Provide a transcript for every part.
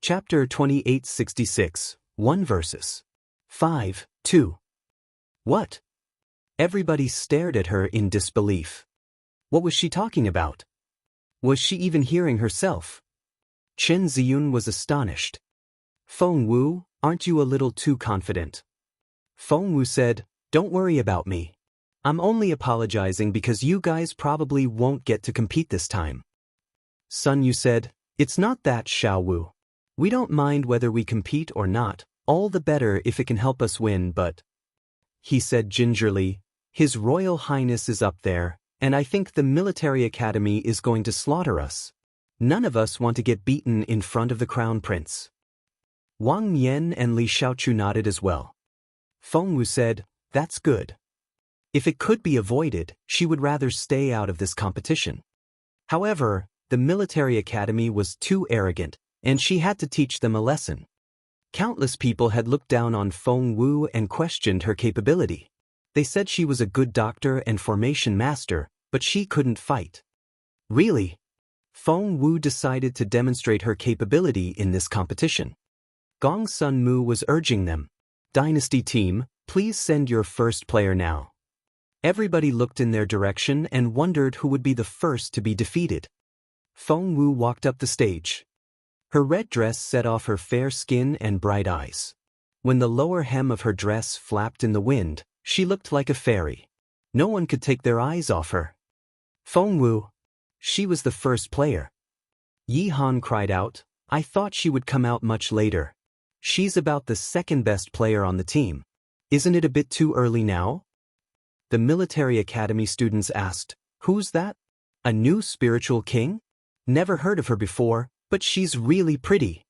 Chapter 2866, 1 verses. 5, 2. What? Everybody stared at her in disbelief. What was she talking about? Was she even hearing herself? Chen Ziyun was astonished. Feng Wu, aren't you a little too confident? Feng Wu said, don't worry about me. I'm only apologizing because you guys probably won't get to compete this time. Sun Yu said, it's not that, Xiao Wu. We don't mind whether we compete or not, all the better if it can help us win, but... He said gingerly, His Royal Highness is up there, and I think the military academy is going to slaughter us. None of us want to get beaten in front of the Crown Prince. Wang Yan and Li Xiaochu nodded as well. Feng Wu said, that's good. If it could be avoided, she would rather stay out of this competition. However, the military academy was too arrogant, and she had to teach them a lesson. Countless people had looked down on Feng Wu and questioned her capability. They said she was a good doctor and formation master, but she couldn't fight. Really? Feng Wu decided to demonstrate her capability in this competition. Gong Sun Mu was urging them. Dynasty team, please send your first player now. Everybody looked in their direction and wondered who would be the first to be defeated. Feng Wu walked up the stage. Her red dress set off her fair skin and bright eyes. When the lower hem of her dress flapped in the wind, she looked like a fairy. No one could take their eyes off her. Feng Wu. She was the first player. Yi Han cried out, I thought she would come out much later. She's about the second best player on the team. Isn't it a bit too early now? The military academy students asked, who's that? A new spiritual king? Never heard of her before, but she's really pretty.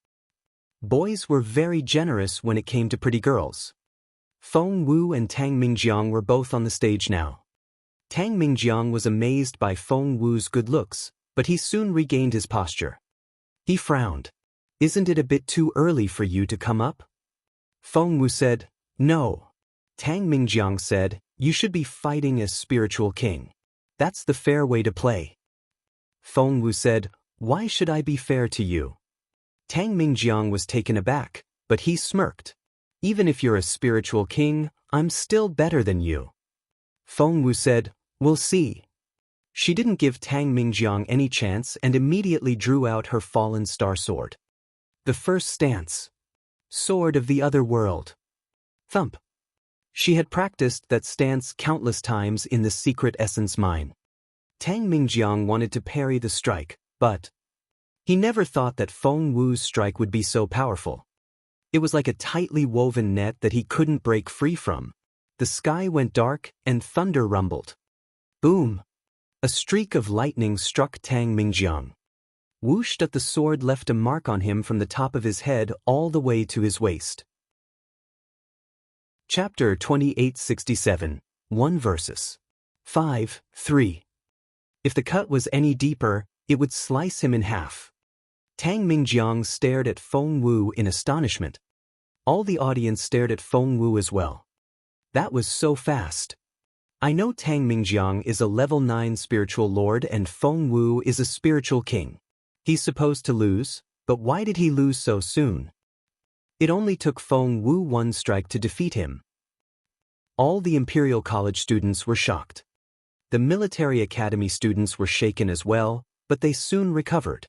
Boys were very generous when it came to pretty girls. Feng Wu and Tang Mingjiang were both on the stage now. Tang Mingjiang was amazed by Feng Wu's good looks, but he soon regained his posture. He frowned. Isn't it a bit too early for you to come up? Feng Wu said, no. Tang Mingjiang said, you should be fighting as spiritual king. That's the fair way to play. Feng Wu said, why should I be fair to you? Tang Mingjiang was taken aback, but he smirked. Even if you're a spiritual king, I'm still better than you. Feng Wu said, we'll see. She didn't give Tang Mingjiang any chance and immediately drew out her fallen star sword. The first stance. Sword of the other world. Thump. She had practiced that stance countless times in the secret essence mine. Tang Mingjiang wanted to parry the strike, but he never thought that Feng Wu's strike would be so powerful. It was like a tightly woven net that he couldn't break free from. The sky went dark and thunder rumbled. Boom! A streak of lightning struck Tang Mingjiang. Whooshed at the sword left a mark on him from the top of his head all the way to his waist. Chapter 2867, 1 verses. 5, 3. If the cut was any deeper, it would slice him in half. Tang Mingjiang stared at Feng Wu in astonishment. All the audience stared at Feng Wu as well. That was so fast. I know Tang Mingjiang is a level 9 spiritual lord and Feng Wu is a spiritual king. He's supposed to lose, but why did he lose so soon? It only took Feng Wu one strike to defeat him. All the Imperial College students were shocked. The military academy students were shaken as well, but they soon recovered.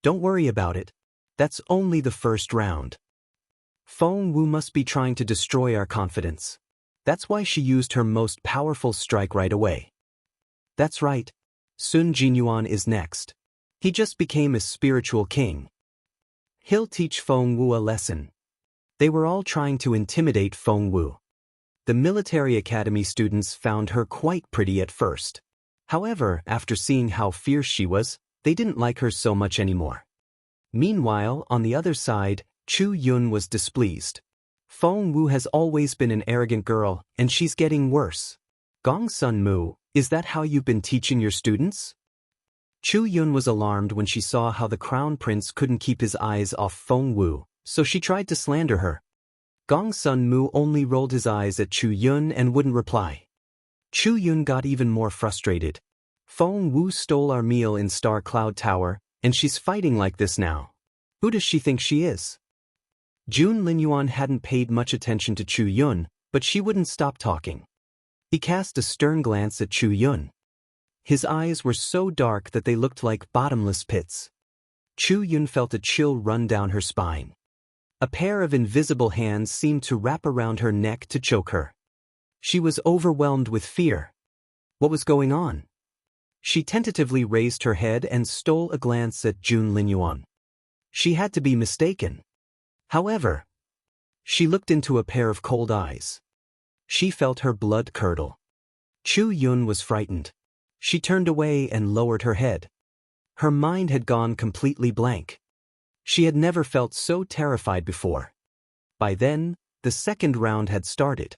Don't worry about it. That's only the first round. Feng Wu must be trying to destroy our confidence. That's why she used her most powerful strike right away. That's right. Sun Jinyuan is next. He just became a spiritual king. He'll teach Feng Wu a lesson. They were all trying to intimidate Feng Wu. The military academy students found her quite pretty at first. However, after seeing how fierce she was, they didn't like her so much anymore. Meanwhile, on the other side, Chu Yun was displeased. Feng Wu has always been an arrogant girl, and she's getting worse. Gong Sun Mu, is that how you've been teaching your students? Chu Yun was alarmed when she saw how the crown prince couldn't keep his eyes off Feng Wu, so she tried to slander her. Gong Sun Mu only rolled his eyes at Chu Yun and wouldn't reply. Chu Yun got even more frustrated. Feng Wu stole our meal in Star Cloud Tower, and she's fighting like this now. Who does she think she is? Jun Linyuan hadn't paid much attention to Chu Yun, but she wouldn't stop talking. He cast a stern glance at Chu Yun. His eyes were so dark that they looked like bottomless pits. Chu Yun felt a chill run down her spine. A pair of invisible hands seemed to wrap around her neck to choke her. She was overwhelmed with fear. What was going on? She tentatively raised her head and stole a glance at Jun Linyuan. She had to be mistaken. However, she looked into a pair of cold eyes. She felt her blood curdle. Chu Yun was frightened. She turned away and lowered her head. Her mind had gone completely blank. She had never felt so terrified before. By then, the second round had started.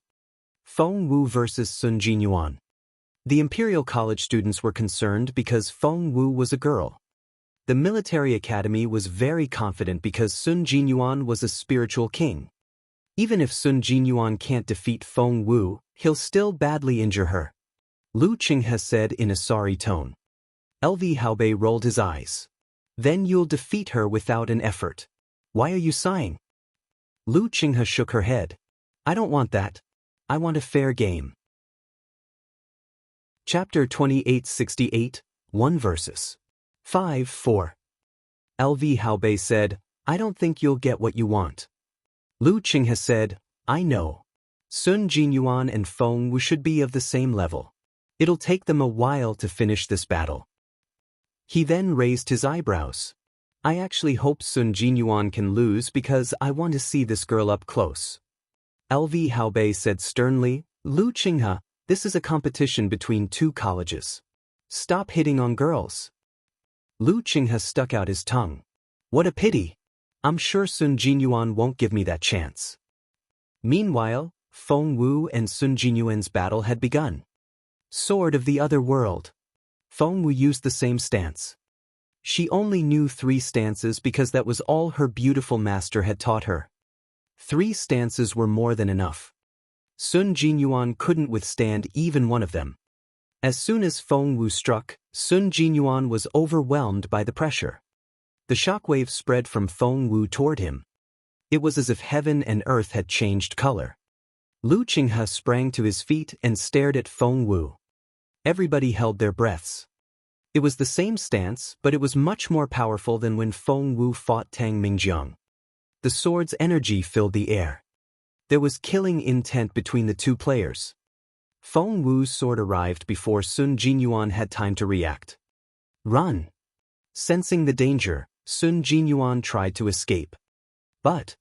Feng Wu versus Sun Jinyuan. The Imperial College students were concerned because Feng Wu was a girl. The military academy was very confident because Sun Jinyuan was a spiritual king. Even if Sun Jinyuan can't defeat Feng Wu, he'll still badly injure her. Lu Qinghe said in a sorry tone. LV Haobei rolled his eyes. Then you'll defeat her without an effort. Why are you sighing? Lu Qinghe shook her head. I don't want that. I want a fair game. Chapter 2868, 1 verses. 5-4. LV Haobei said, I don't think you'll get what you want. Lu Qinghe said, I know. Sun Jinyuan and Feng Wu should be of the same level. It'll take them a while to finish this battle. He then raised his eyebrows. I actually hope Sun Jinyuan can lose because I want to see this girl up close. LV Haobei said sternly, Lu Qinghe, this is a competition between two colleges. Stop hitting on girls. Lu Qinghe stuck out his tongue. What a pity. I'm sure Sun Jinyuan won't give me that chance. Meanwhile, Feng Wu and Sun Jinyuan's battle had begun. Sword of the other world. Feng Wu used the same stance. She only knew 3 stances because that was all her beautiful master had taught her. 3 stances were more than enough. Sun Jinyuan couldn't withstand even one of them. As soon as Feng Wu struck, Sun Jinyuan was overwhelmed by the pressure. The shockwave spread from Feng Wu toward him. It was as if heaven and earth had changed color. Lu Qinghe sprang to his feet and stared at Feng Wu. Everybody held their breaths. It was the same stance, but it was much more powerful than when Feng Wu fought Tang Mingjiang. The sword's energy filled the air. There was killing intent between the two players. Feng Wu's sword arrived before Sun Jinyuan had time to react. Run! Sensing the danger, Sun Jinyuan tried to escape. But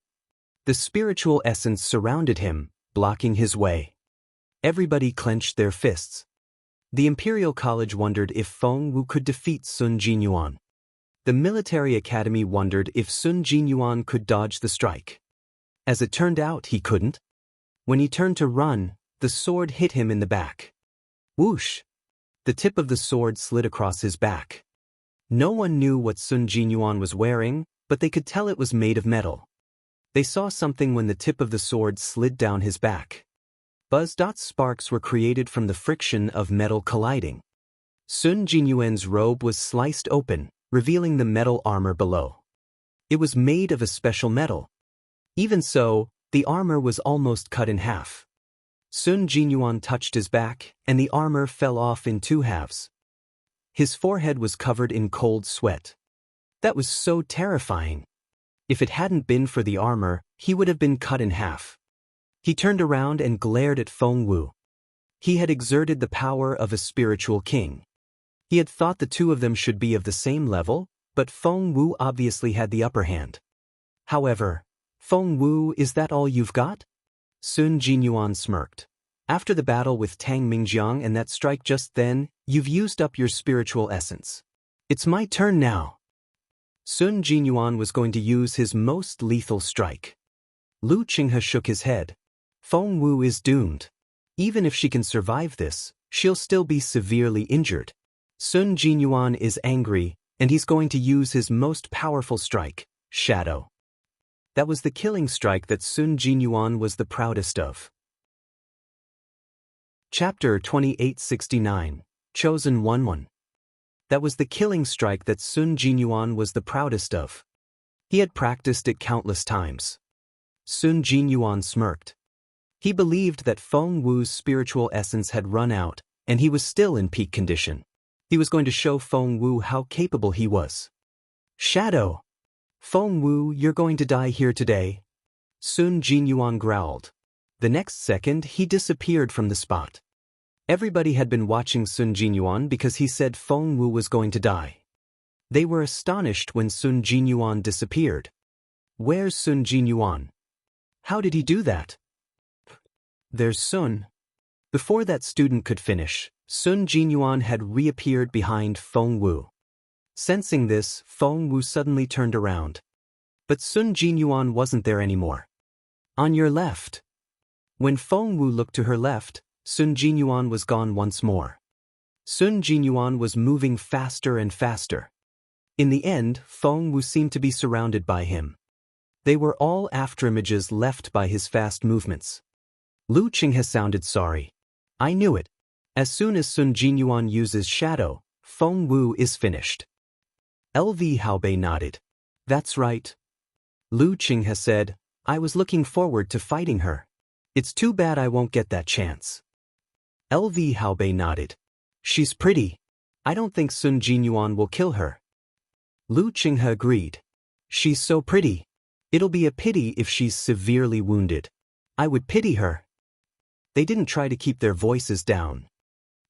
the spiritual essence surrounded him, blocking his way. Everybody clenched their fists. The Imperial College wondered if Feng Wu could defeat Sun Jinyuan. The military academy wondered if Sun Jinyuan could dodge the strike. As it turned out, he couldn't. When he turned to run, the sword hit him in the back. Whoosh! The tip of the sword slid across his back. No one knew what Sun Jinyuan was wearing, but they could tell it was made of metal. They saw something when the tip of the sword slid down his back. Sparks were created from the friction of metal colliding. Sun Jinyuan's robe was sliced open, revealing the metal armor below. It was made of a special metal. Even so, the armor was almost cut in half. Sun Jinyuan touched his back, and the armor fell off in 2 halves. His forehead was covered in cold sweat. That was so terrifying. If it hadn't been for the armor, he would have been cut in half. He turned around and glared at Feng Wu. He had exerted the power of a spiritual king. He had thought the two of them should be of the same level, but Feng Wu obviously had the upper hand. However, Feng Wu, is that all you've got? Sun Jinyuan smirked. After the battle with Tang Mingjiang and that strike just then, you've used up your spiritual essence. It's my turn now. Sun Jinyuan was going to use his most lethal strike. Lu Qinghe shook his head. Feng Wu is doomed. Even if she can survive this, she'll still be severely injured. Sun Jinyuan is angry, and he's going to use his most powerful strike, Shadow. That was the killing strike that Sun Jinyuan was the proudest of. Chapter 2869, Chosen 1-1. That was the killing strike that Sun Jinyuan was the proudest of. He had practiced it countless times. Sun Jinyuan smirked. He believed that Feng Wu's spiritual essence had run out, and he was still in peak condition. He was going to show Feng Wu how capable he was. Shadow! Feng Wu, you're going to die here today. Sun Jinyuan growled. The next second, he disappeared from the spot. Everybody had been watching Sun Jinyuan because he said Feng Wu was going to die. They were astonished when Sun Jinyuan disappeared. Where's Sun Jinyuan? How did he do that? There's Sun. Before that student could finish, Sun Jinyuan had reappeared behind Feng Wu. Sensing this, Feng Wu suddenly turned around. But Sun Jinyuan wasn't there anymore. On your left. When Feng Wu looked to her left, Sun Jinyuan was gone once more. Sun Jinyuan was moving faster and faster. In the end, Feng Wu seemed to be surrounded by him. They were all afterimages left by his fast movements. Lu Qinghe sounded sorry. I knew it. As soon as Sun Jinyuan uses shadow, Feng Wu is finished. LV Haobei nodded. That's right. Lu Qinghe said, I was looking forward to fighting her. It's too bad I won't get that chance. LV Haobei nodded. She's pretty. I don't think Sun Jinyuan will kill her. Lu Qinghe agreed. She's so pretty. It'll be a pity if she's severely wounded. I would pity her. They didn't try to keep their voices down.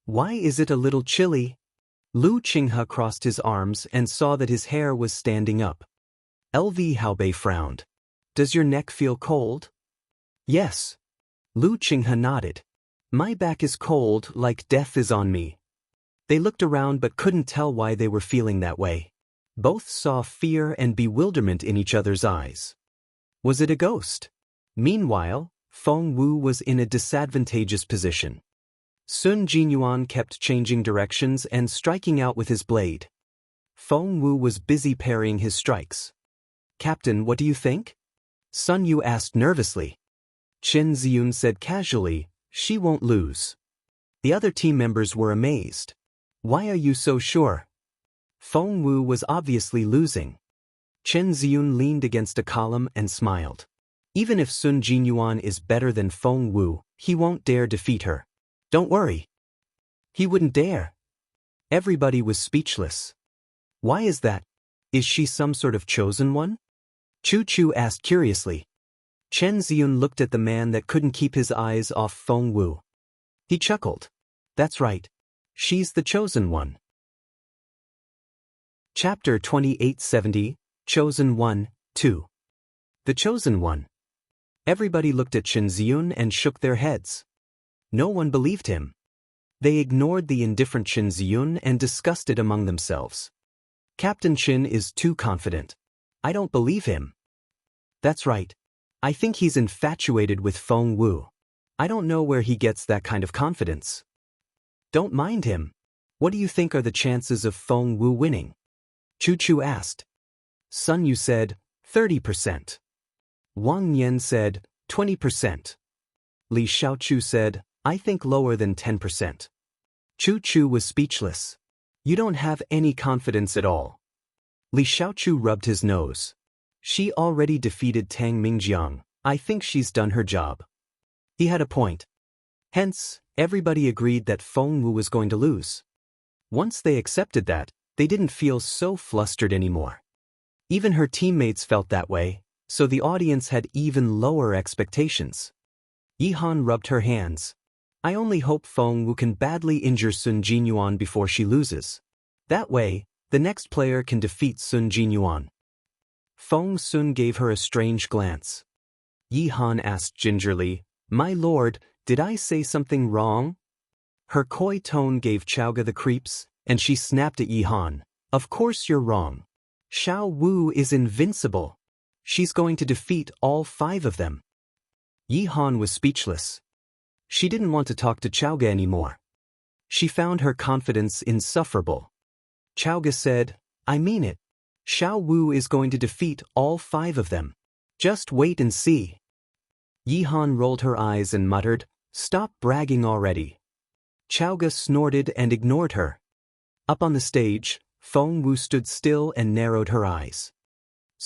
Why is it a little chilly? Lu Qinghe crossed his arms and saw that his hair was standing up. LV Haobei frowned. Does your neck feel cold? Yes. Lu Qinghe nodded. My back is cold, like death is on me. They looked around but couldn't tell why they were feeling that way. Both saw fear and bewilderment in each other's eyes. Was it a ghost? Meanwhile, Feng Wu was in a disadvantageous position. Sun Jinyuan kept changing directions and striking out with his blade. Feng Wu was busy parrying his strikes. Captain, what do you think? Sun Yu asked nervously. Chen Ziyun said casually, she won't lose. The other team members were amazed. Why are you so sure? Feng Wu was obviously losing. Chen Ziyun leaned against a column and smiled. Even if Sun Jinyuan is better than Feng Wu, he won't dare defeat her. Don't worry. He wouldn't dare. Everybody was speechless. Why is that? Is she some sort of chosen one? Chu Chu asked curiously. Chen Ziyun looked at the man that couldn't keep his eyes off Feng Wu. He chuckled. That's right. She's the chosen one. Chapter 2870, Chosen One, 2. The Chosen One. Everybody looked at Chen Ziyun and shook their heads. No one believed him. They ignored the indifferent Chen Ziyun and discussed it among themselves. Captain Chen is too confident. I don't believe him. That's right. I think he's infatuated with Feng Wu. I don't know where he gets that kind of confidence. Don't mind him. What do you think are the chances of Feng Wu winning? Chu Chu asked. Sun Yu said, 30%. Wang Yan said, 20%. Li Xiaochu said, I think lower than 10%. Chu Chu was speechless. You don't have any confidence at all. Li Xiaochu rubbed his nose. She already defeated Tang Mingjiang. I think she's done her job. He had a point. Hence, everybody agreed that Feng Wu was going to lose. Once they accepted that, they didn't feel so flustered anymore. Even her teammates felt that way, so the audience had even lower expectations. Yihan rubbed her hands. I only hope Feng Wu can badly injure Sun Jinyuan before she loses. That way, the next player can defeat Sun Jinyuan. Feng Sun gave her a strange glance. Yihan asked gingerly, My lord, did I say something wrong? Her coy tone gave Chaoga the creeps, and she snapped at Yihan. Of course you're wrong. Xiao Wu is invincible. She's going to defeat all 5 of them. Yihan was speechless. She didn't want to talk to Chaoga anymore. She found her confidence insufferable. Chaoga said, I mean it. Xiao Wu is going to defeat all 5 of them. Just wait and see. Yihan rolled her eyes and muttered, Stop bragging already. Chaoga snorted and ignored her. Up on the stage, Feng Wu stood still and narrowed her eyes.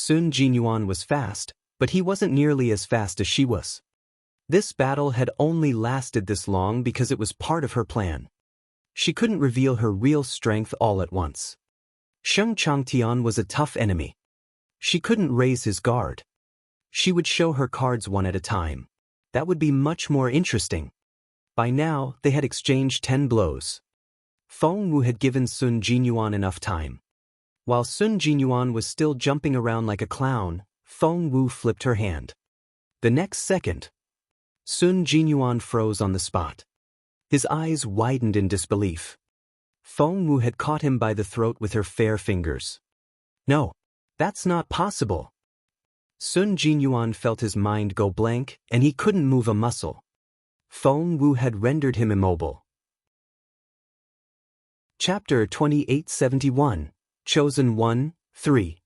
Sun Jinyuan was fast, but he wasn't nearly as fast as she was. This battle had only lasted this long because it was part of her plan. She couldn't reveal her real strength all at once. Sheng Changtian was a tough enemy. She couldn't raise his guard. She would show her cards one at a time. That would be much more interesting. By now, they had exchanged 10 blows. Feng Wu had given Sun Jinyuan enough time. While Sun Jinyuan was still jumping around like a clown, Feng Wu flipped her hand. The next second, Sun Jinyuan froze on the spot. His eyes widened in disbelief. Feng Wu had caught him by the throat with her fair fingers. No, that's not possible. Sun Jinyuan felt his mind go blank, and he couldn't move a muscle. Feng Wu had rendered him immobile. Chapter 2871, Chosen 1, 3.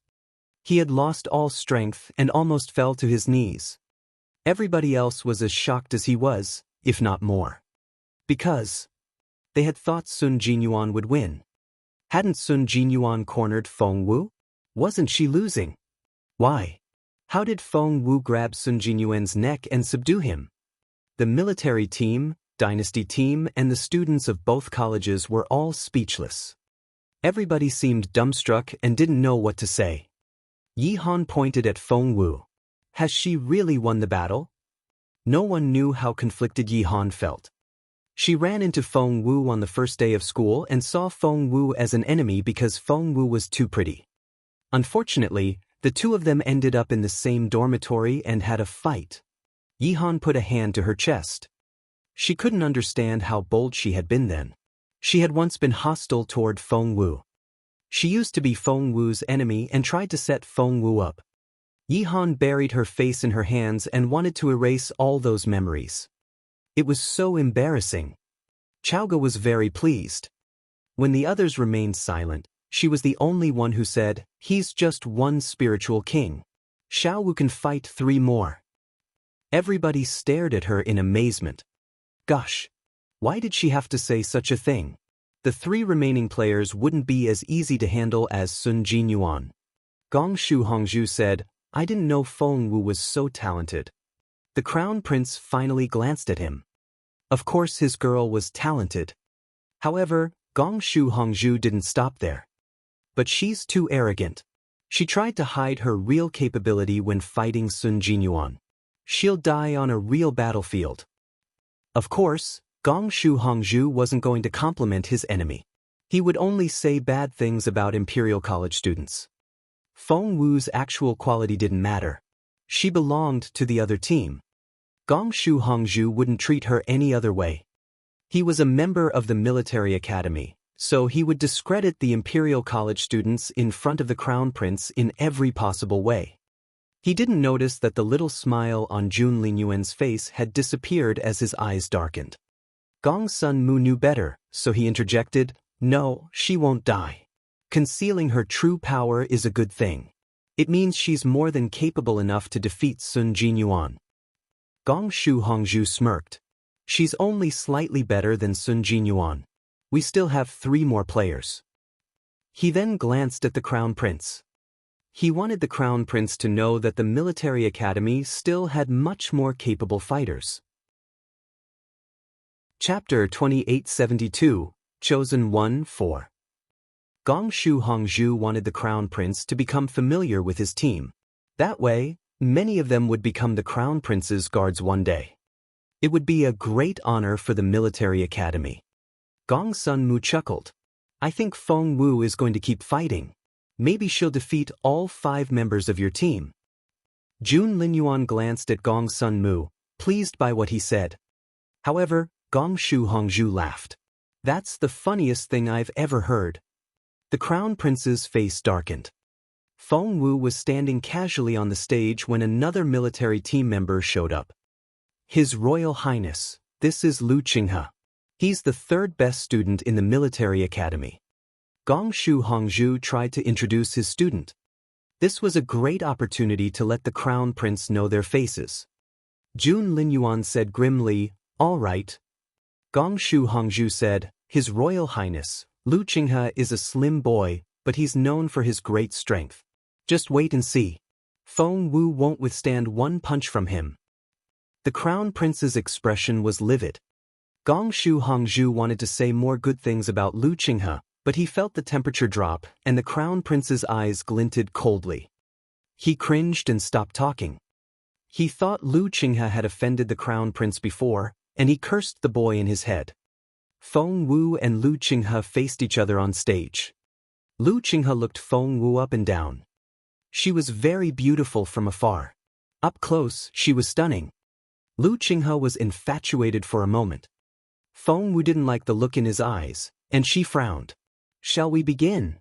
He had lost all strength and almost fell to his knees. Everybody else was as shocked as he was, if not more. Because they had thought Sun Jinyuan would win. Hadn't Sun Jinyuan cornered Feng Wu? Wasn't she losing? Why? How did Feng Wu grab Sun Jinyuan's neck and subdue him? The military team, dynasty team, and the students of both colleges were all speechless. Everybody seemed dumbstruck and didn't know what to say. Yi Han pointed at Feng Wu. Has she really won the battle? No one knew how conflicted Yi Han felt. She ran into Feng Wu on the first day of school and saw Feng Wu as an enemy because Feng Wu was too pretty. Unfortunately, the two of them ended up in the same dormitory and had a fight. Yi Han put a hand to her chest. She couldn't understand how bold she had been then. She had once been hostile toward Feng Wu. She used to be Feng Wu's enemy and tried to set Feng Wu up. Yi Han buried her face in her hands and wanted to erase all those memories. It was so embarrassing. Chaoga was very pleased. When the others remained silent, she was the only one who said, "He's just one spiritual king. Xiao Wu can fight 3 more. Everybody stared at her in amazement. Gosh, why did she have to say such a thing? The 3 remaining players wouldn't be as easy to handle as Sun Jinyuan. Gongshu Hongzhu said, "I didn't know Feng Wu was so talented." The crown prince finally glanced at him. Of course his girl was talented. However, Gongshu Hongzhu didn't stop there. But she's too arrogant. She tried to hide her real capability when fighting Sun Jinyuan. She'll die on a real battlefield. Of course, Gongshu Hongzhu wasn't going to compliment his enemy. He would only say bad things about Imperial College students. Feng Wu's actual quality didn't matter. She belonged to the other team. Gongshu Hongzhu wouldn't treat her any other way. He was a member of the military academy, so he would discredit the Imperial College students in front of the Crown Prince in every possible way. He didn't notice that the little smile on Jun Lingyuan's face had disappeared as his eyes darkened. Gong Sun Mu knew better, so he interjected, "No, she won't die. Concealing her true power is a good thing. It means she's more than capable enough to defeat Sun Jinyuan." Gongshu Hongzhu smirked. "She's only slightly better than Sun Jinyuan. We still have 3 more players." He then glanced at the Crown Prince. He wanted the Crown Prince to know that the military academy still had much more capable fighters. Chapter 2872, Chosen 1, 4. Gongshu Hongzhu wanted the Crown Prince to become familiar with his team. That way, many of them would become the Crown Prince's guards one day. It would be a great honor for the military academy. Gong Sun Mu chuckled. "I think Feng Wu is going to keep fighting. Maybe she'll defeat all 5 members of your team." Jun Linyuan glanced at Gong Sun Mu, pleased by what he said. However, Gongshu Hongzhu laughed. "That's the funniest thing I've ever heard." The Crown Prince's face darkened. Feng Wu was standing casually on the stage when another military team member showed up. "His Royal Highness, this is Lu Qinghe. He's the 3rd best student in the military academy." Gongshu Hongzhu tried to introduce his student. This was a great opportunity to let the Crown Prince know their faces. Jun Linyuan said grimly, "All right." Gongshu Hongzhu said, "His Royal Highness, Lu Qinghe is a slim boy, but he's known for his great strength. Just wait and see." Feng Wu won't withstand one punch from him. The crown prince's expression was livid. Gongshu Hongzhu wanted to say more good things about Lu Qinghe, but he felt the temperature drop, and the crown prince's eyes glinted coldly. He cringed and stopped talking. He thought Lu Qinghe had offended the crown prince before, and he cursed the boy in his head. Feng Wu and Lu Qinghe faced each other on stage. Lu Qinghe looked Feng Wu up and down. She was very beautiful from afar. Up close, she was stunning. Lu Qinghe was infatuated for a moment. Feng Wu didn't like the look in his eyes, and she frowned. "Shall we begin?"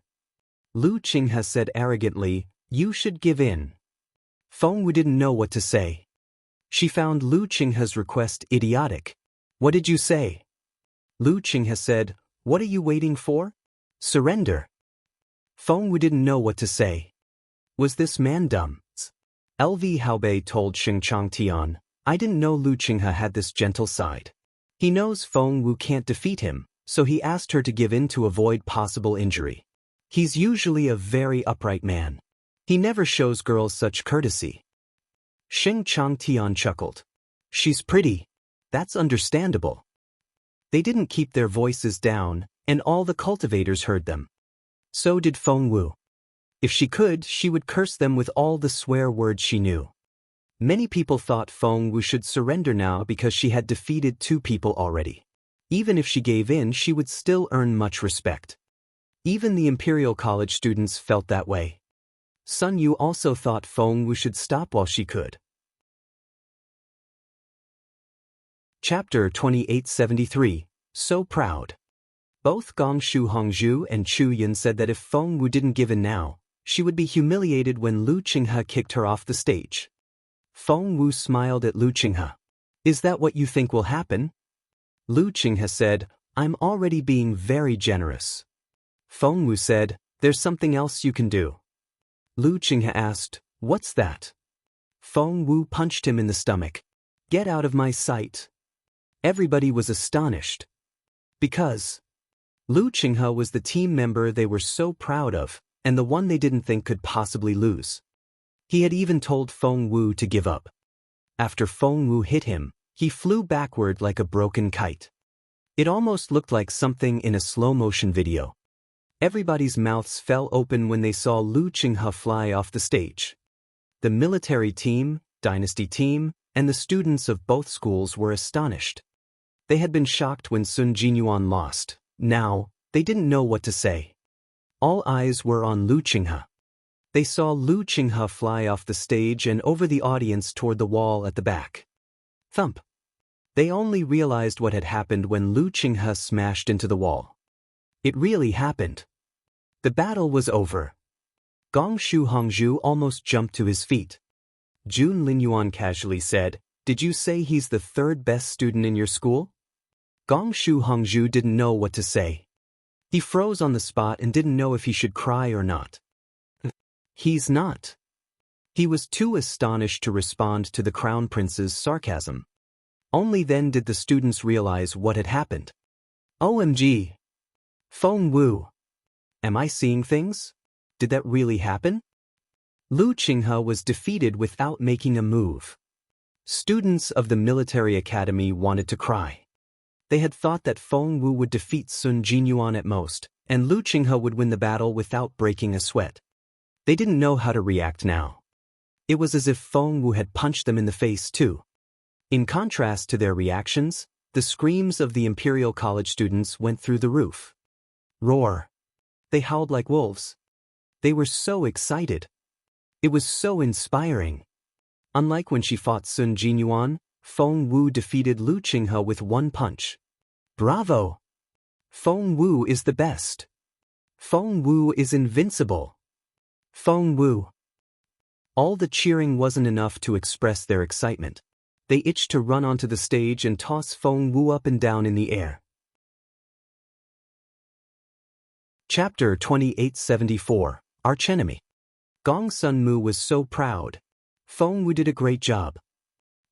Lu Qinghe said arrogantly, "You should give in." Feng Wu didn't know what to say. She found Lu Qinghe's request idiotic. "What did you say?" Lu Qinghe said, "What are you waiting for? Surrender." Feng Wu didn't know what to say. Was this man dumb? LV Haobei told Xingchang Tian, "I didn't know Lu Qinghe had this gentle side. He knows Feng Wu can't defeat him, so he asked her to give in to avoid possible injury. He's usually a very upright man. He never shows girls such courtesy." Xingchang Tian chuckled. "She's pretty. That's understandable." They didn't keep their voices down, and all the cultivators heard them. So did Feng Wu. If she could, she would curse them with all the swear words she knew. Many people thought Feng Wu should surrender now because she had defeated 2 people already. Even if she gave in, she would still earn much respect. Even the Imperial College students felt that way. Sun Yu also thought Feng Wu should stop while she could. Chapter 2873, So Proud. Both Gongshu Hongzhu and Chu Yin said that if Feng Wu didn't give in now, she would be humiliated when Lu Qinghe kicked her off the stage. Feng Wu smiled at Lu Qinghe. "Is that what you think will happen?" Lu Qinghe said, "I'm already being very generous." Feng Wu said, "There's something else you can do." Lu Qinghe asked, "What's that?" Feng Wu punched him in the stomach. "Get out of my sight." Everybody was astonished. Because Lu Qinghe was the team member they were so proud of, and the one they didn't think could possibly lose. He had even told Feng Wu to give up. After Feng Wu hit him, he flew backward like a broken kite. It almost looked like something in a slow-motion video. Everybody's mouths fell open when they saw Lu Qinghe fly off the stage. The military team, dynasty team, and the students of both schools were astonished. They had been shocked when Sun Jinyuan lost. Now, they didn't know what to say. All eyes were on Lu Qinghe. They saw Lu Qinghe fly off the stage and over the audience toward the wall at the back. Thump. They only realized what had happened when Lu Qinghe smashed into the wall. It really happened. The battle was over. Gongshu Hongzhu almost jumped to his feet. Jun Linyuan casually said, "Did you say he's the 3rd best student in your school?" Gongshu Hongzhu didn't know what to say. He froze on the spot and didn't know if he should cry or not. He's not. He was too astonished to respond to the crown prince's sarcasm. Only then did the students realize what had happened. OMG! Feng Wu! Am I seeing things? Did that really happen? Lu Qinghe was defeated without making a move. Students of the military academy wanted to cry. They had thought that Feng Wu would defeat Sun Jinyuan at most, and Lu Qinghe would win the battle without breaking a sweat. They didn't know how to react now. It was as if Feng Wu had punched them in the face too. In contrast to their reactions, the screams of the Imperial College students went through the roof. Roar. They howled like wolves. They were so excited. It was so inspiring. Unlike when she fought Sun Jinyuan, Feng Wu defeated Lu Qinghe with one punch. Bravo! Feng Wu is the best. Feng Wu is invincible. Feng Wu. All the cheering wasn't enough to express their excitement. They itched to run onto the stage and toss Feng Wu up and down in the air. Chapter 2874, Archenemy. Gong Sun Mu was so proud. Feng Wu did a great job.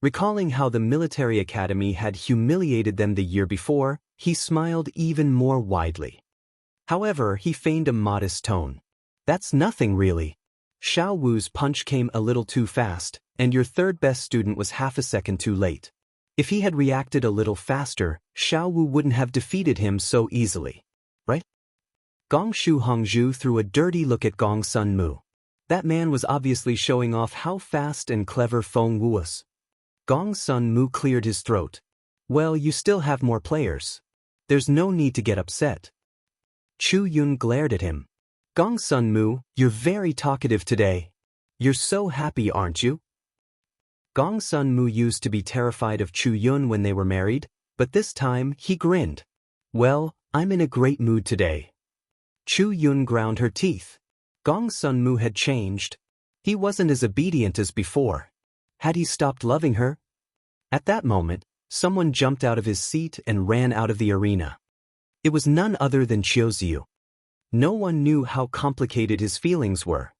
Recalling how the military academy had humiliated them the year before, he smiled even more widely. However, he feigned a modest tone. That's nothing really. Xiao Wu's punch came a little too fast, and your third best student was half a second too late. If he had reacted a little faster, Xiao Wu wouldn't have defeated him so easily. Right? Gong Shu Hongzhu threw a dirty look at Gong Sun Mu. That man was obviously showing off how fast and clever Feng Wu was. Gong Sun Mu cleared his throat. Well, you still have more players. There's no need to get upset. Chu Yun glared at him. Gong Sun Mu, you're very talkative today. You're so happy, aren't you? Gong Sun Mu used to be terrified of Chu Yun when they were married, but this time he grinned. Well, I'm in a great mood today. Chu Yun ground her teeth. Gong Sun Mu had changed. He wasn't as obedient as before. Had he stopped loving her? At that moment, someone jumped out of his seat and ran out of the arena. It was none other than Chiuziu. No one knew how complicated his feelings were.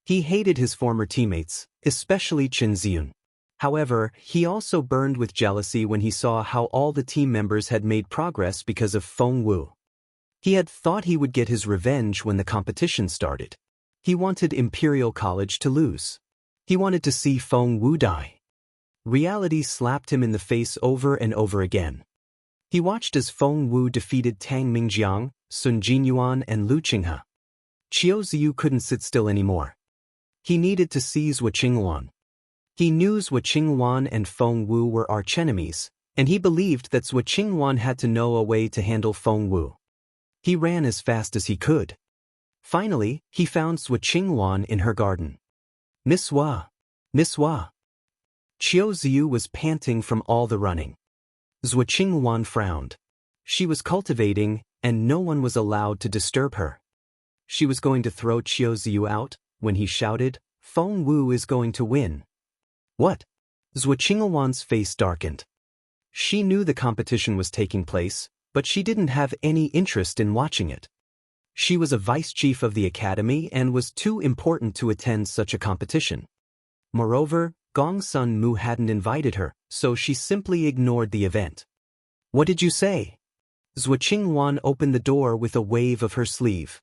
He hated his former teammates, especially Chen Ziyun. However, he also burned with jealousy when he saw how all the team members had made progress because of Feng Wu. He had thought he would get his revenge when the competition started. He wanted Imperial College to lose. He wanted to see Feng Wu die. Reality slapped him in the face over and over again. He watched as Feng Wu defeated Tang Mingjiang, Sun Jinyuan and Lu Qinghe. Chiuziu couldn't sit still anymore. He needed to seize Wu Qingwan. He knew Wu Qingwan and Feng Wu were archenemies, and he believed that Wu Qingwan had to know a way to handle Feng Wu. He ran as fast as he could. Finally, he found Wu Qingwan in her garden. Miss Hua! Miss Hua! Chiuziu was panting from all the running. Wu Qingwan frowned. She was cultivating, and no one was allowed to disturb her. She was going to throw Chiuziu out, when he shouted, Feng Wu is going to win. What? Wu Qingwan's face darkened. She knew the competition was taking place, but she didn't have any interest in watching it. She was a vice chief of the academy and was too important to attend such a competition. Moreover, Gong Sun Mu hadn't invited her, so she simply ignored the event. What did you say? Wu Qingwan opened the door with a wave of her sleeve.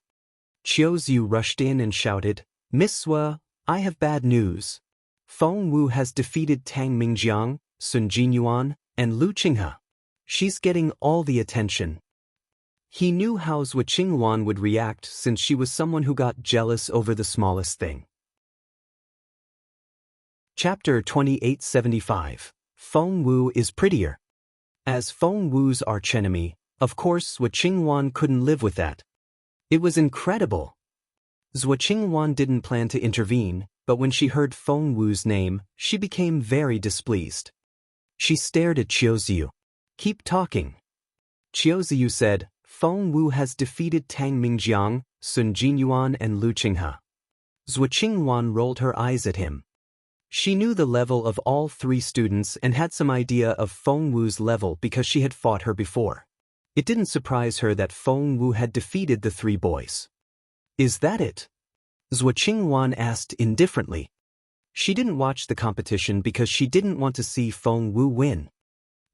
Chiuziu rushed in and shouted, Miss Hua, I have bad news. Feng Wu has defeated Tang Mingjiang, Sun Jinyuan, and Lu Qinghe. She's getting all the attention. He knew how Wu Qingwan would react since she was someone who got jealous over the smallest thing. Chapter 2875. Feng Wu is prettier. As Feng Wu's archenemy, of course Wu Qingwan couldn't live with that. It was incredible. Wu Qingwan didn't plan to intervene, but when she heard Feng Wu's name, she became very displeased. She stared at Chiuziu. Keep talking. Chiuziu said, Feng Wu has defeated Tang Mingjiang, Sun Jinyuan and Lu Qinghe. Wu Qingwan rolled her eyes at him. She knew the level of all three students and had some idea of Feng Wu's level because she had fought her before. It didn't surprise her that Feng Wu had defeated the three boys. Is that it? Wu Qingwan asked indifferently. She didn't watch the competition because she didn't want to see Feng Wu win.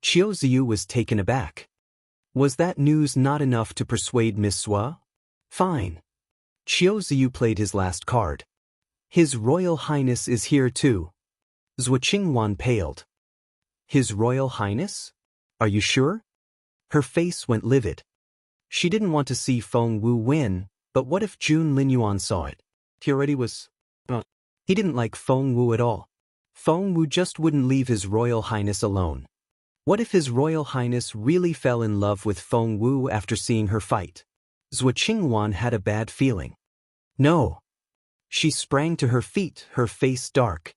Chiuziu was taken aback. Was that news not enough to persuade Miss Hua? Fine. Chiuziu played his last card. His Royal Highness is here too. Wu Qingwan paled. His Royal Highness? Are you sure? Her face went livid. She didn't want to see Feng Wu win, but what if Jun Linyuan saw it? He already was... He didn't like Feng Wu at all. Feng Wu just wouldn't leave his Royal Highness alone. What if his Royal Highness really fell in love with Feng Wu after seeing her fight? Wu Qingwan had a bad feeling. No. She sprang to her feet, her face dark.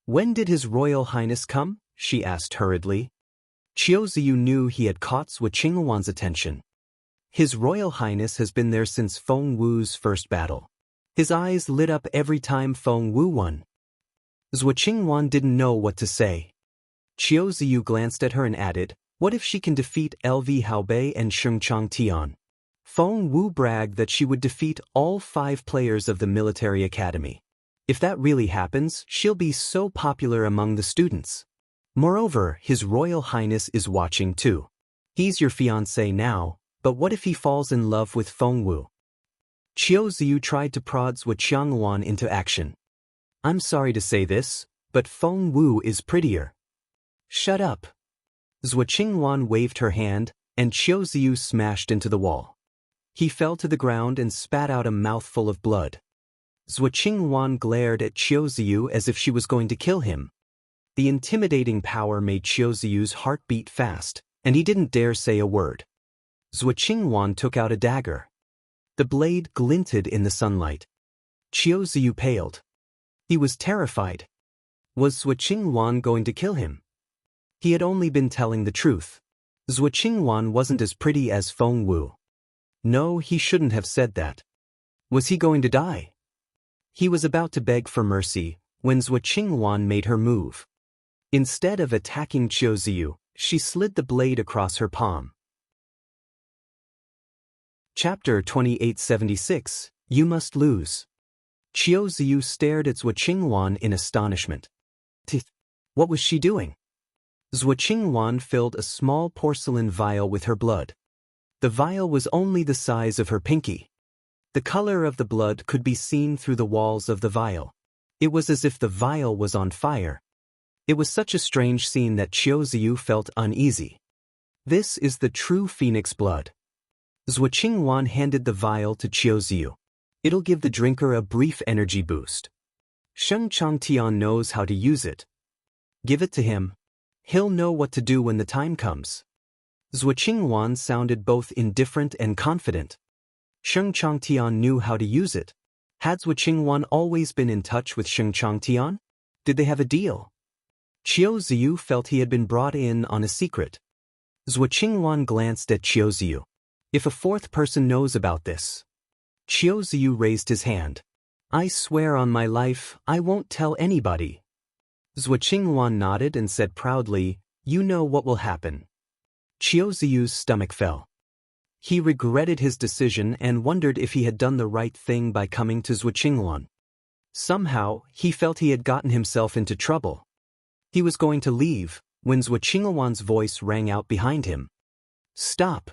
When did his Royal Highness come? She asked hurriedly. Chiuziu knew he had caught Wu Qingwan's attention. His Royal Highness has been there since Feng Wu's first battle. His eyes lit up every time Feng Wu won. Wu Qingwan didn't know what to say. Chiuziu glanced at her and added, what if she can defeat LV Haobei and Shengchang Tian? Feng Wu bragged that she would defeat all 5 players of the military academy. If that really happens, she'll be so popular among the students. Moreover, His Royal Highness is watching too. He's your fiancé now, but what if he falls in love with Feng Wu? Qiu Ziyu tried to prod Zhuo Qingwan into action. I'm sorry to say this, but Feng Wu is prettier. Shut up. Zhuo Qingwan waved her hand, and Qiu Ziyu smashed into the wall. He fell to the ground and spat out a mouthful of blood. Zhuo Qingwan glared at Qiu Ziyu as if she was going to kill him. The intimidating power made Qiu Ziyu's heart beat fast, and he didn't dare say a word. Zhuo Qingwan took out a dagger. The blade glinted in the sunlight. Qiu Ziyu paled. He was terrified. Was Zhuo Qingwan going to kill him? He had only been telling the truth. Zhuo Qingwan wasn't as pretty as Feng Wu. No, he shouldn't have said that. Was he going to die? He was about to beg for mercy when Zhuo Qingwan made her move. Instead of attacking Qiu Ziyu, she slid the blade across her palm. Chapter 2876, You Must Lose. Qiu Ziyu stared at Zhuo Qingwan in astonishment. What was she doing? Zhuo Qingwan filled a small porcelain vial with her blood. The vial was only the size of her pinky. The color of the blood could be seen through the walls of the vial. It was as if the vial was on fire. It was such a strange scene that Qiu Ziyu felt uneasy. This is the true phoenix blood. Zhuo Qingwan handed the vial to Qiu Ziyu. It'll give the drinker a brief energy boost. Sheng Changtian knows how to use it. Give it to him. He'll know what to do when the time comes. Zhuo Qingwan sounded both indifferent and confident. Sheng Changtian knew how to use it. Had Zhuo Qingwan always been in touch with Sheng Changtian? Did they have a deal? Qiu Ziyu felt he had been brought in on a secret. Zhuo Qingwan glanced at Qiu Ziyu. If a fourth person knows about this. Qiu Ziyu raised his hand. I swear on my life, I won't tell anybody. Zhuo Qingwan nodded and said proudly, You know what will happen. Qiu Ziyu's stomach fell. He regretted his decision and wondered if he had done the right thing by coming to Zhuo Qingwan. Somehow, he felt he had gotten himself into trouble. He was going to leave, when Zhuo Qingwan's voice rang out behind him. Stop!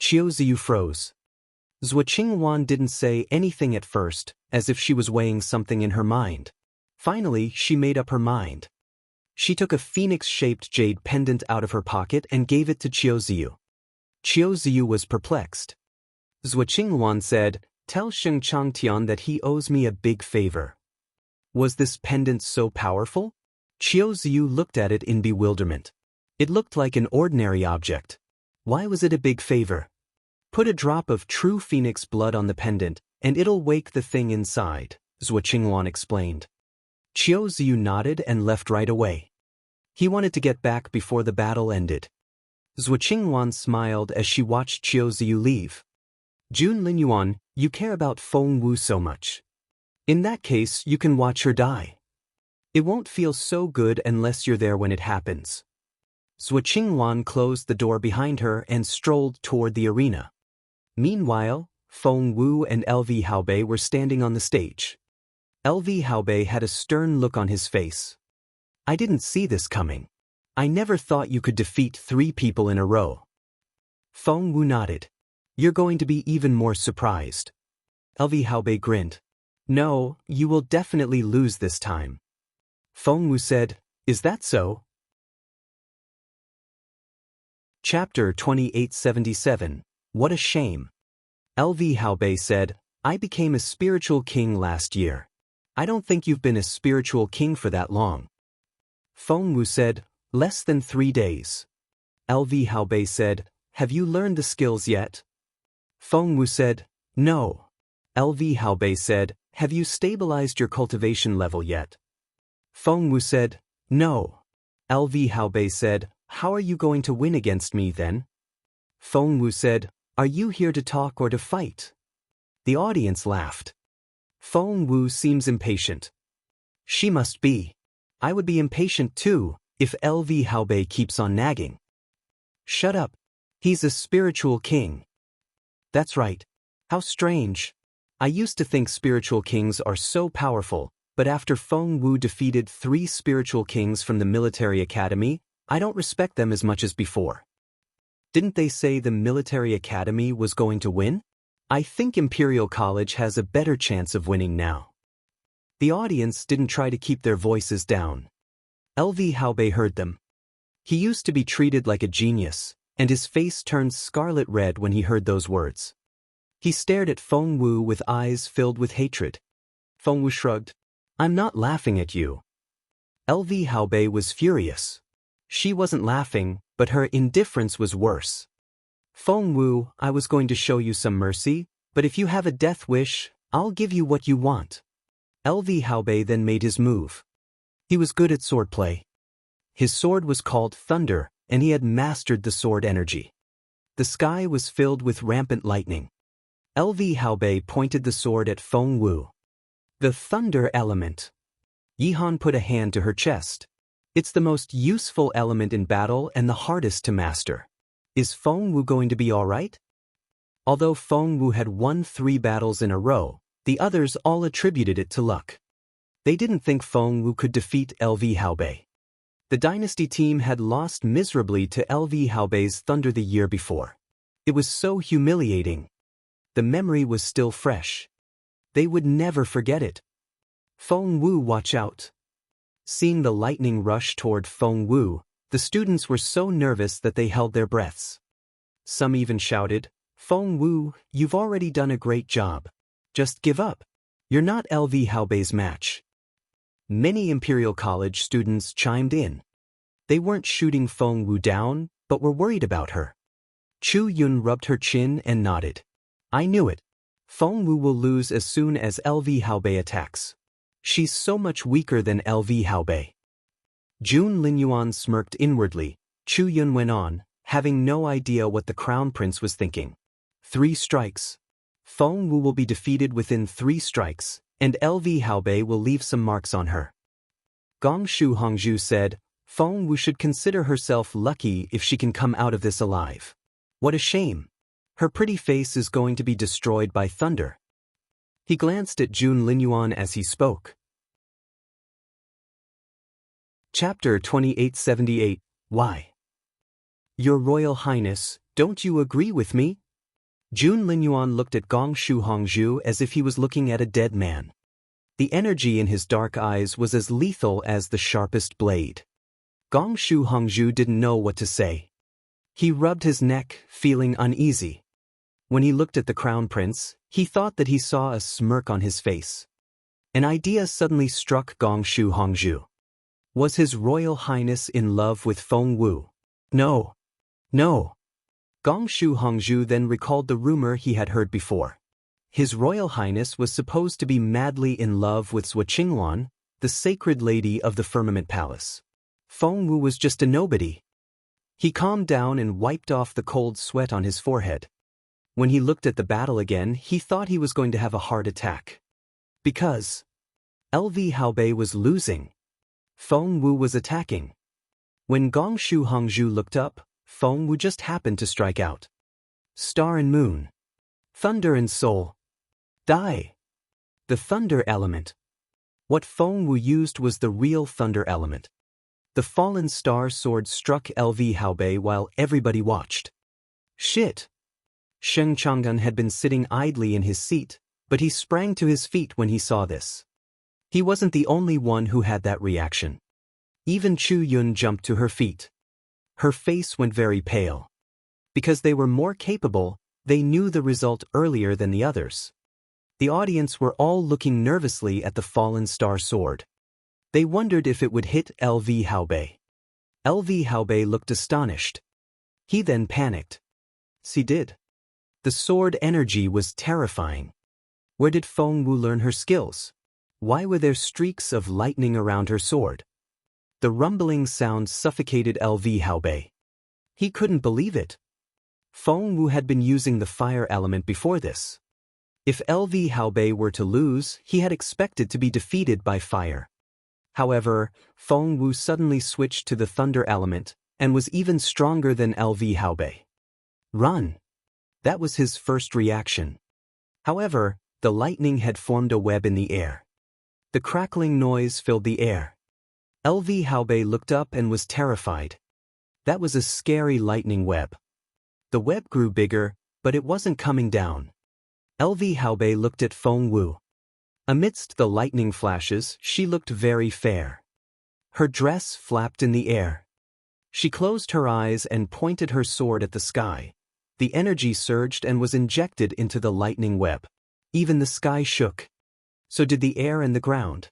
Qiu Ziyu froze. Zhuo Qingwan didn't say anything at first, as if she was weighing something in her mind. Finally, she made up her mind. She took a phoenix-shaped jade pendant out of her pocket and gave it to Qiu Ziyu. Qiu Ziyu was perplexed. Zhuo Qingwan said, Tell Sheng Changtian that he owes me a big favor. Was this pendant so powerful? Qiu Ziyu looked at it in bewilderment. It looked like an ordinary object. Why was it a big favor? Put a drop of true phoenix blood on the pendant, and it'll wake the thing inside, Zhuo Qingwan explained. Qiu Ziyu nodded and left right away. He wanted to get back before the battle ended. Zhuo Qingwan smiled as she watched Qiu Ziyu leave. Jun Linyuan, you care about Feng Wu so much. In that case, you can watch her die. It won't feel so good unless you're there when it happens. Zhuo Qingwan closed the door behind her and strolled toward the arena. Meanwhile, Feng Wu and LV Haobei were standing on the stage. LV Haobei had a stern look on his face. I didn't see this coming. I never thought you could defeat 3 people in a row. Feng Wu nodded. You're going to be even more surprised. LV Haobei grinned. No, you will definitely lose this time. Feng Wu said, Is that so? Chapter 2877, What a Shame. LV Haobei said, I became a spiritual king last year. I don't think you've been a spiritual king for that long. Feng Wu said, Less than 3 days. LV Haobei said, Have you learned the skills yet? Feng Wu said, No. LV Haobei said, Have you stabilized your cultivation level yet? Feng Wu said, No. LV Haobei said, How are you going to win against me then? Feng Wu said, Are you here to talk or to fight? The audience laughed. Feng Wu seems impatient. She must be. I would be impatient too, if LV Haobei keeps on nagging. Shut up. He's a spiritual king. That's right. How strange. I used to think spiritual kings are so powerful, but after Feng Wu defeated 3 spiritual kings from the military academy, I don't respect them as much as before. Didn't they say the military academy was going to win? I think Imperial College has a better chance of winning now. The audience didn't try to keep their voices down. LV Haobei heard them. He used to be treated like a genius, and his face turned scarlet red when he heard those words. He stared at Feng Wu with eyes filled with hatred. Feng Wu shrugged. I'm not laughing at you. LV Haobei was furious. She wasn't laughing, but her indifference was worse. Feng Wu, I was going to show you some mercy, but if you have a death wish, I'll give you what you want. LV Haobei then made his move. He was good at swordplay. His sword was called Thunder, and he had mastered the sword energy. The sky was filled with rampant lightning. LV Haobei pointed the sword at Feng Wu. The thunder element. Yihan put a hand to her chest. It's the most useful element in battle and the hardest to master. Is Feng Wu going to be all right? Although Feng Wu had won 3 battles in a row, the others all attributed it to luck. They didn't think Feng Wu could defeat LV Haobei. The dynasty team had lost miserably to LV Haobei's thunder the year before. It was so humiliating. The memory was still fresh. They would never forget it. Feng Wu, watch out. Seeing the lightning rush toward Feng Wu, the students were so nervous that they held their breaths. Some even shouted, Feng Wu, you've already done a great job. Just give up. You're not LV Haobei's match. Many Imperial College students chimed in. They weren't shooting Feng Wu down, but were worried about her. Chu Yun rubbed her chin and nodded. I knew it. Feng Wu will lose as soon as LV Haobei attacks. She's so much weaker than LV Haobei. Jun Linyuan smirked inwardly. Chu Yun went on, having no idea what the Crown Prince was thinking. 3 strikes. Feng Wu will be defeated within 3 strikes, and LV Haobei will leave some marks on her. Gong Shu Hongzhu said, Feng Wu should consider herself lucky if she can come out of this alive. What a shame. Her pretty face is going to be destroyed by thunder. He glanced at Jun Linyuan as he spoke. Chapter 2878. Why? Your Royal Highness, don't you agree with me? Jun Linyuan looked at Gong Shu Hongzhu as if he was looking at a dead man. The energy in his dark eyes was as lethal as the sharpest blade. Gong Shu Hongzhu didn't know what to say. He rubbed his neck, feeling uneasy. When he looked at the Crown Prince, he thought that he saw a smirk on his face. An idea suddenly struck Gong Shu Hongzhu. Was His Royal Highness in love with Feng Wu? No. No. Gong Shu Hongzhu then recalled the rumor he had heard before. His Royal Highness was supposed to be madly in love with Zhuo Qingluan, the sacred lady of the Firmament Palace. Feng Wu was just a nobody. He calmed down and wiped off the cold sweat on his forehead. When he looked at the battle again, he thought he was going to have a heart attack. Because LV Haobei was losing. Feng Wu was attacking. When Gong Shu Hongzhu looked up, Feng Wu just happened to strike out. Star and Moon. Thunder and Soul. Die. The thunder element. What Feng Wu used was the real thunder element. The fallen star sword struck LV Haobei while everybody watched. Shit. Sheng Chang'an had been sitting idly in his seat, but he sprang to his feet when he saw this. He wasn't the only one who had that reaction. Even Chu Yun jumped to her feet. Her face went very pale. Because they were more capable, they knew the result earlier than the others. The audience were all looking nervously at the fallen star sword. They wondered if it would hit LV Haobei. LV Haobei looked astonished. He then panicked. She did. The sword energy was terrifying. Where did Feng Wu learn her skills? Why were there streaks of lightning around her sword? The rumbling sound suffocated LV Haobei. He couldn't believe it. Feng Wu had been using the fire element before this. If LV Haobei were to lose, he had expected to be defeated by fire. However, Feng Wu suddenly switched to the thunder element, and was even stronger than LV Haobei. Run! That was his first reaction. However, the lightning had formed a web in the air. The crackling noise filled the air. LV Haobei looked up and was terrified. That was a scary lightning web. The web grew bigger, but it wasn't coming down. LV Haobei looked at Feng Wu. Amidst the lightning flashes, she looked very fair. Her dress flapped in the air. She closed her eyes and pointed her sword at the sky. The energy surged and was injected into the lightning web. Even the sky shook. So did the air and the ground.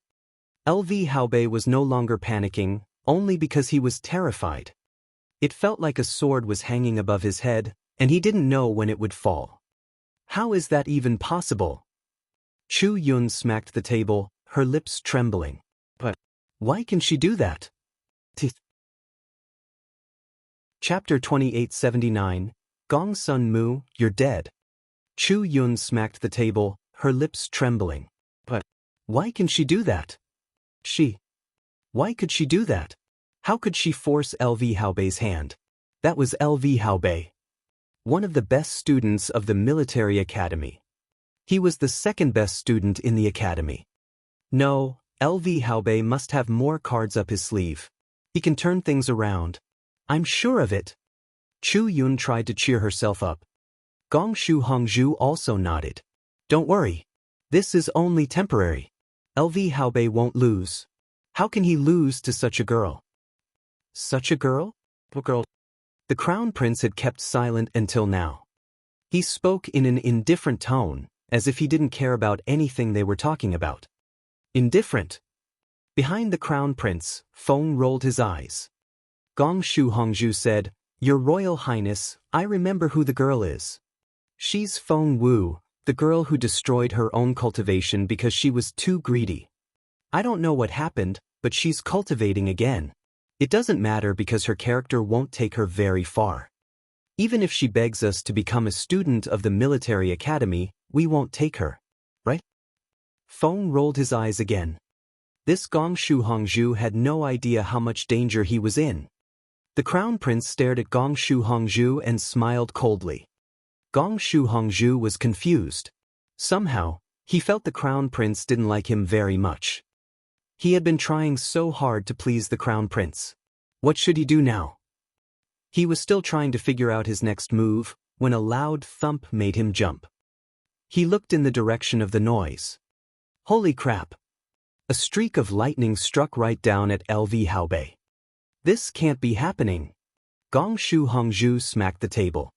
LV Haobei was no longer panicking, only because he was terrified. It felt like a sword was hanging above his head, and he didn't know when it would fall. How is that even possible? Chu Yun smacked the table, her lips trembling. But why can she do that? Chapter 2879, Gong Sun Mu, you're dead. Chu Yun smacked the table, her lips trembling. But why can she do that? Why could she do that? How could she force LV Haobei's hand? That was LV Haobei, one of the best students of the military academy. He was the second best student in the academy. No, LV Haobei must have more cards up his sleeve. He can turn things around. I'm sure of it. Chu Yun tried to cheer herself up. Gong Shu Hongzhu also nodded. Don't worry. This is only temporary. LV Haobei won't lose. How can he lose to such a girl? Such a girl? What girl? The crown prince had kept silent until now. He spoke in an indifferent tone, as if he didn't care about anything they were talking about. Indifferent. Behind the crown prince, Feng rolled his eyes. Gong Shu Hongzhu said, Your Royal Highness, I remember who the girl is. She's Feng Wu, the girl who destroyed her own cultivation because she was too greedy. I don't know what happened, but she's cultivating again. It doesn't matter because her character won't take her very far. Even if she begs us to become a student of the military academy, we won't take her. Right? Feng rolled his eyes again. This Gong Shu Hongzhu had no idea how much danger he was in. The crown prince stared at Gong Shu Hongzhu and smiled coldly. Gong Shu Hongzhu was confused. Somehow, he felt the crown prince didn't like him very much. He had been trying so hard to please the crown prince. What should he do now? He was still trying to figure out his next move, when a loud thump made him jump. He looked in the direction of the noise. Holy crap! A streak of lightning struck right down at LV Haobei. This can't be happening. Gong Shu Hongzhu smacked the table.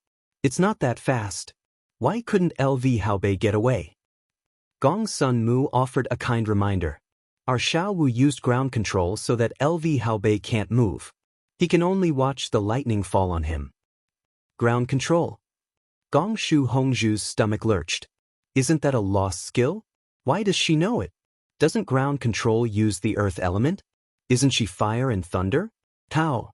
It's not that fast. Why couldn't LV Haobei get away? Gong Sun Mu offered a kind reminder. Our Xiao Wu used ground control so that LV Haobei can't move. He can only watch the lightning fall on him. Ground control. Gong Shu Hongzhu's stomach lurched. Isn't that a lost skill? Why does she know it? Doesn't ground control use the earth element? Isn't she fire and thunder? How?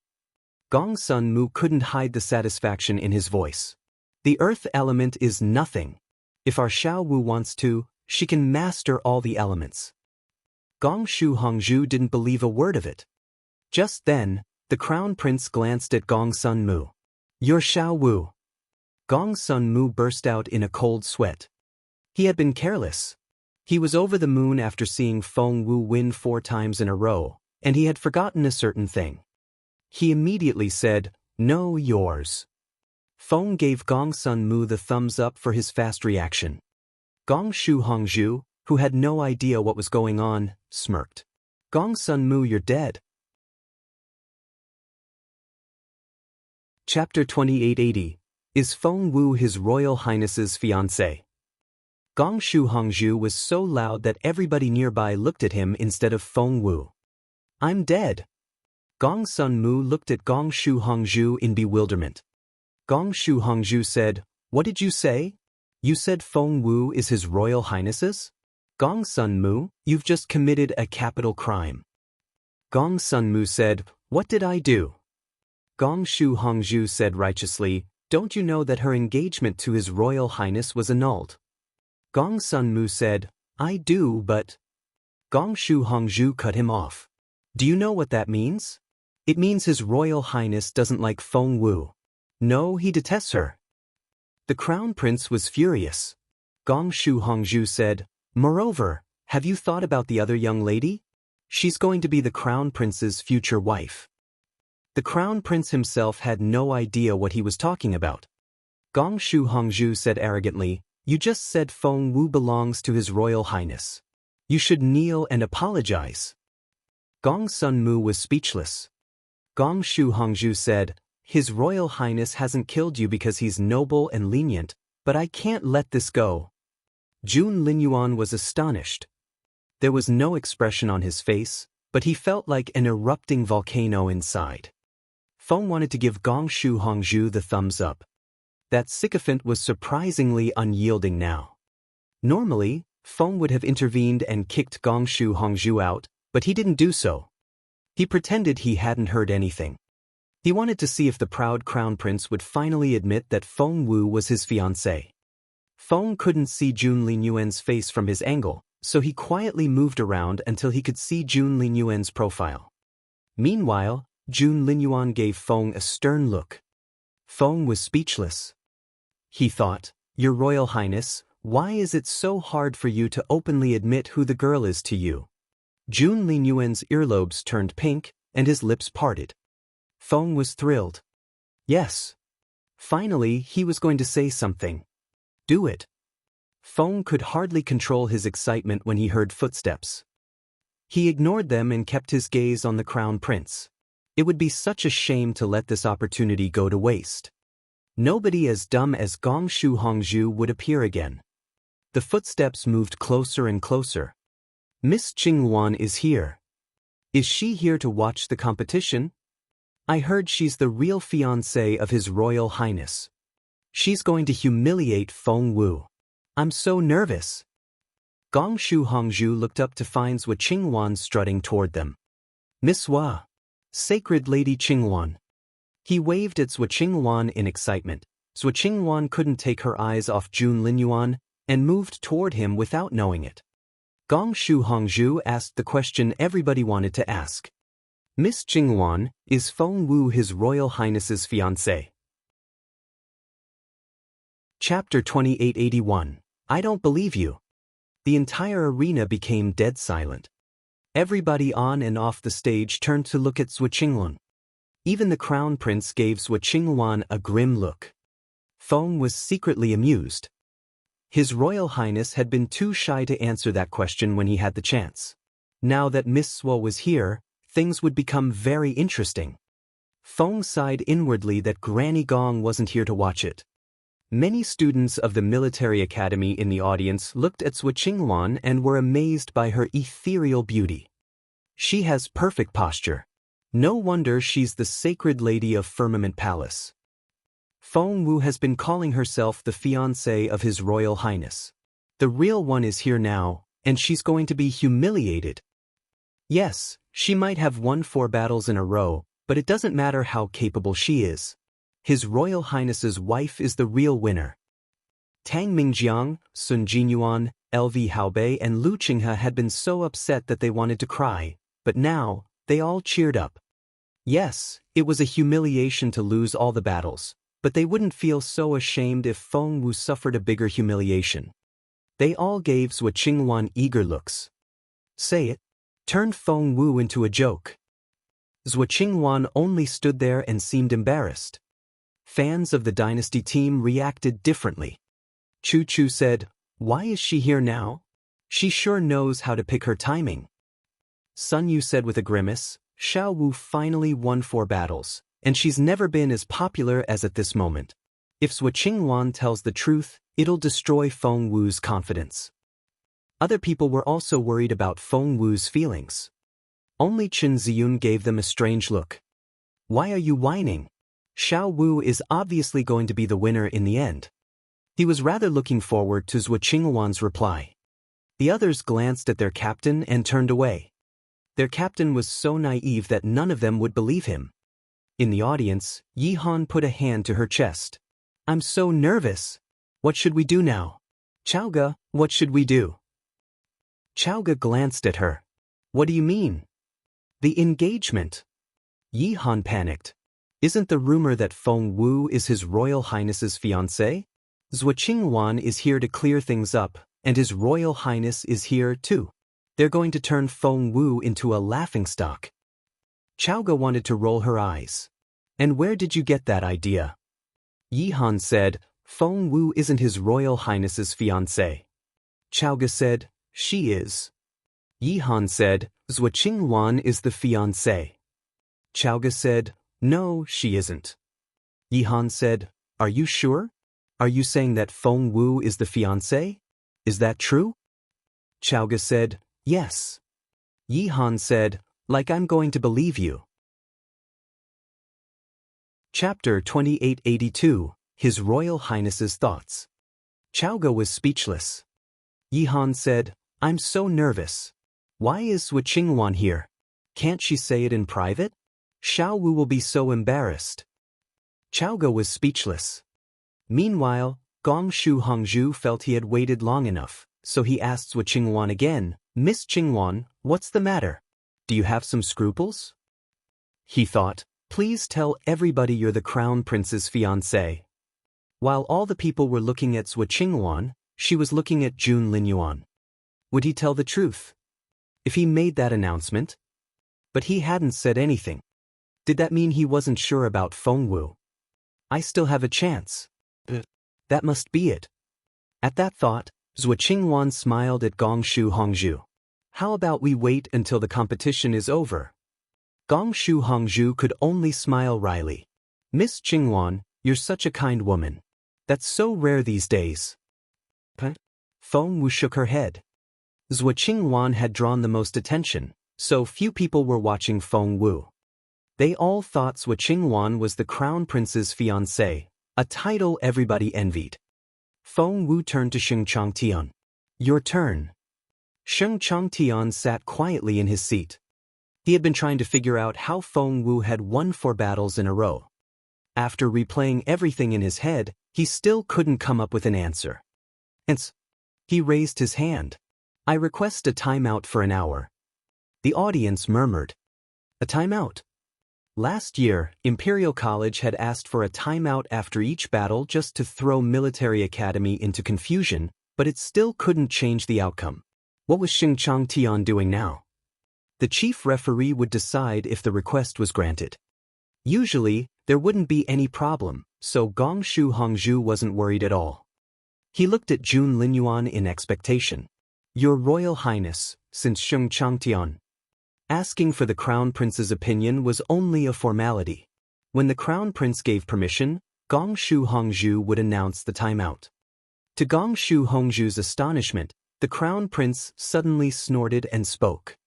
Gong Sun Mu couldn't hide the satisfaction in his voice. The earth element is nothing. If our Xiao Wu wants to, she can master all the elements. Gong Shu Hongzhu didn't believe a word of it. Just then, the crown prince glanced at Gong Sun Mu. You're Xiao Wu. Gong Sun Mu burst out in a cold sweat. He had been careless. He was over the moon after seeing Feng Wu win 4 times in a row, and he had forgotten a certain thing. He immediately said, No, yours. Feng gave Gong Sun Mu the thumbs up for his fast reaction. Gong Shu Hongzhu, who had no idea what was going on, smirked. Gong Sun Mu, you're dead. Chapter 2880. Is Feng Wu His Royal Highness's fiancé? Gong Shu Hongzhu was so loud that everybody nearby looked at him instead of Feng Wu. I'm dead. Gong Sun Mu looked at Gong Shu Hongzhu in bewilderment. Gong Shu Hongzhu said, What did you say? You said Feng Wu is His Royal Highness's? Gong Sun Mu, you've just committed a capital crime. Gong Sun Mu said, What did I do? Gong Shu Hongzhu said righteously, Don't you know that her engagement to His Royal Highness was annulled? Gong Sun Mu said, I do, but... Gong Shu Hongzhu cut him off. Do you know what that means? It means His Royal Highness doesn't like Feng Wu. No, he detests her. The crown prince was furious. Gong Shu Hongzhu said, Moreover, have you thought about the other young lady? She's going to be the crown prince's future wife. The crown prince himself had no idea what he was talking about. Gong Shu Hongzhu said arrogantly, You just said Feng Wu belongs to His Royal Highness. You should kneel and apologize. Gong Sun Mu was speechless. Gong Shu Hongzhu said, His Royal Highness hasn't killed you because he's noble and lenient, but I can't let this go. Jun Linyuan was astonished. There was no expression on his face, but he felt like an erupting volcano inside. Feng wanted to give Gong Shu Hongzhu the thumbs up. That sycophant was surprisingly unyielding now. Normally, Feng would have intervened and kicked Gong Shu Hongzhu out, but he didn't do so. He pretended he hadn't heard anything. He wanted to see if the proud crown prince would finally admit that Feng Wu was his fiancée. Feng couldn't see Jun Linyuan's face from his angle, so he quietly moved around until he could see Jun Linyuan's profile. Meanwhile, Jun Linyuan gave Feng a stern look. Feng was speechless. He thought, Your Royal Highness, why is it so hard for you to openly admit who the girl is to you? Jun Linyuan's earlobes turned pink, and his lips parted. Feng was thrilled. Yes. Finally, he was going to say something. Do it. Feng could hardly control his excitement when he heard footsteps. He ignored them and kept his gaze on the crown prince. It would be such a shame to let this opportunity go to waste. Nobody as dumb as Gong Shu Hongzhu would appear again. The footsteps moved closer and closer. Miss Qingwan is here. Is she here to watch the competition? I heard she's the real fiancée of His Royal Highness. She's going to humiliate Feng Wu. I'm so nervous. Gong Shu Hongzhu looked up to find Zhou Qingwan strutting toward them. Miss Hua. Sacred Lady Qingwan. He waved at Zhou Qingwan in excitement. Zhou Qingwan couldn't take her eyes off Jun Linyuan and moved toward him without knowing it. Gong Shu Hongzhu asked the question everybody wanted to ask. Miss Qingwan, is Feng Wu His Royal Highness's fiancé? Chapter 2881. I don't believe you. The entire arena became dead silent. Everybody on and off the stage turned to look at Zhou Qingwan. Even the crown prince gave Zhou Qingwan a grim look. Feng was secretly amused. His Royal Highness had been too shy to answer that question when he had the chance. Now that Miss Hua was here, things would become very interesting. Feng sighed inwardly that Granny Gong wasn't here to watch it. Many students of the military academy in the audience looked at Zhou Qingwan and were amazed by her ethereal beauty. She has perfect posture. No wonder she's the sacred lady of Firmament Palace. Feng Wu has been calling herself the fiancée of His Royal Highness. The real one is here now, and she's going to be humiliated. Yes, she might have won 4 battles in a row, but it doesn't matter how capable she is. His Royal Highness's wife is the real winner. Tang Mingjiang, Sun Jinyuan, LV Haobei and Lu Qinghe had been so upset that they wanted to cry, but now, they all cheered up. Yes, it was a humiliation to lose all the battles, but they wouldn't feel so ashamed if Feng Wu suffered a bigger humiliation. They all gave Zhou Qingwan eager looks. Say it. Turned Feng Wu into a joke. Zhou Qingwan only stood there and seemed embarrassed. Fans of the dynasty team reacted differently. Chu Chu said, Why is she here now? She sure knows how to pick her timing. Sun Yu said with a grimace, Xiao Wu finally won 4 battles, and she's never been as popular as at this moment. If Zhou Qingwan tells the truth, it'll destroy Feng Wu's confidence. Other people were also worried about Feng Wu's feelings. Only Chen Ziyun gave them a strange look. Why are you whining? Xiao Wu is obviously going to be the winner in the end. He was rather looking forward to Zhou Qingwan's reply. The others glanced at their captain and turned away. Their captain was so naive that none of them would believe him. In the audience, Yi Han put a hand to her chest. I'm so nervous. What should we do now? Chaoge, what should we do? Chaoge glanced at her. What do you mean? The engagement. Yi Han panicked. Isn't the rumor that Feng Wu is His Royal Highness's fiancé? Zhou Qingwan is here to clear things up, and His Royal Highness is here too. They're going to turn Feng Wu into a laughingstock. Chaoge wanted to roll her eyes. And where did you get that idea? Yi Han said, Feng Wu isn't His Royal Highness's fiancée. Chao said, she is. Yi Han said, Zhuo Qingwan is the fiancée. Chao said, no, she isn't. Yi Han said, are you sure? Are you saying that Feng Wu is the fiancé? Is that true? Chao said, yes. Yi Han said, like I'm going to believe you. Chapter 2882, His Royal Highness's Thoughts. Chao was speechless. Yi Han said, I'm so nervous. Why is Zhuo Qingwan here? Can't she say it in private? Xiao Wu will be so embarrassed. Chao was speechless. Meanwhile, Gong Shu Hongzhu felt he had waited long enough, so he asked Zhuo Qingwan again, Miss Qingwan, what's the matter? Do you have some scruples? He thought, please tell everybody you're the Crown Prince's fiancée. While all the people were looking at Zhuo Qingwan, she was looking at Jun Linyuan. Would he tell the truth? If he made that announcement? But he hadn't said anything. Did that mean he wasn't sure about Feng Wu? I still have a chance. That must be it. At that thought, Zhuo Qingwan smiled at Gong Shu Hongzhu. How about we wait until the competition is over? Gong Shu Hongzhu could only smile wryly. Miss Qingwan, you're such a kind woman. That's so rare these days. Feng Wu shook her head. Zhuo Qingwan had drawn the most attention, so few people were watching Feng Wu. They all thought Zhuo Qingwan was the Crown Prince's fiancée, a title everybody envied. Feng Wu turned to Sheng Changtian. Your turn. Sheng Changtian sat quietly in his seat. He had been trying to figure out how Feng Wu had won 4 battles in a row. After replaying everything in his head, he still couldn't come up with an answer. Hence, he raised his hand. I request a timeout for an hour. The audience murmured. A timeout? Last year, Imperial College had asked for a timeout after each battle just to throw Military Academy into confusion, but it still couldn't change the outcome. What was Sheng Changtian doing now? The chief referee would decide if the request was granted. Usually, there wouldn't be any problem, so Gong Shu Hongzhu wasn't worried at all. He looked at Jun Linyuan in expectation. Your Royal Highness, since Sheng Changtian. Asking for the Crown Prince's opinion was only a formality. When the Crown Prince gave permission, Gong Shu Hongzhu would announce the timeout. To Gong Shu Hongzhu's astonishment, the Crown Prince suddenly snorted and spoke.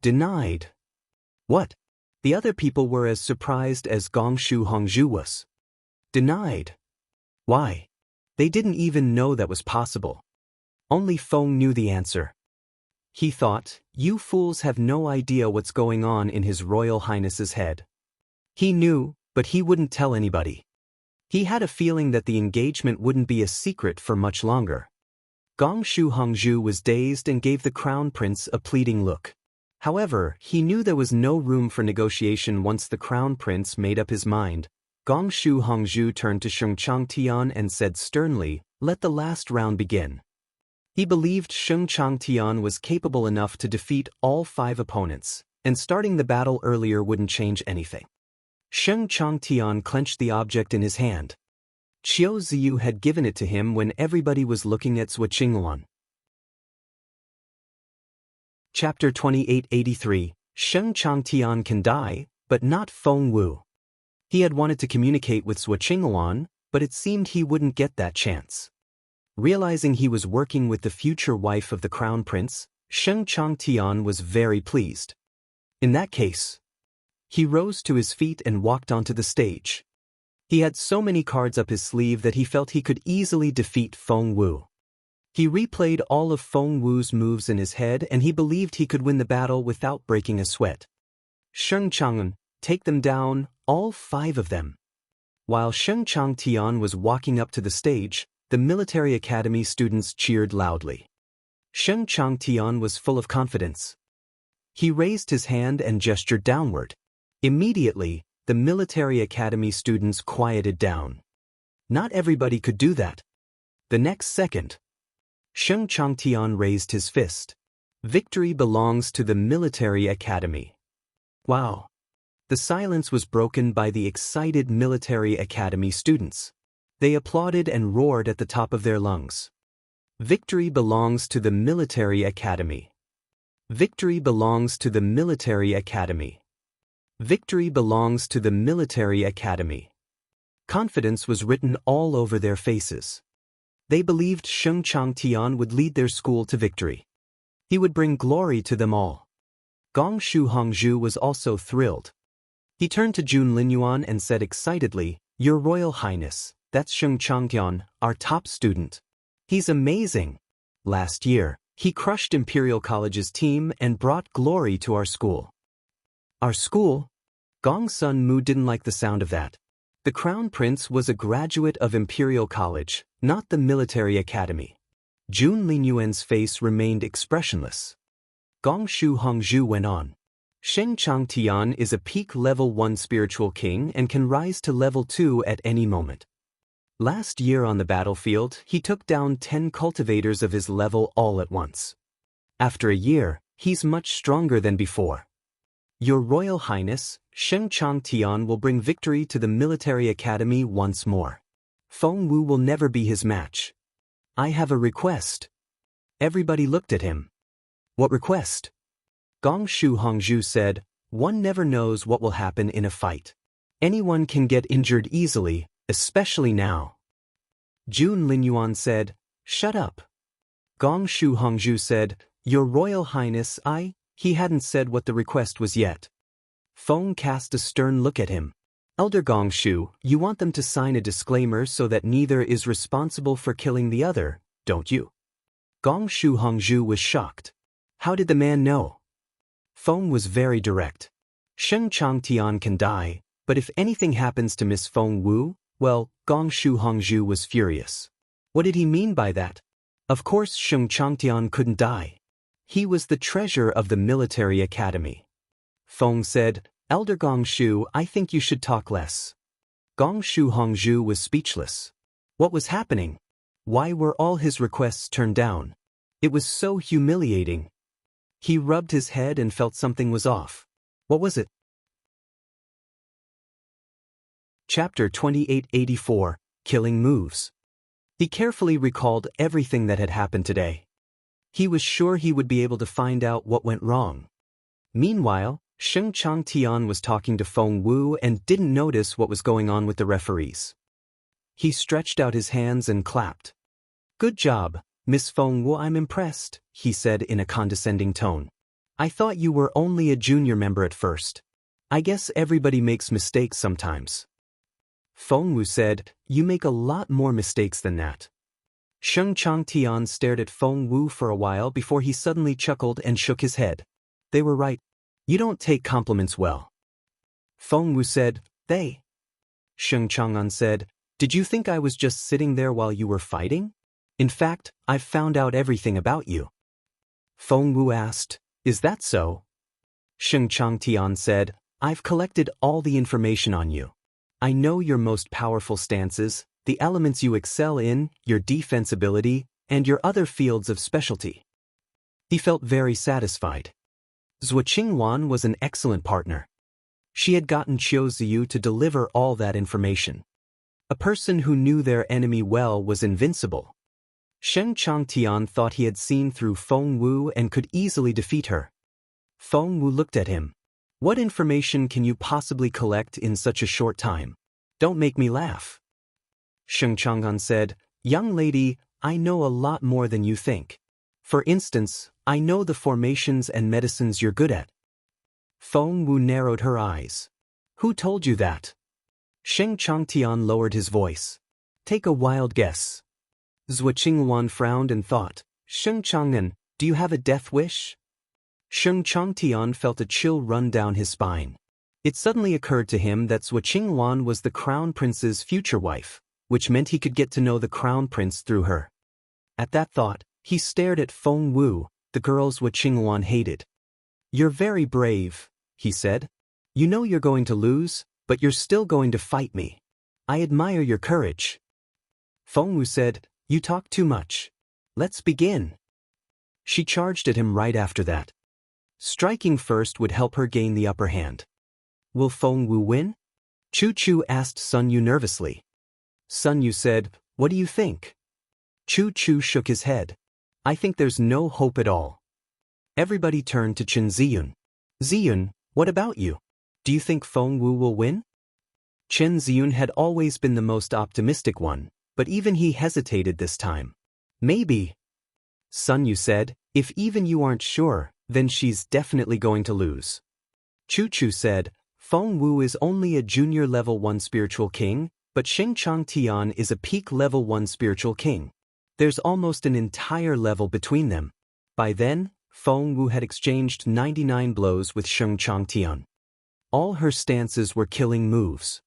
Denied. What? The other people were as surprised as Gong Shu Hongzhu was. Denied. Why? They didn't even know that was possible. Only Feng knew the answer. He thought, you fools have no idea what's going on in His Royal Highness's head. He knew, but he wouldn't tell anybody. He had a feeling that the engagement wouldn't be a secret for much longer. Gong Shu Hongzhu was dazed and gave the Crown Prince a pleading look. However, he knew there was no room for negotiation once the Crown Prince made up his mind. Gong Shu Hongzhu turned to Sheng Changtian and said sternly, let the last round begin. He believed Sheng Changtian was capable enough to defeat all 5 opponents, and starting the battle earlier wouldn't change anything. Sheng Changtian clenched the object in his hand. Qiu Ziyu had given it to him when everybody was looking at Zhuo Qingwan. Chapter 2883, Sheng Changtian can die, but not Feng Wu. He had wanted to communicate with Zhuo Qingwan, but it seemed he wouldn't get that chance. Realizing he was working with the future wife of the Crown Prince, Sheng Changtian was very pleased. In that case, he rose to his feet and walked onto the stage. He had so many cards up his sleeve that he felt he could easily defeat Feng Wu. He replayed all of Feng Wu's moves in his head and he believed he could win the battle without breaking a sweat. Sheng Chang'an, take them down, all 5 of them. While Sheng Changtian was walking up to the stage, the Military Academy students cheered loudly. Sheng Changtian was full of confidence. He raised his hand and gestured downward. Immediately, the Military Academy students quieted down. Not everybody could do that. The next second, Sheng Changtian raised his fist. Victory belongs to the Military Academy. Wow. The silence was broken by the excited Military Academy students. They applauded and roared at the top of their lungs. Victory belongs to the military academy. Victory belongs to the military academy. Victory belongs to the military academy. Confidence was written all over their faces. They believed Sheng Changtian would lead their school to victory. He would bring glory to them all. Gong Shu Hongzhu was also thrilled. He turned to Jun Linyuan and said excitedly, "Your Royal Highness, that's Sheng Changtian, our top student. He's amazing. Last year, he crushed Imperial College's team and brought glory to our school." Our school? Gong Sun Mu didn't like the sound of that. The Crown Prince was a graduate of Imperial College, not the military academy. Jun Linyuan's face remained expressionless. Gong Shu Hongzhu went on. Sheng Changtian is a peak level 1 spiritual king and can rise to level 2 at any moment. Last year on the battlefield, he took down 10 cultivators of his level all at once. After a year, he's much stronger than before. Your Royal Highness, Sheng Changtian will bring victory to the military academy once more. Feng Wu will never be his match. I have a request. Everybody looked at him. What request? Gong Shu Hongzhu said, "One never knows what will happen in a fight. Anyone can get injured easily, especially now." Jun Linyuan said, "Shut up." Gong Shu Hongzhu said, "Your Royal Highness, He hadn't said what the request was yet. Feng cast a stern look at him. "Elder Gong Shu, you want them to sign a disclaimer so that neither is responsible for killing the other, don't you?" Gong Shu Hongzhu was shocked. How did the man know? Feng was very direct. Sheng Changtian can die, but if anything happens to Miss Feng Wu, well, Gong Shu Hongzhu was furious. What did he mean by that? Of course Sheng Changtian couldn't die. He was the treasure of the military academy. Feng said, "Elder Gong Shu, I think you should talk less." Gong Shu Hongzhu was speechless. What was happening? Why were all his requests turned down? It was so humiliating. He rubbed his head and felt something was off. What was it? Chapter 2884, Killing Moves. He carefully recalled everything that had happened today. He was sure he would be able to find out what went wrong. Meanwhile, Sheng Changtian was talking to Feng Wu and didn't notice what was going on with the referees. He stretched out his hands and clapped. "Good job, Miss Feng Wu, I'm impressed," he said in a condescending tone. "I thought you were only a junior member at first. I guess everybody makes mistakes sometimes." Feng Wu said, "You make a lot more mistakes than that." Sheng Changtian stared at Feng Wu for a while before he suddenly chuckled and shook his head. They were right. You don't take compliments well. Feng Wu said, "They." Sheng Chang'an said, "Did you think I was just sitting there while you were fighting? In fact, I've found out everything about you." Feng Wu asked, "Is that so?" Sheng Changtian said, "I've collected all the information on you. I know your most powerful stances, the elements you excel in, your defense ability, and your other fields of specialty." He felt very satisfied. Zhuo Qingwan was an excellent partner. She had gotten Qiu Ziyu to deliver all that information. A person who knew their enemy well was invincible. Sheng Changtian thought he had seen through Feng Wu and could easily defeat her. Feng Wu looked at him. "What information can you possibly collect in such a short time? Don't make me laugh." Sheng Chang'an said, "Young lady, I know a lot more than you think. For instance, I know the formations and medicines you're good at." Feng Wu narrowed her eyes. "Who told you that?" Sheng Changtian lowered his voice. "Take a wild guess." Zhuo Qingwan frowned and thought, "Sheng Chang'an, do you have a death wish?" Sheng Changtian felt a chill run down his spine. It suddenly occurred to him that Zhuo Qingwan was the Crown Prince's future wife, which meant he could get to know the Crown Prince through her. At that thought, he stared at Feng Wu, the girl Zhuo Qingwan hated. "You're very brave," he said. "You know you're going to lose, but you're still going to fight me. I admire your courage." Feng Wu said, "You talk too much. Let's begin." She charged at him right after that. Striking first would help her gain the upper hand. Will Feng Wu win? Chu Chu asked Sun Yu nervously. Sun Yu said, "What do you think?" Chu Chu shook his head. "I think there's no hope at all." Everybody turned to Chen Ziyun. "Ziyun, what about you? Do you think Feng Wu will win?" Chen Ziyun had always been the most optimistic one, but even he hesitated this time. "Maybe." Sun Yu said, "If even you aren't sure, then she's definitely going to lose." Chu Chu said, "Feng Wu is only a junior level 1 spiritual king, but Xingqiang Tian is a peak level 1 spiritual king. There's almost an entire level between them." By then, Feng Wu had exchanged 99 blows with Xingqiang Tian. All her stances were killing moves.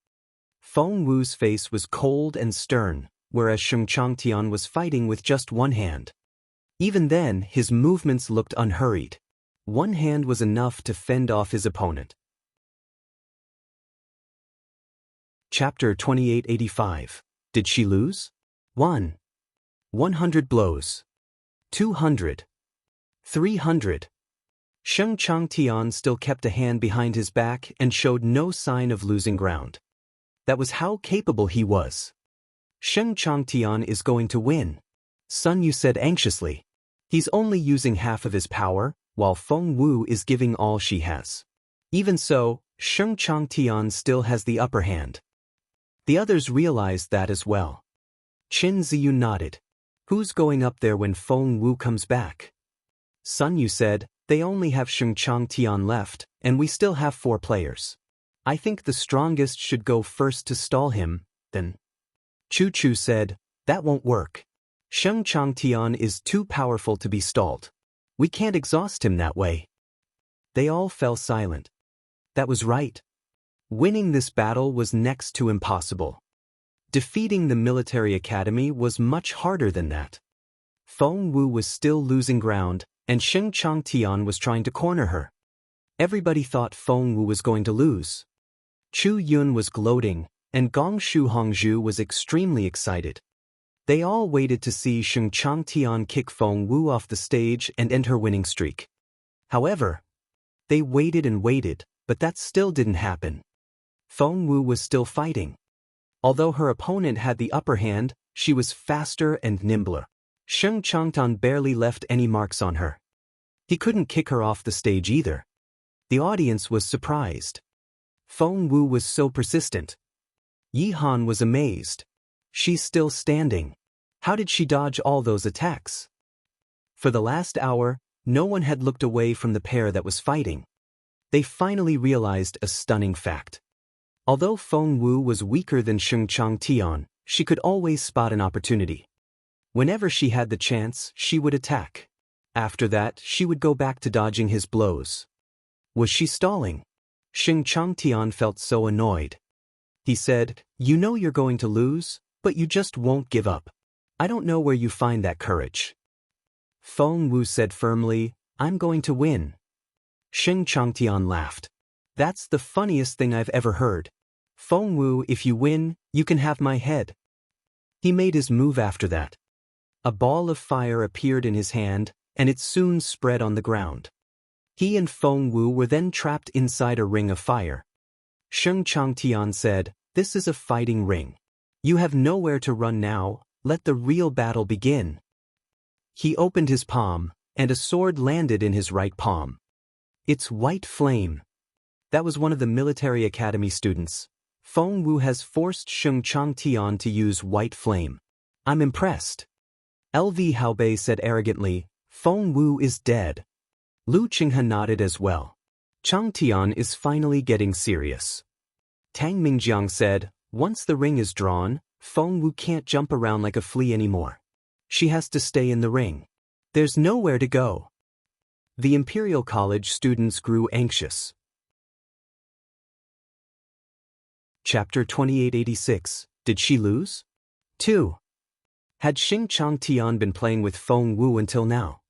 Feng Wu's face was cold and stern, whereas Xingqiang Tian was fighting with just one hand. Even then, his movements looked unhurried. One hand was enough to fend off his opponent. Chapter 2885. Did she lose? 1. 100 blows. 200. 300. Xingqiang Tian still kept a hand behind his back and showed no sign of losing ground. That was how capable he was. "Xingqiang Tian is going to win," Sun Yu said anxiously. "He's only using half of his power, while Feng Wu is giving all she has. Even so, Xingqiang Tian still has the upper hand." The others realized that as well. Chen Ziyu nodded. "Who's going up there when Feng Wu comes back?" Sun Yu said, "They only have Xingqiang Tian left, and we still have 4 players. I think the strongest should go first to stall him, then." Chu Chu said, "That won't work. Xingqiang Tian is too powerful to be stalled. We can't exhaust him that way." They all fell silent. That was right. Winning this battle was next to impossible. Defeating the military academy was much harder than that. Feng Wu was still losing ground, and Xingqiang Tian was trying to corner her. Everybody thought Feng Wu was going to lose. Chu Yun was gloating, and Gong Shu Hongzhu was extremely excited. They all waited to see Xingqiang Tian kick Feng Wu off the stage and end her winning streak. However, they waited and waited, but that still didn't happen. Feng Wu was still fighting. Although her opponent had the upper hand, she was faster and nimbler. Xingqiang Tian barely left any marks on her. He couldn't kick her off the stage either. The audience was surprised. Feng Wu was so persistent. Yi Han was amazed. She's still standing. How did she dodge all those attacks? For the last hour, no one had looked away from the pair that was fighting. They finally realized a stunning fact. Although Feng Wu was weaker than Xingqiang Tian, she could always spot an opportunity. Whenever she had the chance, she would attack. After that, she would go back to dodging his blows. Was she stalling? Xingqiang Tian felt so annoyed. He said, "You know you're going to lose, but you just won't give up. I don't know where you find that courage." Feng Wu said firmly, "I'm going to win." Xingqiang Tian laughed. "That's the funniest thing I've ever heard. Feng Wu, if you win, you can have my head." He made his move after that. A ball of fire appeared in his hand, and it soon spread on the ground. He and Feng Wu were then trapped inside a ring of fire. Xingqiang Tian said, "This is a fighting ring. You have nowhere to run now, let the real battle begin." He opened his palm, and a sword landed in his right palm. It's white flame. That was one of the military academy students. Feng Wu has forced Xingqiang Tian to use white flame. I'm impressed. LV Haobei said arrogantly, "Feng Wu is dead." Lu Qinghe nodded as well. Chang Tian is finally getting serious. Tang Mingjiang said, "Once the ring is drawn, Feng Wu can't jump around like a flea anymore. She has to stay in the ring. There's nowhere to go." The Imperial College students grew anxious. Chapter 2886. Did she lose? 2. Had Xingqiang Tian been playing with Feng Wu until now?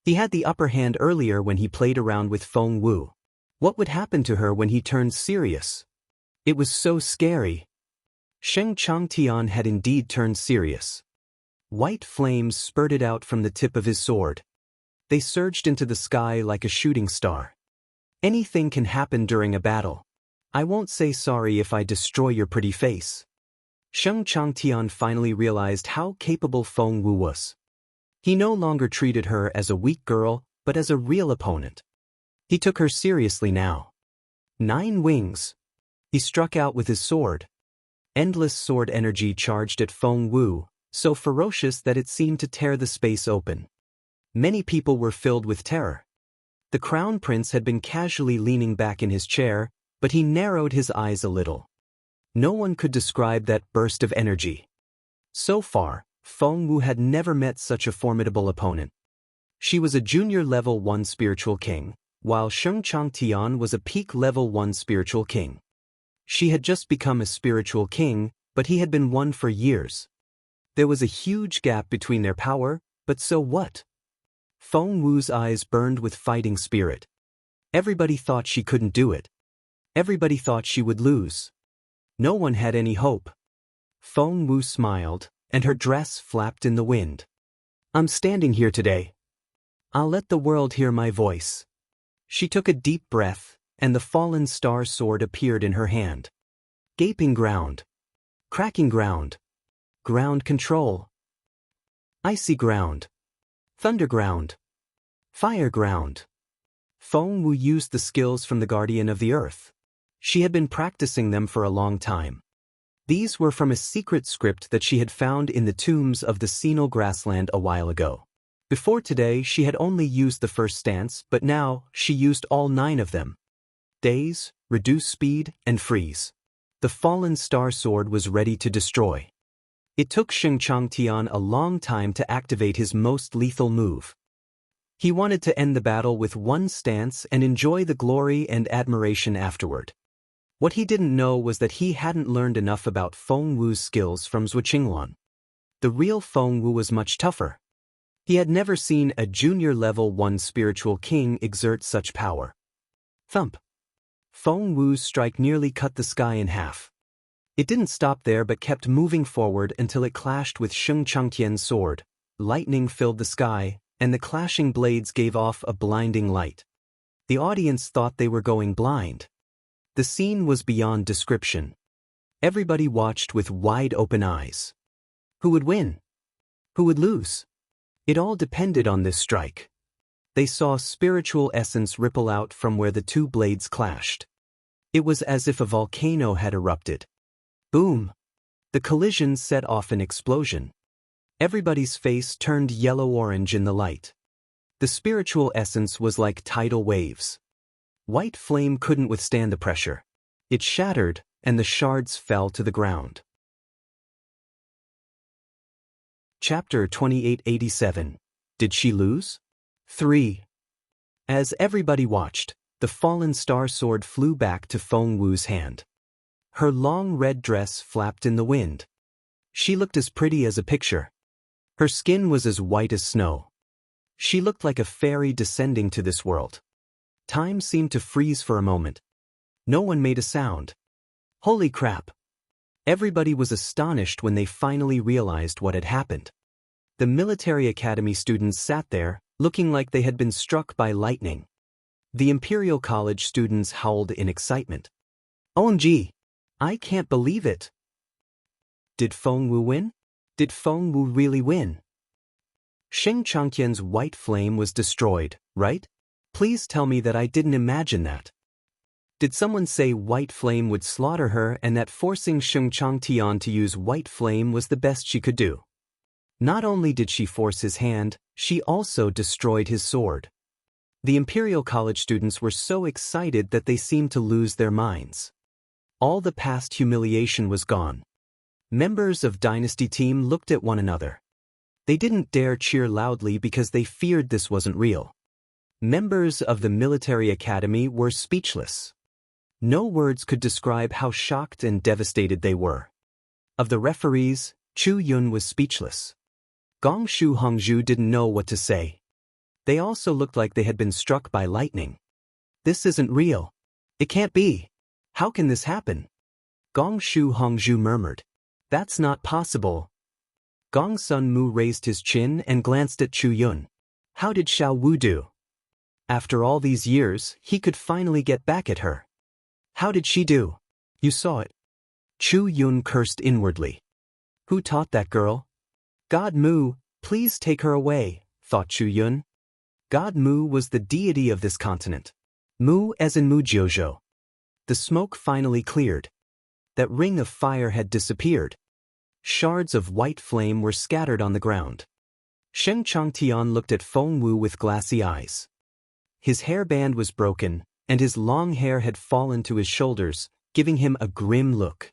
He had the upper hand earlier when he played around with Feng Wu. What would happen to her when he turned serious? It was so scary. Xingqiang Tian had indeed turned serious. White flames spurted out from the tip of his sword. They surged into the sky like a shooting star. Anything can happen during a battle. I won't say sorry if I destroy your pretty face. Sheng Changtian finally realized how capable Feng Wu was. He no longer treated her as a weak girl, but as a real opponent. He took her seriously now. 9 wings. He struck out with his sword. Endless sword energy charged at Feng Wu, so ferocious that it seemed to tear the space open. Many people were filled with terror. The crown prince had been casually leaning back in his chair, but he narrowed his eyes a little. No one could describe that burst of energy. So far, Feng Wu had never met such a formidable opponent. She was a junior level 1 spiritual king, while Sheng Changtian was a peak level 1 spiritual king. She had just become a spiritual king, but he had been one for years. There was a huge gap between their power, but so what? Feng Wu's eyes burned with fighting spirit. Everybody thought she couldn't do it. Everybody thought she would lose. No one had any hope. Feng Wu smiled, and her dress flapped in the wind. I'm standing here today. I'll let the world hear my voice. She took a deep breath, and the fallen star sword appeared in her hand. Gaping ground. Cracking ground. Ground control. Icy ground. Thunderground. Fire ground. Feng Wu used the skills from the Guardian of the Earth. She had been practicing them for a long time. These were from a secret script that she had found in the tombs of the Senile Grassland a while ago. Before today, she had only used the first stance, but now she used all 9 of them. Daze, reduce speed, and freeze. The fallen star sword was ready to destroy. It took Sheng Changtian a long time to activate his most lethal move. He wanted to end the battle with one stance and enjoy the glory and admiration afterward. What he didn't know was that he hadn't learned enough about Feng Wu's skills from Zhu Qingluan. The real Feng Wu was much tougher. He had never seen a junior level 1 spiritual king exert such power. Thump. Feng Wu's strike nearly cut the sky in half. It didn't stop there but kept moving forward until it clashed with Sheng Changtian's sword. Lightning filled the sky, and the clashing blades gave off a blinding light. The audience thought they were going blind. The scene was beyond description. Everybody watched with wide-open eyes. Who would win? Who would lose? It all depended on this strike. They saw spiritual essence ripple out from where the 2 blades clashed. It was as if a volcano had erupted. Boom! The collision set off an explosion. Everybody's face turned yellow-orange in the light. The spiritual essence was like tidal waves. White flame couldn't withstand the pressure. It shattered, and the shards fell to the ground. Chapter 2887. Did she lose? 3. As everybody watched, the fallen star sword flew back to Feng Wu's hand. Her long red dress flapped in the wind. She looked as pretty as a picture. Her skin was as white as snow. She looked like a fairy descending to this world. Time seemed to freeze for a moment. No one made a sound. Holy crap! Everybody was astonished when they finally realized what had happened. The military academy students sat there, looking like they had been struck by lightning. The Imperial College students howled in excitement. OMG! I can't believe it! Did Feng Wu win? Did Feng Wu really win? Sheng Changtian's white flame was destroyed, right? Please tell me that I didn't imagine that. Did someone say white flame would slaughter her and that forcing Sheng Changtian to use white flame was the best she could do? Not only did she force his hand, she also destroyed his sword. The Imperial College students were so excited that they seemed to lose their minds. All the past humiliation was gone. Members of Dynasty Team looked at one another. They didn't dare cheer loudly because they feared this wasn't real. Members of the military academy were speechless. No words could describe how shocked and devastated they were. Of the referees, Chu Yun was speechless. Gong Shu Hongzhu didn't know what to say. They also looked like they had been struck by lightning. This isn't real. It can't be. How can this happen? Gong Shu Hongzhu murmured. That's not possible. Gong Sun Mu raised his chin and glanced at Chu Yun. How did Xiao Wu do? After all these years, he could finally get back at her. How did she do? You saw it. Chu Yun cursed inwardly. Who taught that girl? God Mu, please take her away, thought Chu Yun. God Mu was the deity of this continent. Mu as in Mu Jiuzhou. The smoke finally cleared. That ring of fire had disappeared. Shards of white flame were scattered on the ground. Sheng Changtian looked at Feng Wu with glassy eyes. His hairband was broken, and his long hair had fallen to his shoulders, giving him a grim look.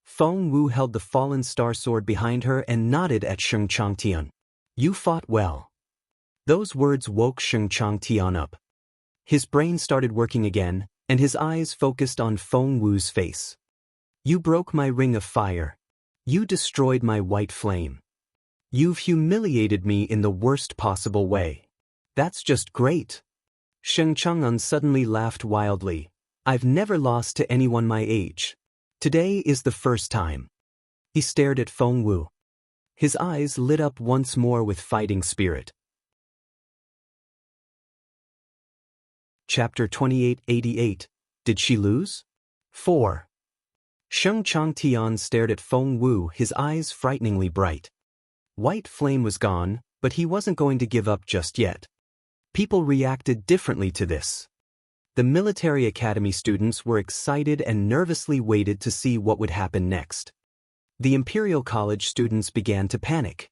Feng Wu held the fallen star sword behind her and nodded at Sheng Changtian. You fought well. Those words woke Sheng Changtian up. His brain started working again, and his eyes focused on Feng Wu's face. You broke my ring of fire. You destroyed my white flame. You've humiliated me in the worst possible way. That's just great. Sheng Chang'an suddenly laughed wildly. I've never lost to anyone my age. Today is the first time. He stared at Feng Wu. His eyes lit up once more with fighting spirit. Chapter 2888. Did she lose? 4. Sheng Changtian stared at Feng Wu, his eyes frighteningly bright. White flame was gone, but he wasn't going to give up just yet. People reacted differently to this. The military academy students were excited and nervously waited to see what would happen next. The Imperial College students began to panic.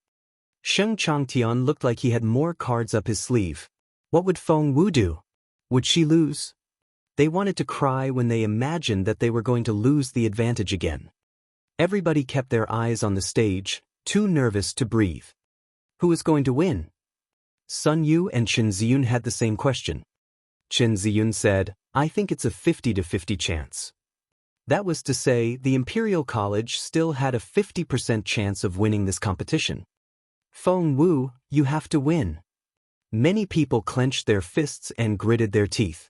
Sheng Changtian looked like he had more cards up his sleeve. What would Feng Wu do? Would she lose? They wanted to cry when they imagined that they were going to lose the advantage again. Everybody kept their eyes on the stage, too nervous to breathe. Who is going to win? Sun Yu and Chen Ziyun had the same question. Chen Ziyun said, I think it's a 50-50 chance. That was to say, the Imperial College still had a 50% chance of winning this competition. Feng Wu, you have to win. Many people clenched their fists and gritted their teeth.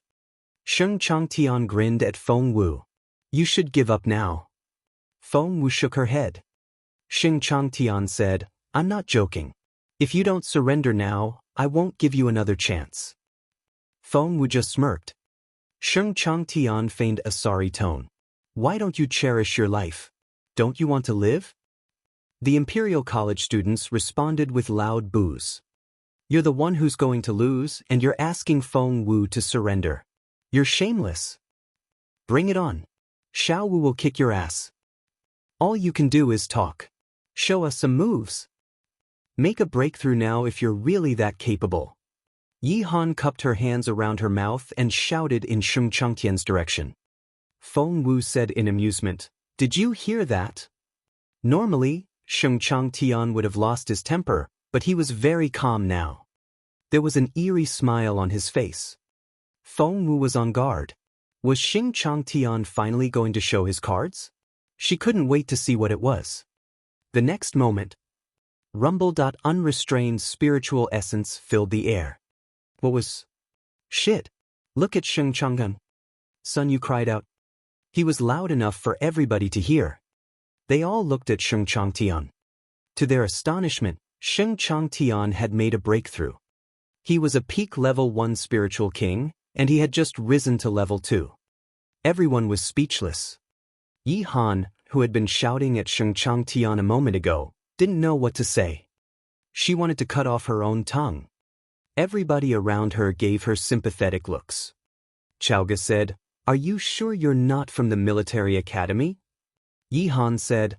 Sheng Changtian grinned at Feng Wu. You should give up now. Feng Wu shook her head. Sheng Changtian said, I'm not joking. If you don't surrender now, I won't give you another chance. Feng Wu just smirked. Sheng Changtian feigned a sorry tone. Why don't you cherish your life? Don't you want to live? The Imperial College students responded with loud boos. You're the one who's going to lose, and you're asking Feng Wu to surrender. You're shameless. Bring it on. Xiao Wu will kick your ass. All you can do is talk. Show us some moves. Make a breakthrough now if you're really that capable. Yi Han cupped her hands around her mouth and shouted in Sheng Changtian's direction. Feng Wu said in amusement, Did you hear that? Normally, Sheng Changtian would have lost his temper, but he was very calm now. There was an eerie smile on his face. Feng Wu was on guard. Was Sheng Changtian finally going to show his cards? She couldn't wait to see what it was. The next moment, unrestrained spiritual essence filled the air. What was? Shit! Look at Sheng Chang'an. Sun Yu cried out. He was loud enough for everybody to hear. They all looked at Sheng Changtian. To their astonishment, Sheng Changtian had made a breakthrough. He was a peak level 1 spiritual king, and he had just risen to level 2. Everyone was speechless. Yi Han, who had been shouting at Sheng Changtian a moment ago, didn't know what to say. She wanted to cut off her own tongue. Everybody around her gave her sympathetic looks. Chaoga said, Are you sure you're not from the military academy? Yi Han said.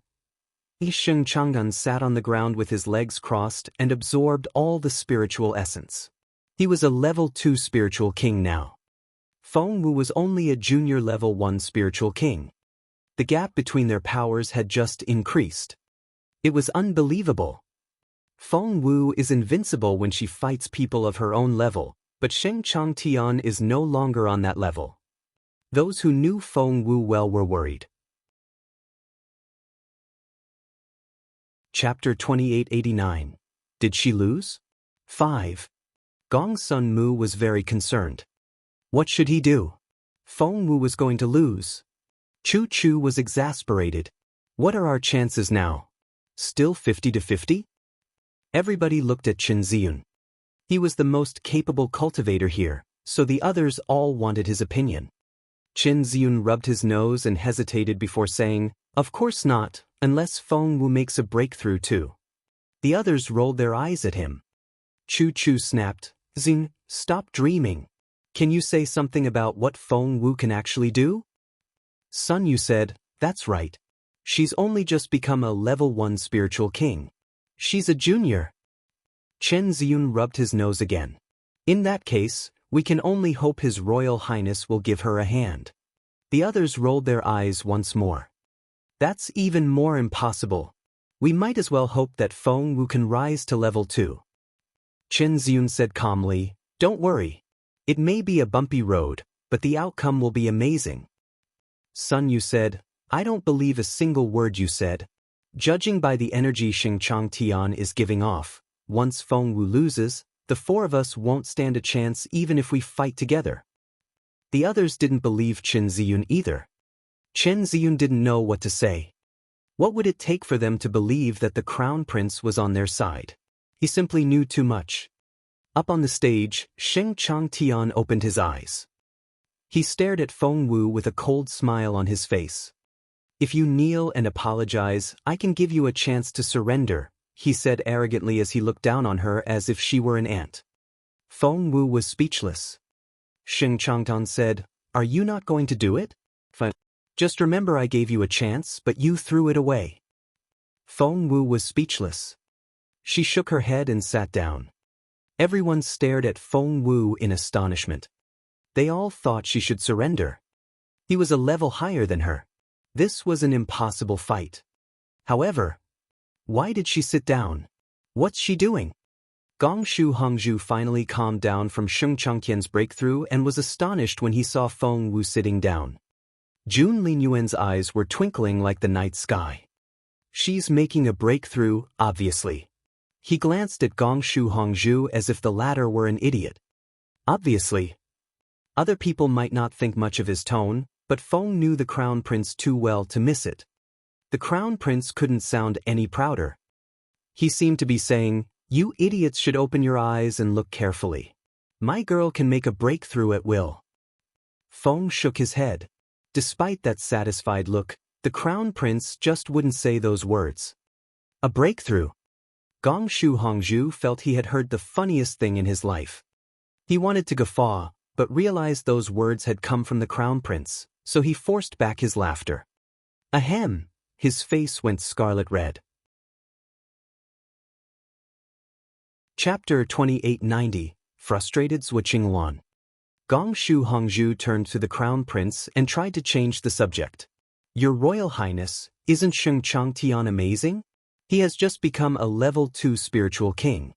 Sheng Chang'an sat on the ground with his legs crossed and absorbed all the spiritual essence. He was a level 2 spiritual king now. Feng Wu was only a junior level 1 spiritual king. The gap between their powers had just increased. It was unbelievable. Feng Wu is invincible when she fights people of her own level, but Sheng Changtian is no longer on that level. Those who knew Feng Wu well were worried. Chapter 2889. Did she lose? 5. Gong Sun Mu was very concerned. What should he do? Feng Wu was going to lose. Chu Chu was exasperated. What are our chances now? Still 50-50? Everybody looked at Chen Ziyun. He was the most capable cultivator here, so the others all wanted his opinion. Chen Ziyun rubbed his nose and hesitated before saying, Of course not, unless Feng Wu makes a breakthrough too. The others rolled their eyes at him. Chu Chu snapped, Xing, stop dreaming. Can you say something about what Feng Wu can actually do? Sun Yu said, that's right. She's only just become a level 1 spiritual king. She's a junior. Chen Ziyun rubbed his nose again. In that case, we can only hope His Royal Highness will give her a hand. The others rolled their eyes once more. That's even more impossible. We might as well hope that Feng Wu can rise to level 2. Chen Ziyun said calmly, don't worry. It may be a bumpy road, but the outcome will be amazing. Sun Yu said, I don't believe a single word you said. Judging by the energy Xingqiang Tian is giving off, once Feng Wu loses, the 4 of us won't stand a chance even if we fight together. The others didn't believe Chen Ziyun either. Chen Ziyun didn't know what to say. What would it take for them to believe that the Crown Prince was on their side? He simply knew too much. Up on the stage, Xingqiang Tian opened his eyes. He stared at Feng Wu with a cold smile on his face. If you kneel and apologize, I can give you a chance to surrender, he said arrogantly as he looked down on her as if she were an ant. Feng Wu was speechless. Xingqiang Tian said, are you not going to do it? Fine. Just remember I gave you a chance, but you threw it away. Feng Wu was speechless. She shook her head and sat down. Everyone stared at Feng Wu in astonishment. They all thought she should surrender. He was a level higher than her. This was an impossible fight. However, why did she sit down? What's she doing? Gongshu Hongzhu finally calmed down from Xingqiang Tian's breakthrough and was astonished when he saw Feng Wu sitting down. Jun Linyuan's eyes were twinkling like the night sky. She's making a breakthrough, obviously. He glanced at Gongshu Hongzhu as if the latter were an idiot. Obviously. Other people might not think much of his tone, but Feng knew the Crown Prince too well to miss it. The Crown Prince couldn't sound any prouder. He seemed to be saying, you idiots should open your eyes and look carefully. My girl can make a breakthrough at will. Feng shook his head. Despite that satisfied look, the Crown Prince just wouldn't say those words. A breakthrough. Gongshu Hongzhu felt he had heard the funniest thing in his life. He wanted to guffaw, but realized those words had come from the Crown Prince, so he forced back his laughter. Ahem! His face went scarlet red. Chapter 2890, Frustrated Zhuqingwan. Gongshu Hongzhu turned to the Crown Prince and tried to change the subject. Your Royal Highness, isn't Xingqiang Tian amazing? He has just become a level 2 spiritual king.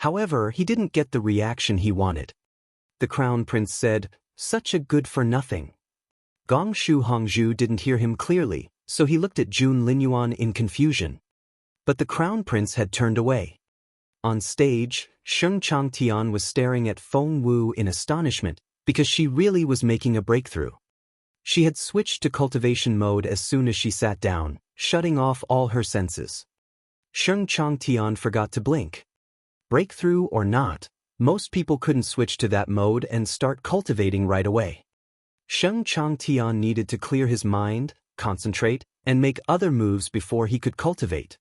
However, he didn't get the reaction he wanted. The Crown Prince said, such a good-for-nothing. Gongshu Hongzhu didn't hear him clearly, so he looked at Jun Linyuan in confusion. But the Crown Prince had turned away. On stage, Xingqiang Tian was staring at Feng Wu in astonishment because she really was making a breakthrough. She had switched to cultivation mode as soon as she sat down, shutting off all her senses. Xingqiang Tian forgot to blink. Breakthrough or not, most people couldn't switch to that mode and start cultivating right away. Xingqiang Tian needed to clear his mind, concentrate, and make other moves before he could cultivate.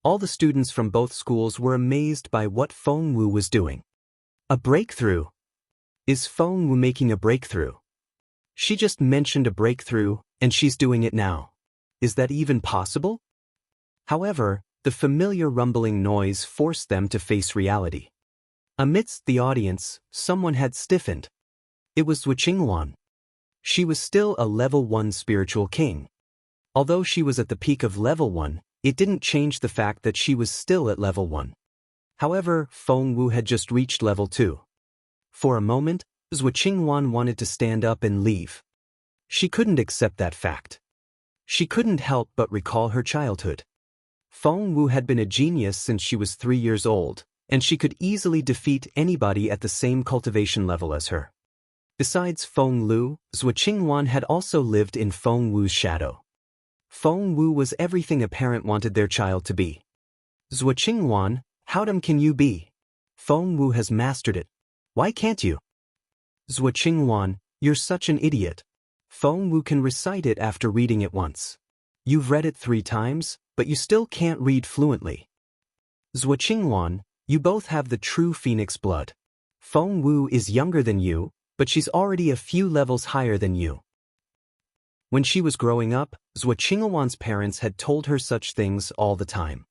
All the students from both schools were amazed by what Feng Wu was doing. A breakthrough? Is Feng Wu making a breakthrough? She just mentioned a breakthrough, and she's doing it now. Is that even possible? However, the familiar rumbling noise forced them to face reality. Amidst the audience, someone had stiffened. It was Zhuqingwan. She was still a level 1 spiritual king. Although she was at the peak of level 1, it didn't change the fact that she was still at level 1. However, Feng Wu had just reached level 2. For a moment, Zhuqingwan wanted to stand up and leave. She couldn't accept that fact. She couldn't help but recall her childhood. Feng Wu had been a genius since she was 3 years old, and she could easily defeat anybody at the same cultivation level as her. Besides Feng Lu, Zhuqingwan had also lived in Feng Wu's shadow. Feng Wu was everything a parent wanted their child to be. Zhuqingwan, how dumb can you be? Feng Wu has mastered it. Why can't you? Zhuqingwan, you're such an idiot. Feng Wu can recite it after reading it once. You've read it 3 times, but you still can't read fluently. Zhuo Qingwan, you both have the true phoenix blood. Feng Wu is younger than you, but she's already a few levels higher than you. When she was growing up, Zhuo Qingwan's parents had told her such things all the time.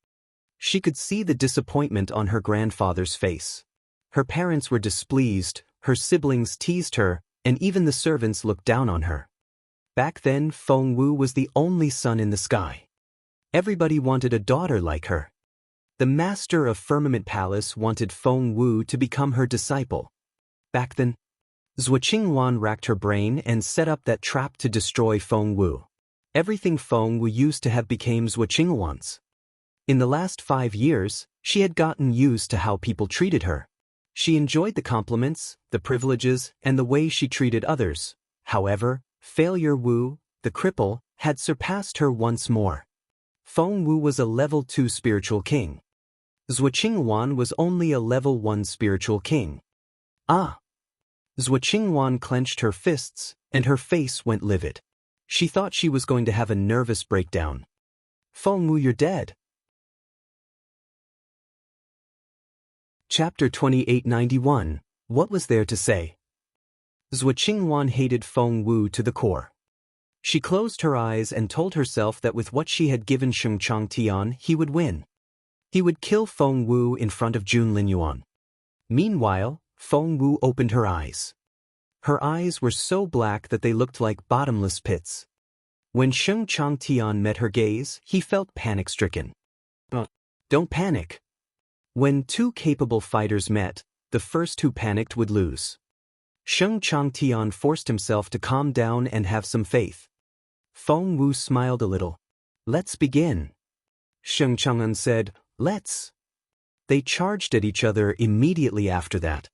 She could see the disappointment on her grandfather's face. Her parents were displeased, her siblings teased her, and even the servants looked down on her. Back then, Feng Wu was the only sun in the sky. Everybody wanted a daughter like her. The master of Firmament Palace wanted Feng Wu to become her disciple. Back then, Zhuo Qingwan racked her brain and set up that trap to destroy Feng Wu. Everything Feng Wu used to have became Zhuo Qingwan's. In the last 5 years, she had gotten used to how people treated her. She enjoyed the compliments, the privileges, and the way she treated others. However, Failure Wu, the cripple, had surpassed her once more. Feng Wu was a level 2 spiritual king. Zhuo Qingwan was only a level 1 spiritual king. Ah! Zhuo Qingwan clenched her fists, and her face went livid. She thought she was going to have a nervous breakdown. Feng Wu, you're dead. Chapter 2891. What was there to say? Zhuo Qingwan hated Feng Wu to the core. She closed her eyes and told herself that with what she had given Sheng Changtian, he would win. He would kill Feng Wu in front of Jun Linyuan. Meanwhile, Feng Wu opened her eyes. Her eyes were so black that they looked like bottomless pits. When Sheng Changtian met her gaze, he felt panic-stricken. Don't panic. When 2 capable fighters met, the first who panicked would lose. Sheng Changtian forced himself to calm down and have some faith. Feng Wu smiled a little. Let's begin. Sheng Chang'an said, let's. They charged at each other immediately after that.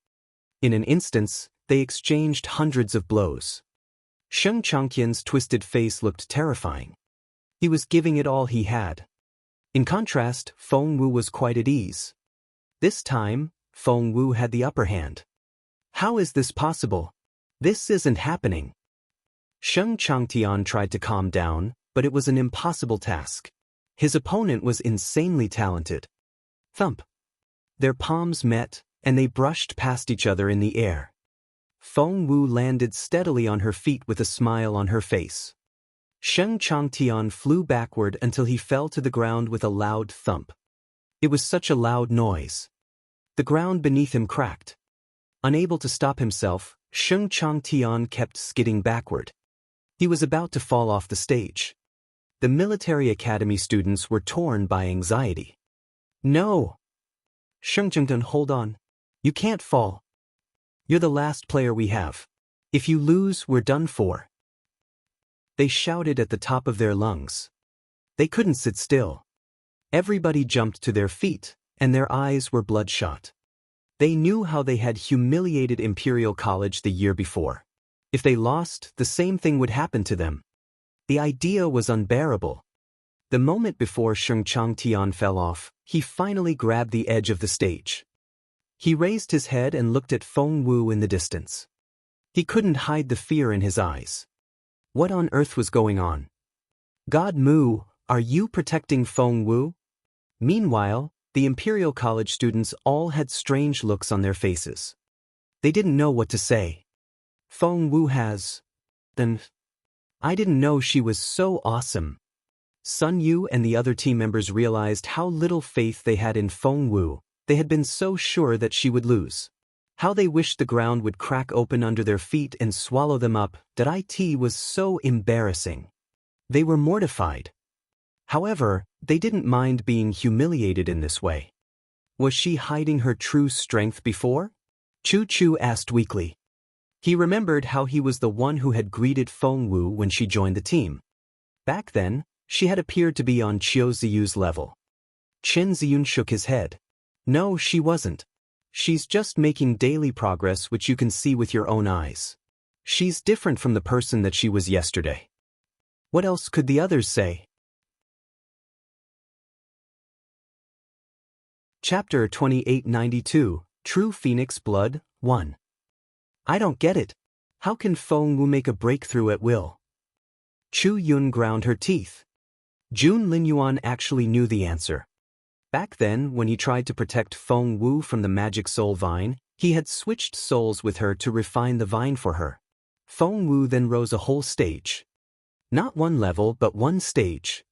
In an instant, they exchanged hundreds of blows. Sheng Changqian's twisted face looked terrifying. He was giving it all he had. In contrast, Feng Wu was quite at ease. This time, Feng Wu had the upper hand. How is this possible? This isn't happening. Sheng Changtian tried to calm down, but it was an impossible task. His opponent was insanely talented. Thump. Their palms met, and they brushed past each other in the air. Feng Wu landed steadily on her feet with a smile on her face. Sheng Changtian flew backward until he fell to the ground with a loud thump. It was such a loud noise. The ground beneath him cracked. Unable to stop himself, Sheng Changtian kept skidding backward. He was about to fall off the stage. The military academy students were torn by anxiety. No! Sheng Changtian, hold on. You can't fall. You're the last player we have. If you lose, we're done for. They shouted at the top of their lungs. They couldn't sit still. Everybody jumped to their feet, and their eyes were bloodshot. They knew how they had humiliated Imperial College the year before. If they lost, the same thing would happen to them. The idea was unbearable. The moment before Sheng Changtian fell off, he finally grabbed the edge of the stage. He raised his head and looked at Feng Wu in the distance. He couldn't hide the fear in his eyes. What on earth was going on? God Mu, are you protecting Feng Wu? Meanwhile, the Imperial College students all had strange looks on their faces. They didn't know what to say. Feng Wu has... Then... I didn't know she was so awesome. Sun Yu and the other team members realized how little faith they had in Feng Wu. They had been so sure that she would lose. How they wished the ground would crack open under their feet and swallow them up. That it was so embarrassing. They were mortified. However, they didn't mind being humiliated in this way. Was she hiding her true strength before? Chu Chu asked weakly. He remembered how he was the one who had greeted Feng Wu when she joined the team. Back then, she had appeared to be on Qiu Ziyu's level. Chen Ziyun shook his head. No, she wasn't. She's just making daily progress, which you can see with your own eyes. She's different from the person that she was yesterday. What else could the others say? Chapter 2892, True Phoenix Blood, 1. I don't get it. How can Feng Wu make a breakthrough at will? Chu Yun ground her teeth. Jun Linyuan actually knew the answer. Back then, when he tried to protect Feng Wu from the magic soul vine, he had switched souls with her to refine the vine for her. Feng Wu then rose a whole stage. Not one level, but one stage.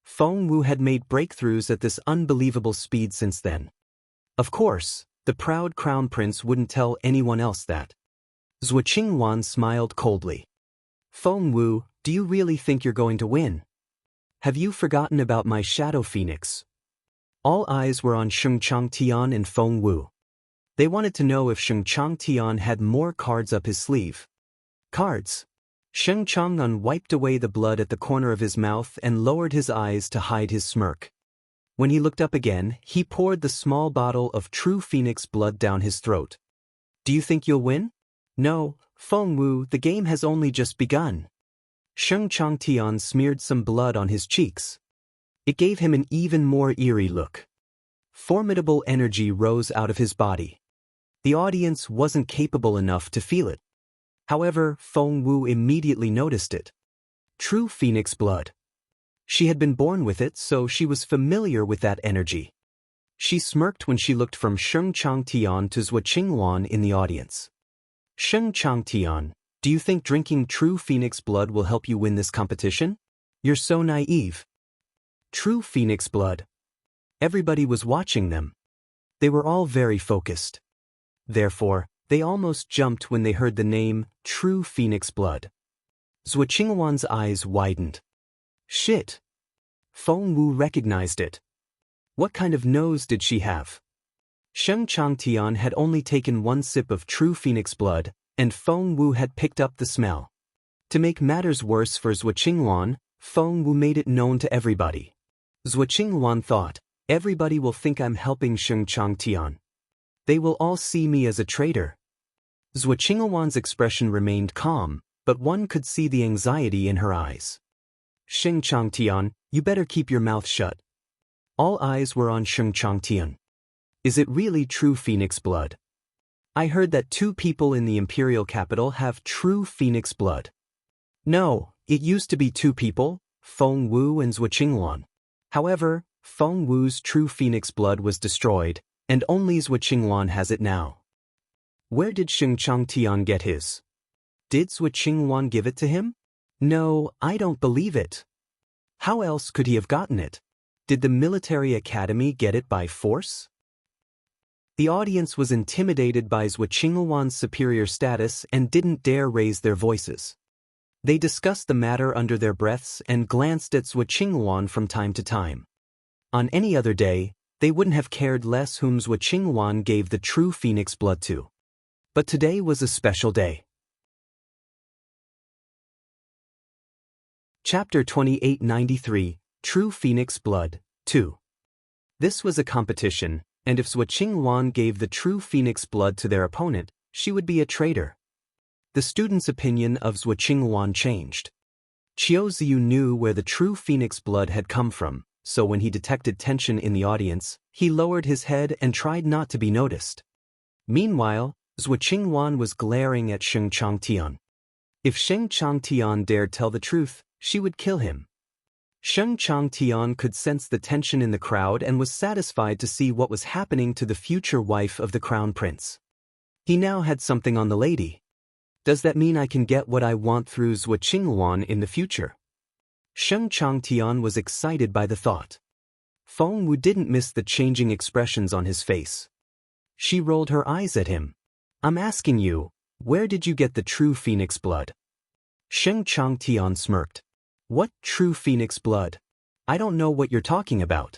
Feng Wu had made breakthroughs at this unbelievable speed since then. Of course, the proud crown prince wouldn't tell anyone else that. Zhuo Qingwan smiled coldly. Feng Wu, do you really think you're going to win? Have you forgotten about my shadow phoenix? All eyes were on Sheng Changtian and Feng Wu. They wanted to know if Sheng Changtian had more cards up his sleeve. Cards? Sheng Chang'an wiped away the blood at the corner of his mouth and lowered his eyes to hide his smirk. When he looked up again, he poured the small bottle of true phoenix blood down his throat. Do you think you'll win? No, Feng Wu, the game has only just begun. Sheng Changtian smeared some blood on his cheeks. It gave him an even more eerie look. Formidable energy rose out of his body. The audience wasn't capable enough to feel it. However, Feng Wu immediately noticed it. True phoenix blood. She had been born with it, so she was familiar with that energy. She smirked when she looked from Sheng Changtian to Zhuo Qingwan in the audience. Sheng Changtian, do you think drinking true phoenix blood will help you win this competition? You're so naive. True phoenix blood. Everybody was watching them. They were all very focused. Therefore, they almost jumped when they heard the name, True Phoenix Blood. Zhuo Qingwan's eyes widened. Shit! Feng Wu recognized it. What kind of nose did she have? Sheng Changtian had only taken one sip of True Phoenix Blood, and Feng Wu had picked up the smell. To make matters worse for Zhuo Qingwan, Feng Wu made it known to everybody. Zhuo Qingwan thought, everybody will think I'm helping Sheng Changtian. They will all see me as a traitor. Zhuo Qingwan's expression remained calm, but one could see the anxiety in her eyes. Sheng Changtian, you better keep your mouth shut. All eyes were on Sheng Changtian. Is it really true phoenix blood? I heard that 2 people in the imperial capital have true phoenix blood. No, it used to be 2 people, Feng Wu and Zhuo Qingwan. However, Feng Wu's true phoenix blood was destroyed, and only Zhuo Qingwan has it now. Where did Sheng Changtian get his? Did Zhuo Qingwan give it to him? No, I don't believe it. How else could he have gotten it? Did the military academy get it by force? The audience was intimidated by Zhuo Qingwan's superior status and didn't dare raise their voices. They discussed the matter under their breaths and glanced at Zhuo Qingwan from time to time. On any other day, they wouldn't have cared less whom Zhuo Qingwan gave the true phoenix blood to. But today was a special day. Chapter 2893, True Phoenix Blood, 2. This was a competition, and if Zhuo Qingwan gave the true phoenix blood to their opponent, she would be a traitor. The student's opinion of Zhuo Qingwan changed. Qiu Ziyu knew where the true phoenix blood had come from, so when he detected tension in the audience, he lowered his head and tried not to be noticed. Meanwhile, Zhuo Qingwan was glaring at Sheng Changtian. If Sheng Changtian dared tell the truth, she would kill him. Sheng Changtian could sense the tension in the crowd and was satisfied to see what was happening to the future wife of the crown prince. He now had something on the lady. Does that mean I can get what I want through Zhuo Qingwan in the future? Sheng Changtian was excited by the thought. Feng Wu didn't miss the changing expressions on his face. She rolled her eyes at him. I'm asking you, where did you get the true phoenix blood? Sheng Changtian smirked. What true phoenix blood? I don't know what you're talking about.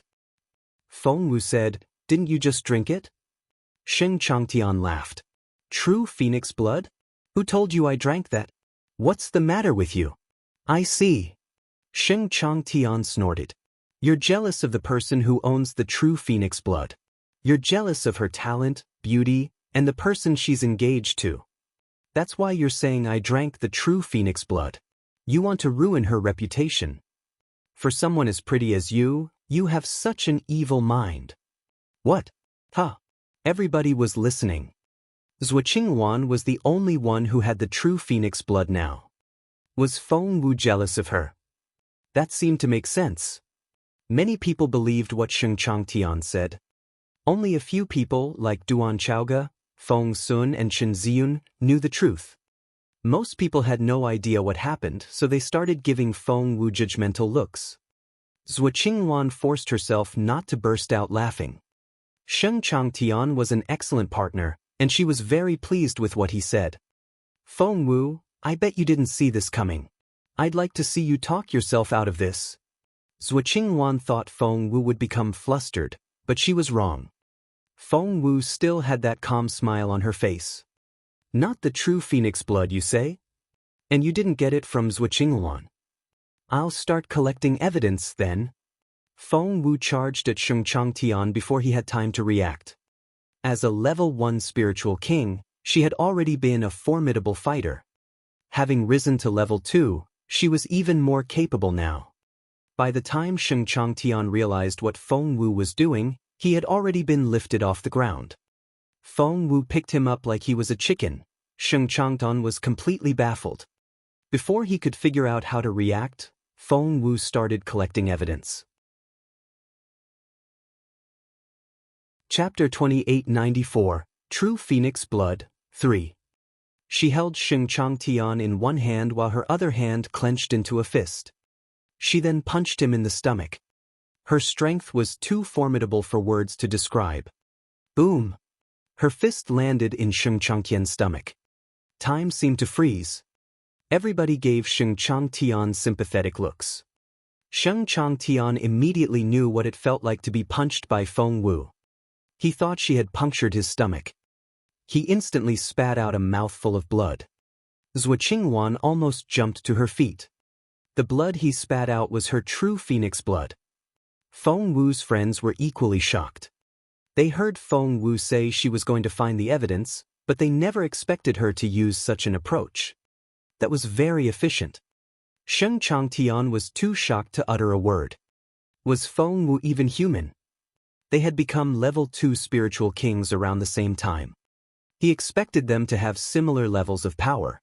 Feng Wu said, didn't you just drink it? Sheng Changtian laughed. True phoenix blood? Who told you I drank that? What's the matter with you? I see. Sheng Changtian snorted. You're jealous of the person who owns the true phoenix blood. You're jealous of her talent, beauty, and the person she's engaged to. That's why you're saying I drank the true phoenix blood. You want to ruin her reputation. For someone as pretty as you have such an evil mind. What? Huh. Everybody was listening. Zhuo Qingwan was the only one who had the true phoenix blood now. Was Feng Wu jealous of her? That seemed to make sense. Many people believed what Sheng Changtian said. Only a few people, like Duan Chaoge, Feng Sun and Chen Ziyun, knew the truth. Most people had no idea what happened, so they started giving Feng Wu judgmental looks. Zhuo Qingwan forced herself not to burst out laughing. Sheng Changtian was an excellent partner, and she was very pleased with what he said. Feng Wu, I bet you didn't see this coming. I'd like to see you talk yourself out of this. Zhuo Qingwan thought Feng Wu would become flustered, but she was wrong. Feng Wu still had that calm smile on her face. Not the true phoenix blood, you say? And you didn't get it from Zhuo Qingwan. I'll start collecting evidence, then. Feng Wu charged at Sheng Changtian before he had time to react. As a level 1 spiritual king, she had already been a formidable fighter. Having risen to level 2, she was even more capable now. By the time Sheng Changtian realized what Feng Wu was doing, he had already been lifted off the ground. Feng Wu picked him up like he was a chicken. Sheng Changtian was completely baffled. Before he could figure out how to react, Feng Wu started collecting evidence. Chapter 2894, True Phoenix Blood, 3. She held Sheng Changtian in one hand while her other hand clenched into a fist. She then punched him in the stomach. Her strength was too formidable for words to describe. Boom! Her fist landed in Sheng Changtian's stomach. Time seemed to freeze. Everybody gave Sheng Changtian sympathetic looks. Sheng Changtian immediately knew what it felt like to be punched by Feng Wu. He thought she had punctured his stomach. He instantly spat out a mouthful of blood. Zhuo Qingwan almost jumped to her feet. The blood he spat out was her true phoenix blood. Feng Wu's friends were equally shocked. They heard Feng Wu say she was going to find the evidence, but they never expected her to use such an approach. That was very efficient. Sheng Changtian was too shocked to utter a word. Was Feng Wu even human? They had become level 2 spiritual kings around the same time. He expected them to have similar levels of power.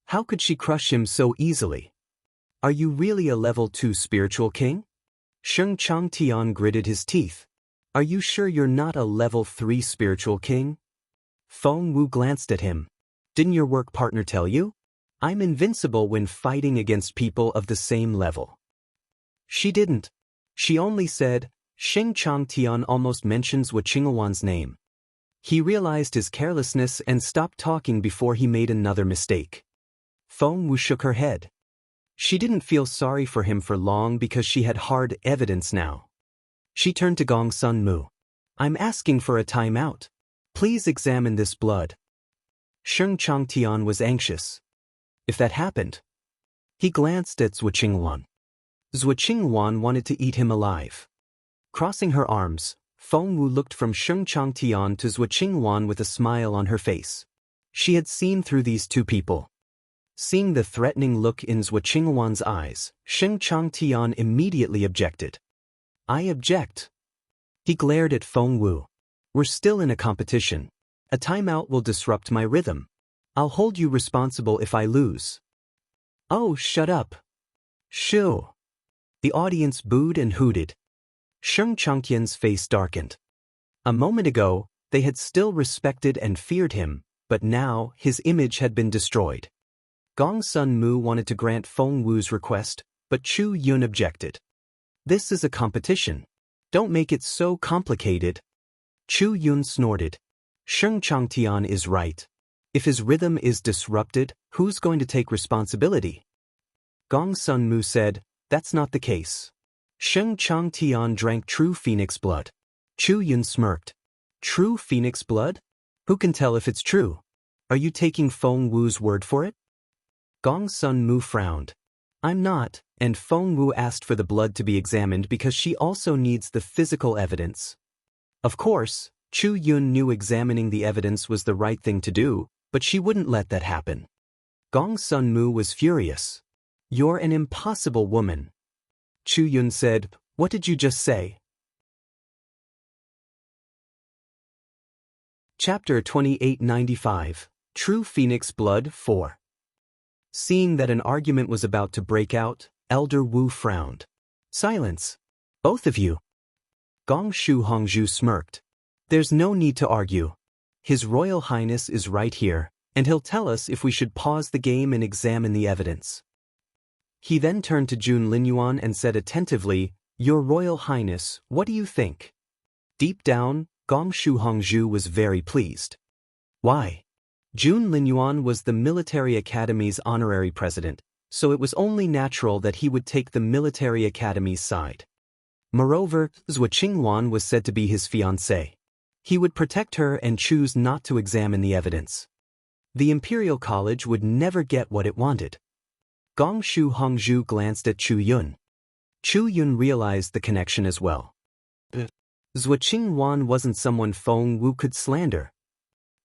How could she crush him so easily? Are you really a level 2 spiritual king? Sheng Changtian gritted his teeth. Are you sure you're not a level 3 spiritual king? Feng Wu glanced at him. Didn't your work partner tell you? I'm invincible when fighting against people of the same level. She didn't. She only said, Sheng Changtian almost mentions Zhuo Qingwan's name. He realized his carelessness and stopped talking before he made another mistake. Feng Wu shook her head. She didn't feel sorry for him for long because she had hard evidence now. She turned to Gong Sun Mu. I'm asking for a timeout. Please examine this blood. Sheng Changtian was anxious. If that happened. He glanced at Zhuo Qingwan. Zhuo Qingwan wanted to eat him alive. Crossing her arms, Feng Wu looked from Sheng Changtian to Zhuo Qingwan with a smile on her face. She had seen through these two people. Seeing the threatening look in Zhuo Qingwan's eyes, Sheng Changtian immediately objected. I object. He glared at Feng Wu. We're still in a competition. A timeout will disrupt my rhythm. I'll hold you responsible if I lose. Oh, shut up. Shoo. The audience booed and hooted. Sheng Changtian's face darkened. A moment ago, they had still respected and feared him, but now his image had been destroyed. Gong Sun Mu wanted to grant Feng Wu's request, but Chu Yun objected. This is a competition. Don't make it so complicated. Chu Yun snorted. Sheng Changtian is right. If his rhythm is disrupted, who's going to take responsibility? Gong Sun Mu said, that's not the case. Sheng Changtian drank true phoenix blood. Chu Yun smirked. True phoenix blood? Who can tell if it's true? Are you taking Feng Wu's word for it? Gong Sun Mu frowned. I'm not, and Feng Wu asked for the blood to be examined because she also needs the physical evidence. Of course, Chu Yun knew examining the evidence was the right thing to do, but she wouldn't let that happen. Gong Sun Mu was furious. You're an impossible woman. Chu Yun said, what did you just say? Chapter 2895, True Phoenix Blood 4. Seeing that an argument was about to break out, Elder Wu frowned. Silence. Both of you. Gong Shu Hongzhu smirked. There's no need to argue. His Royal Highness is right here, and he'll tell us if we should pause the game and examine the evidence. He then turned to Jun Linyuan and said attentively, Your Royal Highness, what do you think? Deep down, Gong Shu Hongzhu was very pleased. Why? Jun Linyuan was the Military Academy's honorary president, so it was only natural that he would take the Military Academy's side. Moreover, Zhuo Qinghuan was said to be his fiancée. He would protect her and choose not to examine the evidence. The Imperial College would never get what it wanted. Gong Shu Hongzhu glanced at Chu Yun. Chu Yun realized the connection as well. Zhuo Qinghuan wasn't someone Feng Wu could slander.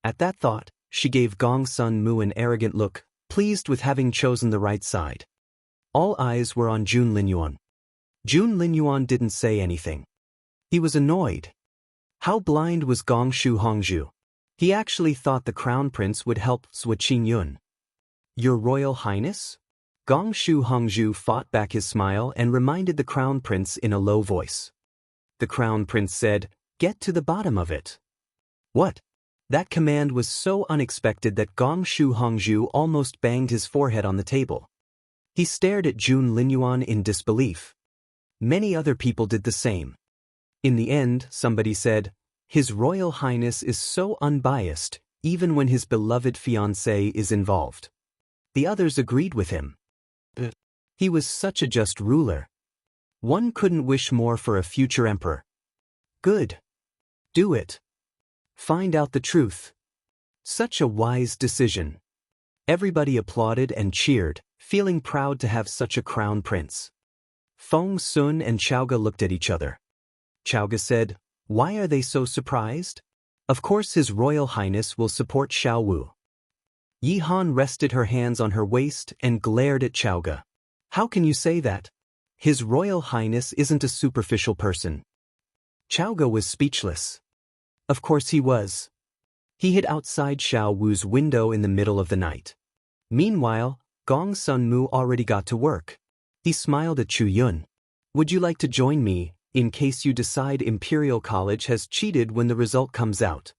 At that thought, she gave Gong Sun Mu an arrogant look, pleased with having chosen the right side. All eyes were on Jun Linyuan. Jun Linyuan didn't say anything. He was annoyed. How blind was Gong Shu Hongzhu? He actually thought the Crown Prince would help Zhuo Qingyun. Your Royal Highness? Gong Shu Hongzhu fought back his smile and reminded the Crown Prince in a low voice. The Crown Prince said, Get to the bottom of it. What? That command was so unexpected that Gong Shu Hongzhu almost banged his forehead on the table. He stared at Jun Linyuan in disbelief. Many other people did the same. In the end, somebody said, His Royal Highness is so unbiased, even when his beloved fiancée is involved. The others agreed with him. He was such a just ruler. One couldn't wish more for a future emperor. Good. Do it. Find out the truth. Such a wise decision. Everybody applauded and cheered, feeling proud to have such a crown prince. Feng Sun and Chaoga looked at each other. Chaoga said, Why are they so surprised? Of course His Royal Highness will support Xiao Wu. Yi Han rested her hands on her waist and glared at Chaoga. How can you say that? His Royal Highness isn't a superficial person. Chaoga was speechless. Of course he was. He hid outside Xiao Wu's window in the middle of the night. Meanwhile, Gong Sun Mu already got to work. He smiled at Chu Yun. Would you like to join me, in case you decide Imperial College has cheated when the result comes out?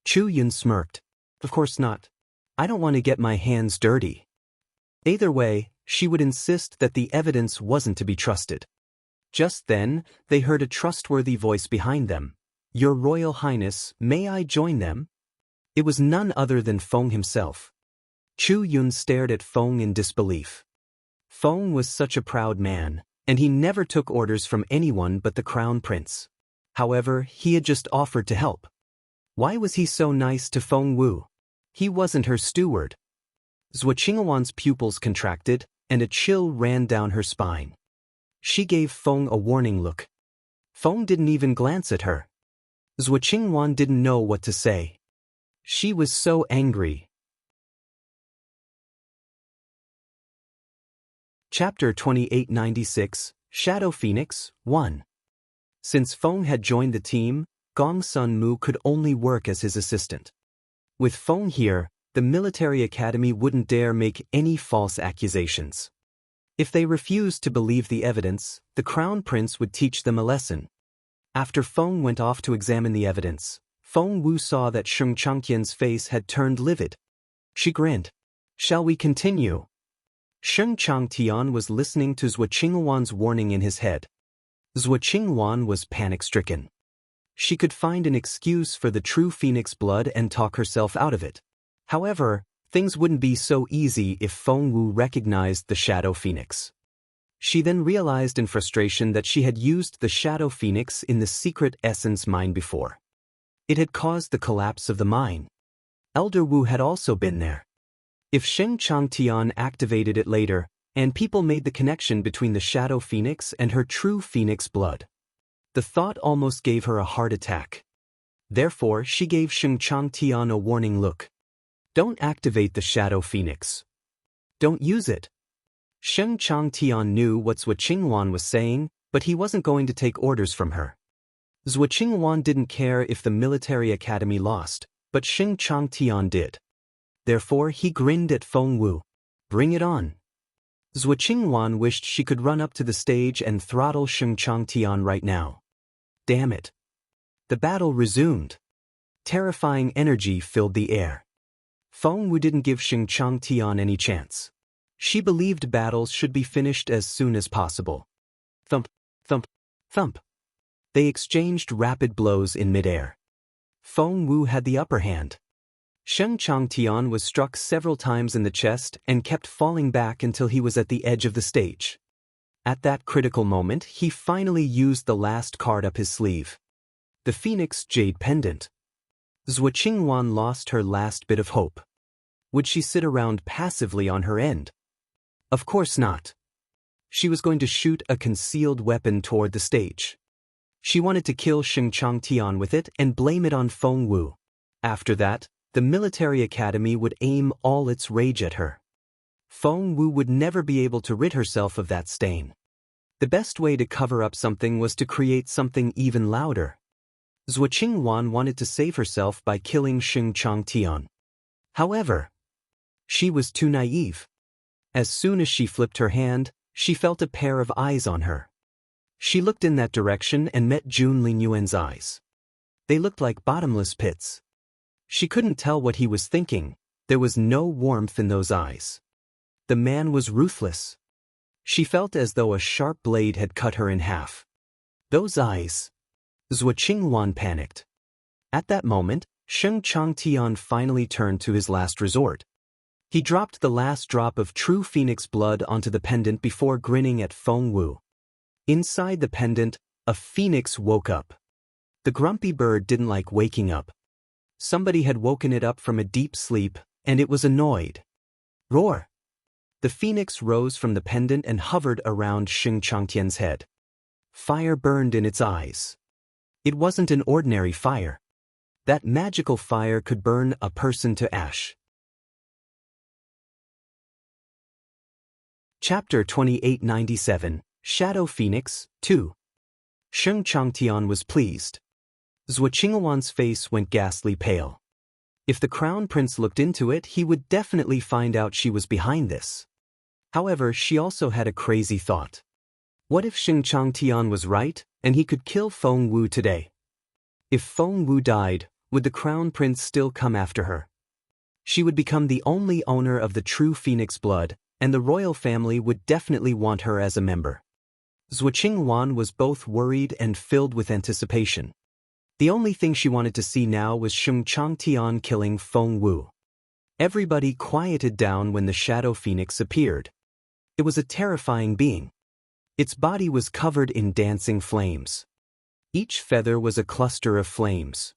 Chu Yun smirked. Of course not. I don't want to get my hands dirty. Either way, she would insist that the evidence wasn't to be trusted. Just then, they heard a trustworthy voice behind them. Your Royal Highness, may I join them? It was none other than Feng himself. Chu Yun stared at Feng in disbelief. Feng was such a proud man, and he never took orders from anyone but the Crown Prince. However, he had just offered to help. Why was he so nice to Feng Wu? He wasn't her steward. Zhuo Qinghuan's pupils contracted, and a chill ran down her spine. She gave Feng a warning look. Feng didn't even glance at her. Zhuo Qinghuan didn't know what to say. She was so angry. Chapter 2896, Shadow Phoenix, 1. Since Feng had joined the team, Gong Sun Mu could only work as his assistant. With Feng here, the military academy wouldn't dare make any false accusations. If they refused to believe the evidence, the Crown Prince would teach them a lesson. After Feng went off to examine the evidence, Feng Wu saw that Sheng Changqian's face had turned livid. She grinned. Shall we continue? Sheng Changtian was listening to Zhuo Qinghuan's warning in his head. Zhuo Qinghuan was panic-stricken. She could find an excuse for the true phoenix blood and talk herself out of it. However, things wouldn't be so easy if Feng Wu recognized the Shadow Phoenix. She then realized in frustration that she had used the Shadow Phoenix in the secret essence mine before. It had caused the collapse of the mine. Elder Wu had also been there. If Sheng Changtian activated it later, and people made the connection between the Shadow Phoenix and her true phoenix blood, the thought almost gave her a heart attack. Therefore, she gave Sheng Changtian a warning look. Don't activate the Shadow Phoenix. Don't use it. Sheng Changtian knew what Zhuo Qinghuan was saying, but he wasn't going to take orders from her. Zhuo Qinghuan didn't care if the military academy lost, but Sheng Changtian did. Therefore, he grinned at Feng Wu. Bring it on. Zhuo Qingwan wished she could run up to the stage and throttle Sheng Changtian right now. Damn it. The battle resumed. Terrifying energy filled the air. Feng Wu didn't give Sheng Changtian any chance. She believed battles should be finished as soon as possible. Thump, thump, thump. They exchanged rapid blows in midair. Feng Wu had the upper hand. Sheng Changtian was struck several times in the chest and kept falling back until he was at the edge of the stage. At that critical moment, he finally used the last card up his sleeve. The Phoenix Jade Pendant. Zhuo Qingwan lost her last bit of hope. Would she sit around passively on her end? Of course not. She was going to shoot a concealed weapon toward the stage. She wanted to kill Sheng Changtian with it and blame it on Feng Wu. After that, the military academy would aim all its rage at her. Feng Wu would never be able to rid herself of that stain. The best way to cover up something was to create something even louder. Zhuo Qingwan wanted to save herself by killing Sheng Changtian. However, she was too naive. As soon as she flipped her hand, she felt a pair of eyes on her. She looked in that direction and met Jun Lingyuan's eyes. They looked like bottomless pits. She couldn't tell what he was thinking. There was no warmth in those eyes. The man was ruthless. She felt as though a sharp blade had cut her in half. Those eyes. Zhuo Qingwan panicked. At that moment, Sheng Changtian finally turned to his last resort. He dropped the last drop of true phoenix blood onto the pendant before grinning at Feng Wu. Inside the pendant, a phoenix woke up. The grumpy bird didn't like waking up. Somebody had woken it up from a deep sleep, and it was annoyed. Roar! The phoenix rose from the pendant and hovered around Sheng Changtian's head. Fire burned in its eyes. It wasn't an ordinary fire. That magical fire could burn a person to ash. Chapter 2897, Shadow Phoenix, 2. Sheng Changtian was pleased. Zhuo Qingwan's face went ghastly pale. If the crown prince looked into it, he would definitely find out she was behind this. However, she also had a crazy thought. What if Sheng Changtian was right, and he could kill Feng Wu today? If Feng Wu died, would the crown prince still come after her? She would become the only owner of the true phoenix blood, and the royal family would definitely want her as a member. Zhuo Qingwan was both worried and filled with anticipation. The only thing she wanted to see now was Sheng Changtian killing Feng Wu. Everybody quieted down when the shadow phoenix appeared. It was a terrifying being. Its body was covered in dancing flames. Each feather was a cluster of flames.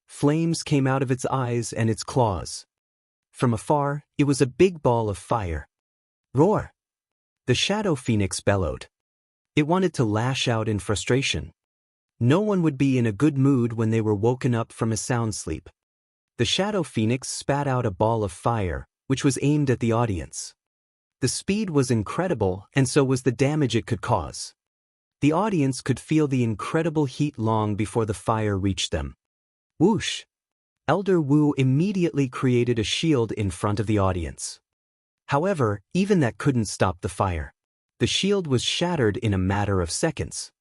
Flames came out of its eyes and its claws. From afar, it was a big ball of fire. Roar! The shadow phoenix bellowed. It wanted to lash out in frustration. No one would be in a good mood when they were woken up from a sound sleep. The shadow phoenix spat out a ball of fire, which was aimed at the audience. The speed was incredible, and so was the damage it could cause. The audience could feel the incredible heat long before the fire reached them. Whoosh! Elder Wu immediately created a shield in front of the audience. However, even that couldn't stop the fire. The shield was shattered in a matter of seconds.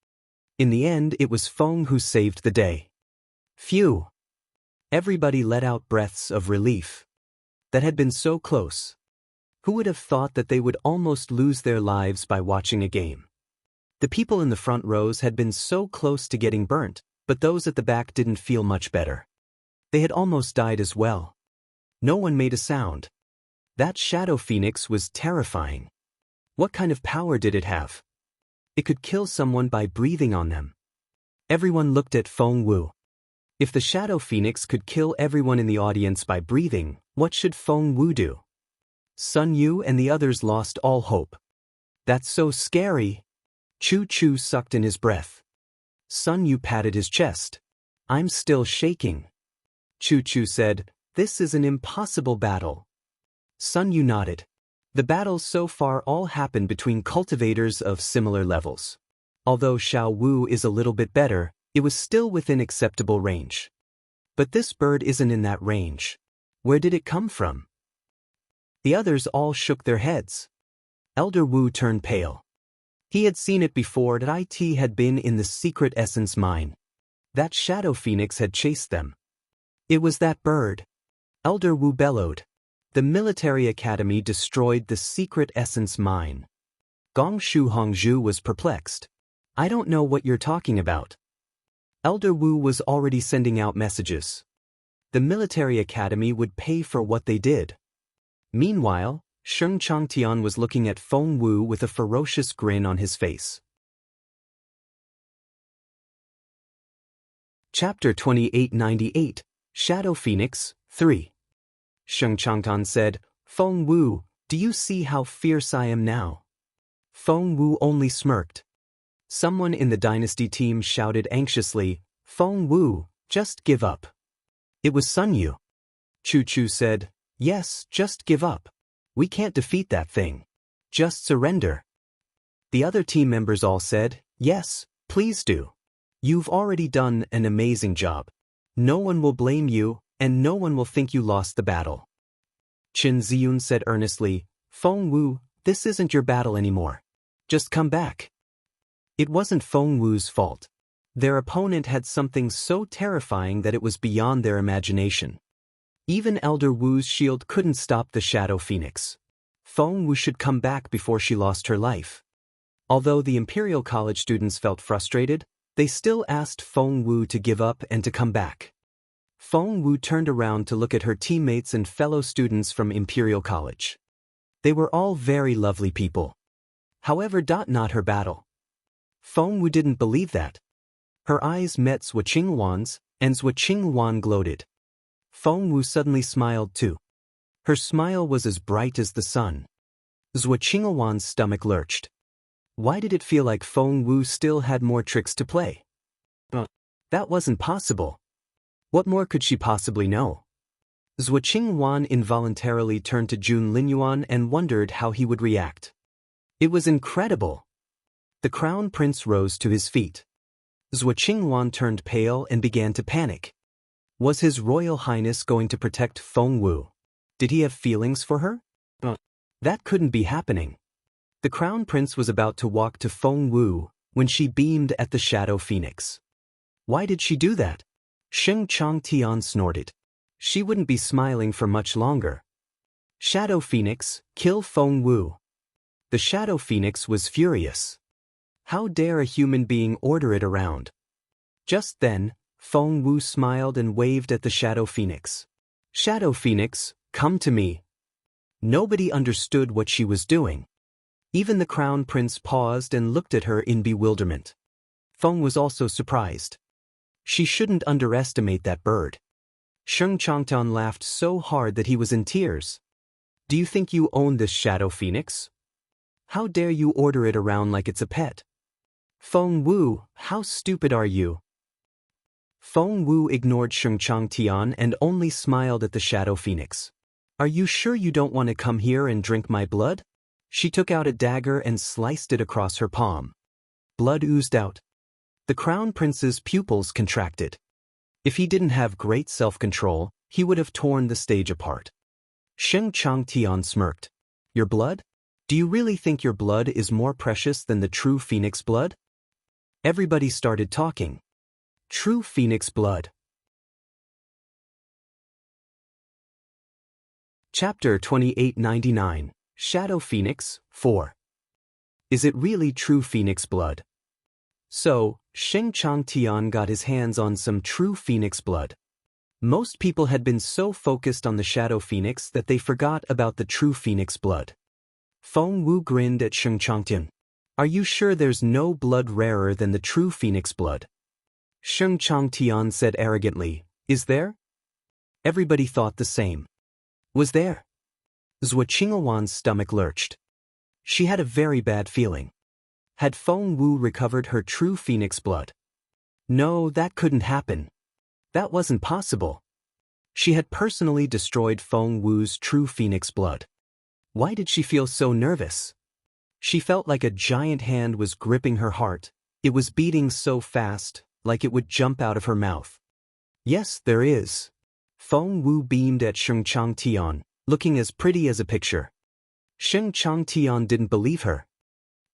In the end, it was Feng who saved the day. Phew! Everybody let out breaths of relief. That had been so close. Who would have thought that they would almost lose their lives by watching a game? The people in the front rows had been so close to getting burnt, but those at the back didn't feel much better. They had almost died as well. No one made a sound. That shadow phoenix was terrifying. What kind of power did it have? It could kill someone by breathing on them. Everyone looked at Feng Wu. If the shadow phoenix could kill everyone in the audience by breathing, what should Feng Wu do? Sun Yu and the others lost all hope. That's so scary. Chu Chu sucked in his breath. Sun Yu patted his chest. I'm still shaking. Chu Chu said, "This is an impossible battle." Sun Yu nodded. The battles so far all happened between cultivators of similar levels. Although Xiao Wu is a little bit better, it was still within acceptable range. But this bird isn't in that range. Where did it come from? The others all shook their heads. Elder Wu turned pale. He had seen it before that it had been in the secret essence mine. That shadow phoenix had chased them. It was that bird. Elder Wu bellowed. The military academy destroyed the secret essence mine. Gong Shu Hongzhu was perplexed. I don't know what you're talking about. Elder Wu was already sending out messages. The military academy would pay for what they did. Meanwhile, Sheng Changtian was looking at Feng Wu with a ferocious grin on his face. Chapter 2898, Shadow Phoenix, 3. Sheng Changtian said, Feng Wu, do you see how fierce I am now? Feng Wu only smirked. Someone in the dynasty team shouted anxiously, Feng Wu, just give up. It was Sun Yu. Chu Chu said, yes, just give up. We can't defeat that thing. Just surrender. The other team members all said, yes, please do. You've already done an amazing job. No one will blame you, and no one will think you lost the battle. Qin Ziyun said earnestly, Feng Wu, this isn't your battle anymore. Just come back. It wasn't Feng Wu's fault. Their opponent had something so terrifying that it was beyond their imagination. Even Elder Wu's shield couldn't stop the Shadow Phoenix. Feng Wu should come back before she lost her life. Although the Imperial College students felt frustrated, they still asked Feng Wu to give up and to come back. Feng Wu turned around to look at her teammates and fellow students from Imperial College. They were all very lovely people. However, not her battle. Feng Wu didn't believe that. Her eyes met Zhuo Qinghuan's, and Zhuo Qinghuan gloated. Feng Wu suddenly smiled too. Her smile was as bright as the sun. Zhuo Qinghuan's stomach lurched. Why did it feel like Feng Wu still had more tricks to play? That wasn't possible. What more could she possibly know? Zhuo Qinghuan involuntarily turned to Jun Linyuan and wondered how he would react. It was incredible. The Crown Prince rose to his feet. Zhuo Qinghuan turned pale and began to panic. Was His Royal Highness going to protect Feng Wu? Did he have feelings for her? That couldn't be happening. The Crown Prince was about to walk to Feng Wu when she beamed at the Shadow Phoenix. Why did she do that? Sheng Changtian snorted. She wouldn't be smiling for much longer. Shadow Phoenix, kill Feng Wu. The Shadow Phoenix was furious. How dare a human being order it around? Just then, Feng Wu smiled and waved at the Shadow Phoenix. Shadow Phoenix, come to me. Nobody understood what she was doing. Even the Crown Prince paused and looked at her in bewilderment. Feng was also surprised. She shouldn't underestimate that bird. Sheng Changtian laughed so hard that he was in tears. Do you think you own this Shadow Phoenix? How dare you order it around like it's a pet? Feng Wu, how stupid are you? Feng Wu ignored Sheng Changtian and only smiled at the Shadow Phoenix. Are you sure you don't want to come here and drink my blood? She took out a dagger and sliced it across her palm. Blood oozed out. The Crown Prince's pupils contracted. If he didn't have great self-control, he would have torn the stage apart. Sheng Changtian smirked. Your blood? Do you really think your blood is more precious than the true phoenix blood? Everybody started talking. True phoenix blood. Chapter 2899, Shadow Phoenix, 4. Is it really true phoenix blood? So, Sheng Changtian got his hands on some true phoenix blood. Most people had been so focused on the Shadow Phoenix that they forgot about the true phoenix blood. Feng Wu grinned at Sheng Changtian. Are you sure there's no blood rarer than the true phoenix blood? Sheng Changtian said arrogantly, is there? Everybody thought the same. Was there? Zhuo Qinghuan's stomach lurched. She had a very bad feeling. Had Feng Wu recovered her true phoenix blood? No, that couldn't happen. That wasn't possible. She had personally destroyed Feng Wu's true phoenix blood. Why did she feel so nervous? She felt like a giant hand was gripping her heart. It was beating so fast, like it would jump out of her mouth. Yes, there is. Feng Wu beamed at Sheng Changtian, looking as pretty as a picture. Sheng Changtian didn't believe her.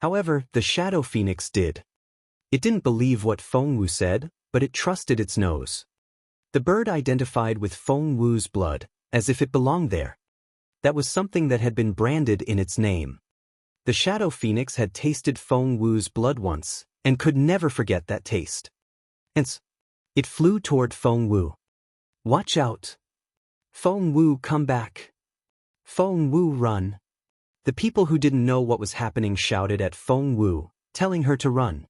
However, the Shadow Phoenix did. It didn't believe what Feng Wu said, but it trusted its nose. The bird identified with Feng Wu's blood, as if it belonged there. That was something that had been branded in its name. The Shadow Phoenix had tasted Feng Wu's blood once, and could never forget that taste. Hence, it flew toward Feng Wu. Watch out! Feng Wu, come back! Feng Wu, run! The people who didn't know what was happening shouted at Feng Wu, telling her to run.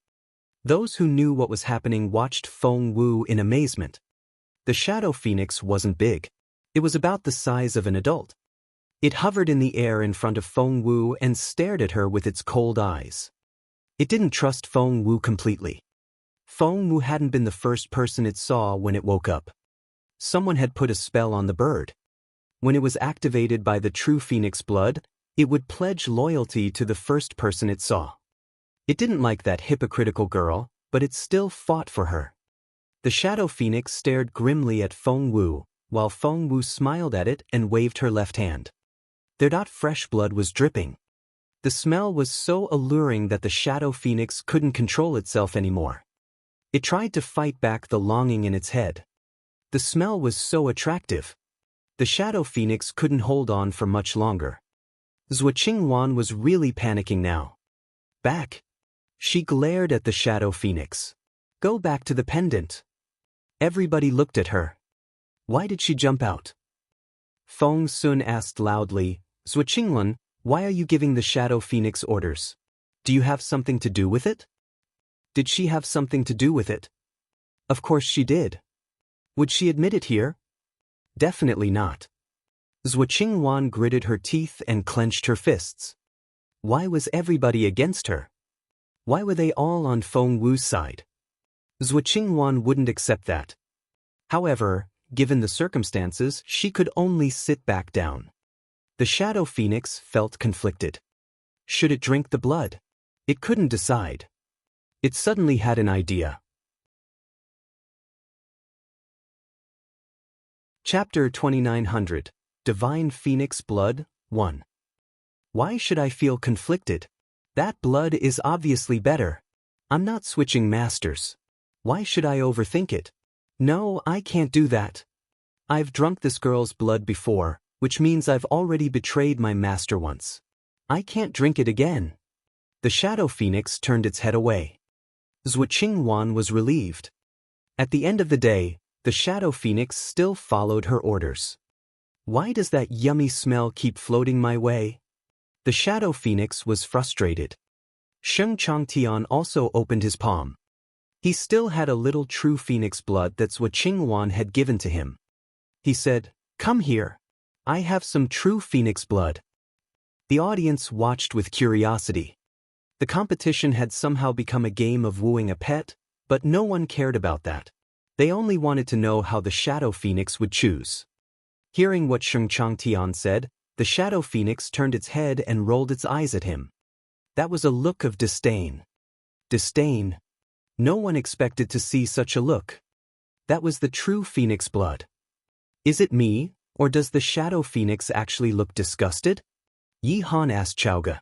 Those who knew what was happening watched Feng Wu in amazement. The Shadow Phoenix wasn't big. It was about the size of an adult. It hovered in the air in front of Feng Wu and stared at her with its cold eyes. It didn't trust Feng Wu completely. Feng Wu hadn't been the first person it saw when it woke up. Someone had put a spell on the bird. When it was activated by the true phoenix blood, it would pledge loyalty to the first person it saw. It didn't like that hypocritical girl, but it still fought for her. The Shadow Phoenix stared grimly at Feng Wu, while Feng Wu smiled at it and waved her left hand. Their fresh blood was dripping. The smell was so alluring that the Shadow Phoenix couldn't control itself anymore. It tried to fight back the longing in its head. The smell was so attractive. The Shadow Phoenix couldn't hold on for much longer. Zhuo Qingwan was really panicking now. Back! She glared at the Shadow Phoenix. Go back to the pendant. Everybody looked at her. Why did she jump out? Feng Sun asked loudly, Zhuo Qinglan, why are you giving the Shadow Phoenix orders? Do you have something to do with it? Did she have something to do with it? Of course she did. Would she admit it here? Definitely not. Zhuo Qingwan gritted her teeth and clenched her fists. Why was everybody against her? Why were they all on Feng Wu's side? Zhuo Qingwan wouldn't accept that. However, given the circumstances, she could only sit back down. The Shadow Phoenix felt conflicted. Should it drink the blood? It couldn't decide. It suddenly had an idea. Chapter 2900, Divine Phoenix Blood, 1. Why should I feel conflicted? That blood is obviously better. I'm not switching masters. Why should I overthink it? No, I can't do that. I've drunk this girl's blood before, which means I've already betrayed my master once. I can't drink it again. The Shadow Phoenix turned its head away. Zhuo Qingwan was relieved. At the end of the day, the Shadow Phoenix still followed her orders. Why does that yummy smell keep floating my way? The Shadow Phoenix was frustrated. Sheng Changtian also opened his palm. He still had a little true phoenix blood that Zhuo Qingwan had given to him. He said, Come here. I have some true phoenix blood. The audience watched with curiosity. The competition had somehow become a game of wooing a pet, but no one cared about that. They only wanted to know how the Shadow Phoenix would choose. Hearing what Sheng Changtian said, the Shadow Phoenix turned its head and rolled its eyes at him. That was a look of disdain. Disdain? No one expected to see such a look. That was the true phoenix blood. Is it me, or does the Shadow Phoenix actually look disgusted? Yi Han asked Chaoga.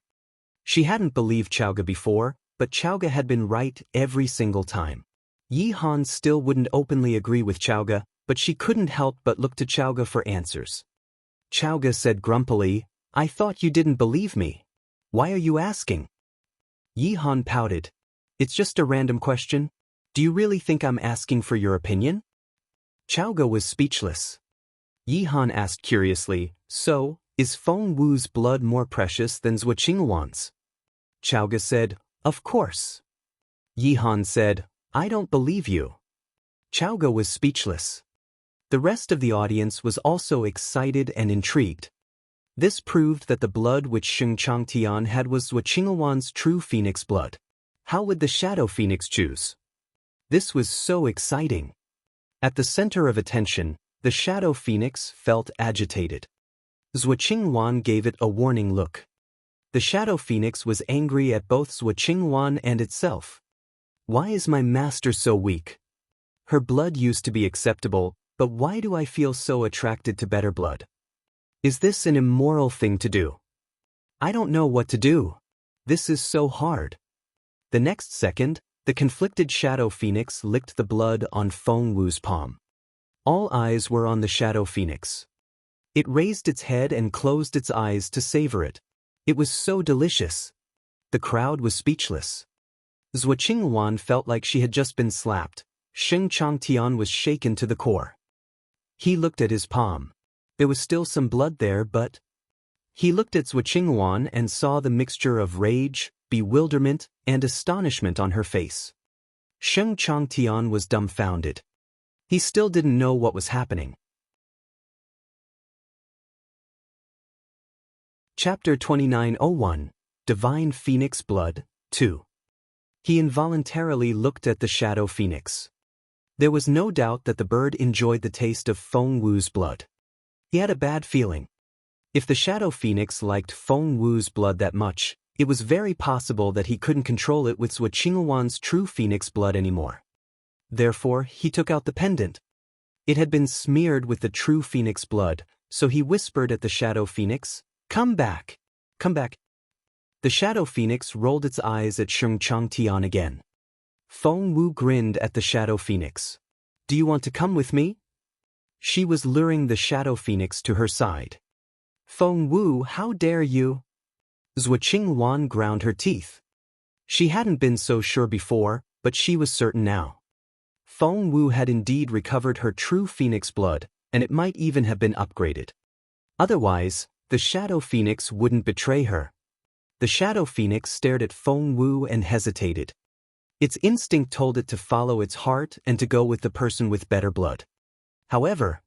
She hadn't believed Chaoga before, but Chaoga had been right every single time. Yi Han still wouldn't openly agree with Chaoga, but she couldn't help but look to Chaoga for answers. Chaoga said grumpily, I thought you didn't believe me. Why are you asking? Yi Han pouted. It's just a random question. Do you really think I'm asking for your opinion? Chaoga was speechless. Yi Han asked curiously, So, is Feng Wu's blood more precious than Zhuo Qingwan's? Chaoga said, Of course. Yi Han said, I don't believe you. Chaoga was speechless. The rest of the audience was also excited and intrigued. This proved that the blood which Sheng Changtian had was Zhuo Qingwan's true phoenix blood. How would the Shadow Phoenix choose? This was so exciting. At the center of attention, the Shadow Phoenix felt agitated. Zhuo Qingwan gave it a warning look. The Shadow Phoenix was angry at both Zhuo Qingwan and itself. Why is my master so weak? Her blood used to be acceptable, but why do I feel so attracted to better blood? Is this an immoral thing to do? I don't know what to do. This is so hard. The next second, the conflicted Shadow Phoenix licked the blood on Feng Wu's palm. All eyes were on the Shadow Phoenix. It raised its head and closed its eyes to savor it. It was so delicious. The crowd was speechless. Zhuo Qinghuan felt like she had just been slapped. Sheng Changtian was shaken to the core. He looked at his palm. There was still some blood there, but... He looked at Zhuo Qinghuan and saw the mixture of rage, bewilderment, and astonishment on her face. Sheng Changtian was dumbfounded. He still didn't know what was happening. Chapter 2901, Divine Phoenix Blood, 2. He involuntarily looked at the Shadow Phoenix. There was no doubt that the bird enjoyed the taste of Feng Wu's blood. He had a bad feeling. If the Shadow Phoenix liked Feng Wu's blood that much, it was very possible that he couldn't control it with Zhuo Qinghuan's true phoenix blood anymore. Therefore, he took out the pendant. It had been smeared with the true phoenix blood, so he whispered at the Shadow Phoenix, "Come back. Come back." The Shadow Phoenix rolled its eyes at Sheng Changtian again. Feng Wu grinned at the Shadow Phoenix. "Do you want to come with me?" She was luring the Shadow Phoenix to her side. "Feng Wu, how dare you?" Zhuo Qinghuan ground her teeth. She hadn't been so sure before, but she was certain now. Feng Wu had indeed recovered her true phoenix blood, and it might even have been upgraded. Otherwise, the Shadow Phoenix wouldn't betray her. The Shadow Phoenix stared at Feng Wu and hesitated. Its instinct told it to follow its heart and to go with the person with better blood. However,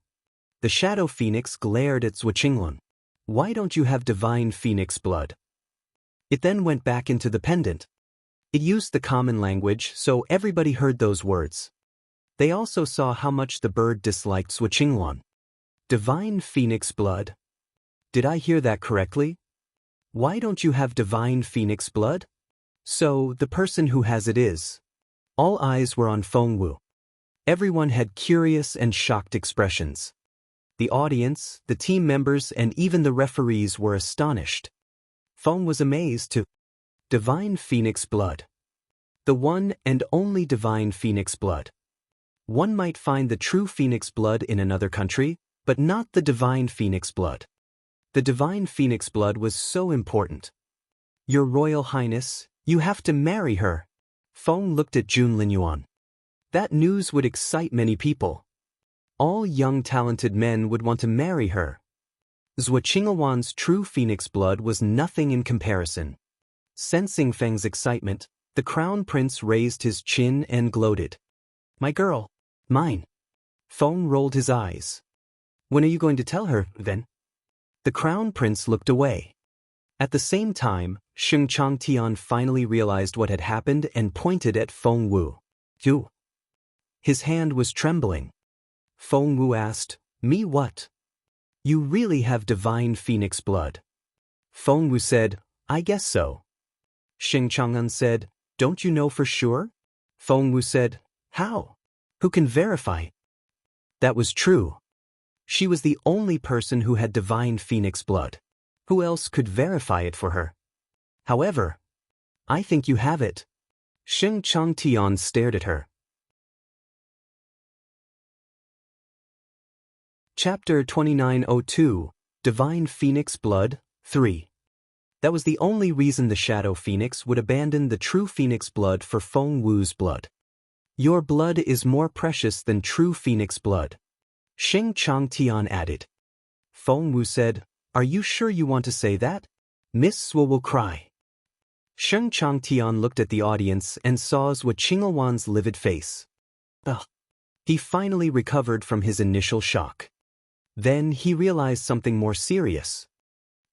the Shadow Phoenix glared at Zhuo Qinghuan. "Why don't you have divine phoenix blood?" It then went back into the pendant. It used the common language, so everybody heard those words. They also saw how much the bird disliked Zhuo Qinghuan. Divine phoenix blood? Did I hear that correctly? Why don't you have divine phoenix blood? So, the person who has it is. All eyes were on Feng Wu. Everyone had curious and shocked expressions. The audience, the team members, and even the referees were astonished. Feng was amazed to divine phoenix blood. The one and only divine phoenix blood. One might find the true phoenix blood in another country, but not the divine phoenix blood. The divine phoenix blood was so important. "Your Royal Highness, you have to marry her." Feng looked at Jun Linyuan. That news would excite many people. All young talented men would want to marry her. Zhuo Qinghuan's true phoenix blood was nothing in comparison. Sensing Feng's excitement, the crown prince raised his chin and gloated. "My girl. Mine." Feng rolled his eyes. "When are you going to tell her, then?" The crown prince looked away. At the same time, Sheng Changtian finally realized what had happened and pointed at Feng Wu. "You." His hand was trembling. Feng Wu asked, "Me what?" "You really have divine phoenix blood." Feng Wu said, "I guess so." Sheng Chang'an said, "Don't you know for sure?" Feng Wu said, "How? Who can verify?" That was true. She was the only person who had divine phoenix blood. Who else could verify it for her? However, "I think you have it." Sheng Changtian stared at her. Chapter 2902, Divine Phoenix Blood, 3. That was the only reason the Shadow Phoenix would abandon the true phoenix blood for Feng Wu's blood. "Your blood is more precious than true phoenix blood," Sheng Changtian added. Feng Wu said, "Are you sure you want to say that? Miss Zhuo will cry." Sheng Changtian looked at the audience and saw Zhuo Qinghuan's livid face. Ugh. He finally recovered from his initial shock. Then he realized something more serious.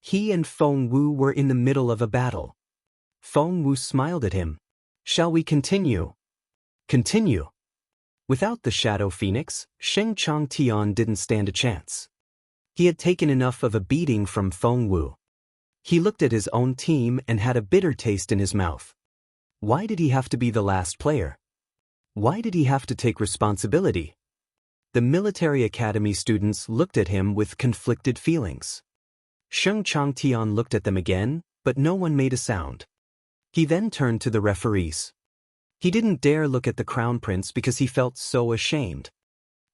He and Feng Wu were in the middle of a battle. Feng Wu smiled at him. "Shall we continue?" "Continue?" Without the Shadow Phoenix, Sheng Changtian didn't stand a chance. He had taken enough of a beating from Feng Wu. He looked at his own team and had a bitter taste in his mouth. Why did he have to be the last player? Why did he have to take responsibility? The military academy students looked at him with conflicted feelings. Sheng Changtian looked at them again, but no one made a sound. He then turned to the referees. He didn't dare look at the crown prince because he felt so ashamed.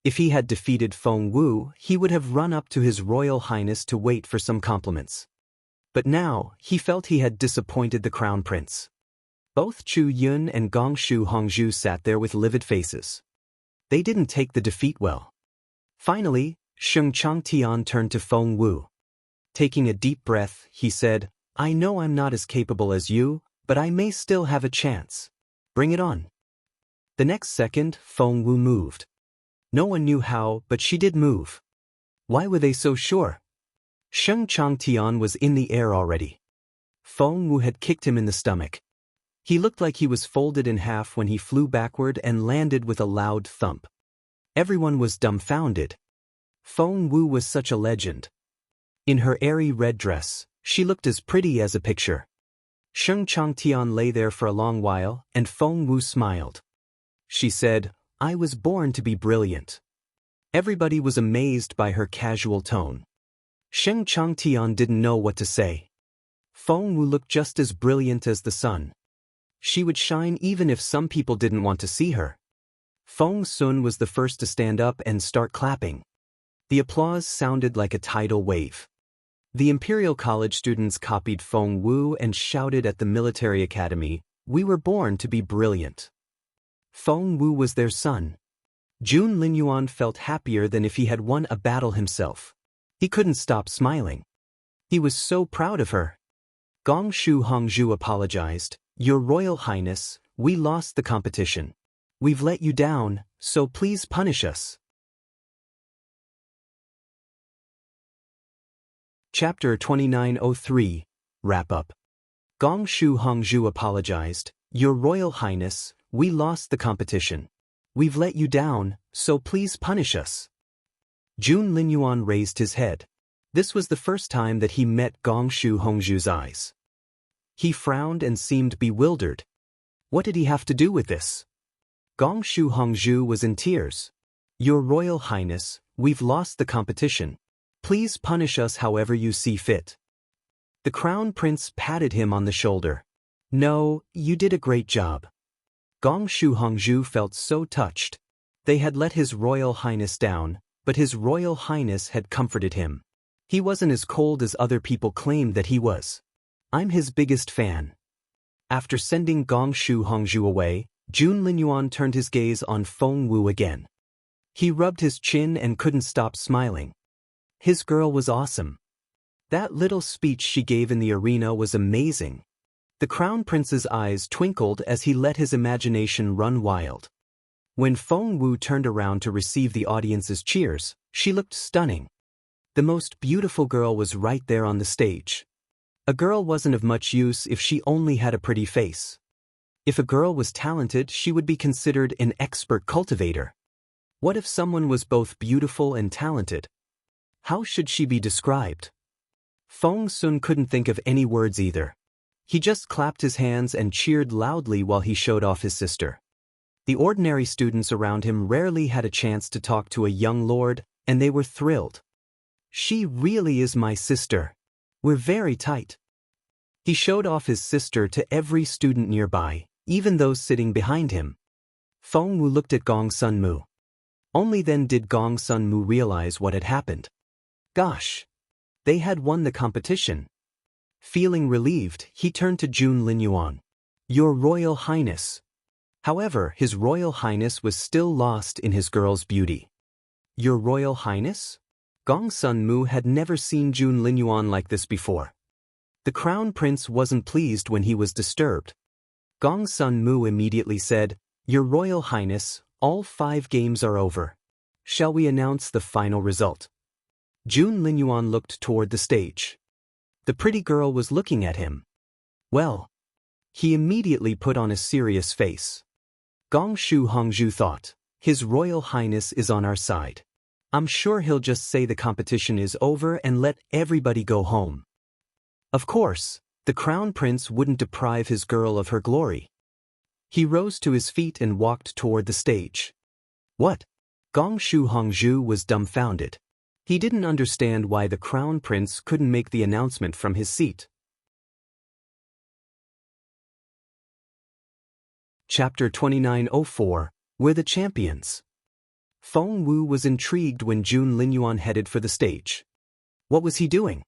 If he had defeated Feng Wu, he would have run up to His Royal Highness to wait for some compliments. But now, he felt he had disappointed the crown prince. Both Chu Yun and Gongshu Hongzhu sat there with livid faces. They didn't take the defeat well. Finally, Sheng Changtian turned to Feng Wu. Taking a deep breath, he said, "I know I'm not as capable as you, but I may still have a chance. Bring it on." The next second, Feng Wu moved. No one knew how, but she did move. Why were they so sure? Sheng Changtian was in the air already. Feng Wu had kicked him in the stomach. He looked like he was folded in half when he flew backward and landed with a loud thump. Everyone was dumbfounded. Feng Wu was such a legend. In her airy red dress, she looked as pretty as a picture. Sheng Changtian lay there for a long while, and Feng Wu smiled. She said, "I was born to be brilliant." Everybody was amazed by her casual tone. Sheng Changtian didn't know what to say. Feng Wu looked just as brilliant as the sun. She would shine even if some people didn't want to see her. Feng Sun was the first to stand up and start clapping. The applause sounded like a tidal wave. The Imperial College students copied Feng Wu and shouted at the military academy, "We were born to be brilliant." Feng Wu was their son. Jun Linyuan felt happier than if he had won a battle himself. He couldn't stop smiling. He was so proud of her. Gongshu Hongzhu apologized, "Your Royal Highness, we lost the competition. We've let you down, so please punish us." Chapter 2903, Wrap-Up. Gongshu Hongzhu apologized, "Your Royal Highness, we lost the competition. We've let you down, so please punish us." Jun Linyuan raised his head. This was the first time that he met Gongshu Hongzhu's eyes. He frowned and seemed bewildered. What did he have to do with this? Gongshu Hongzhu was in tears. "Your Royal Highness, we've lost the competition. Please punish us however you see fit." The crown prince patted him on the shoulder. "No, you did a great job." Gongshu Hongzhu felt so touched. They had let His Royal Highness down, but His Royal Highness had comforted him. He wasn't as cold as other people claimed that he was. "I'm his biggest fan." After sending Gongshu Hongzhu away, Jun Linyuan turned his gaze on Feng Wu again. He rubbed his chin and couldn't stop smiling. His girl was awesome. That little speech she gave in the arena was amazing. The crown prince's eyes twinkled as he let his imagination run wild. When Feng Wu turned around to receive the audience's cheers, she looked stunning. The most beautiful girl was right there on the stage. A girl wasn't of much use if she only had a pretty face. If a girl was talented, she would be considered an expert cultivator. What if someone was both beautiful and talented? How should she be described? Feng Sun couldn't think of any words either. He just clapped his hands and cheered loudly while he showed off his sister. The ordinary students around him rarely had a chance to talk to a young lord, and they were thrilled. "She really is my sister. We're very tight." He showed off his sister to every student nearby, even those sitting behind him. Feng Wu looked at Gong Sun Mu. Only then did Gong Sun Mu realize what had happened. Gosh! They had won the competition. Feeling relieved, he turned to Jun Linyuan. "Your Royal Highness." However, His Royal Highness was still lost in his girl's beauty. "Your Royal Highness?" Gong Sun Mu had never seen Jun Linyuan like this before. The crown prince wasn't pleased when he was disturbed. Gong Sun Mu immediately said, "Your Royal Highness, all 5 games are over. Shall we announce the final result?" Jun Linyuan looked toward the stage. The pretty girl was looking at him. "Well." He immediately put on a serious face. Gongshu Hongzhu thought, "His Royal Highness is on our side. I'm sure he'll just say the competition is over and let everybody go home." Of course, the crown prince wouldn't deprive his girl of her glory. He rose to his feet and walked toward the stage. "What?" Gongshu Hongzhu was dumbfounded. He didn't understand why the crown prince couldn't make the announcement from his seat. Chapter 2904, We're the Champions. Feng Wu was intrigued when Jun Linyuan headed for the stage. What was he doing?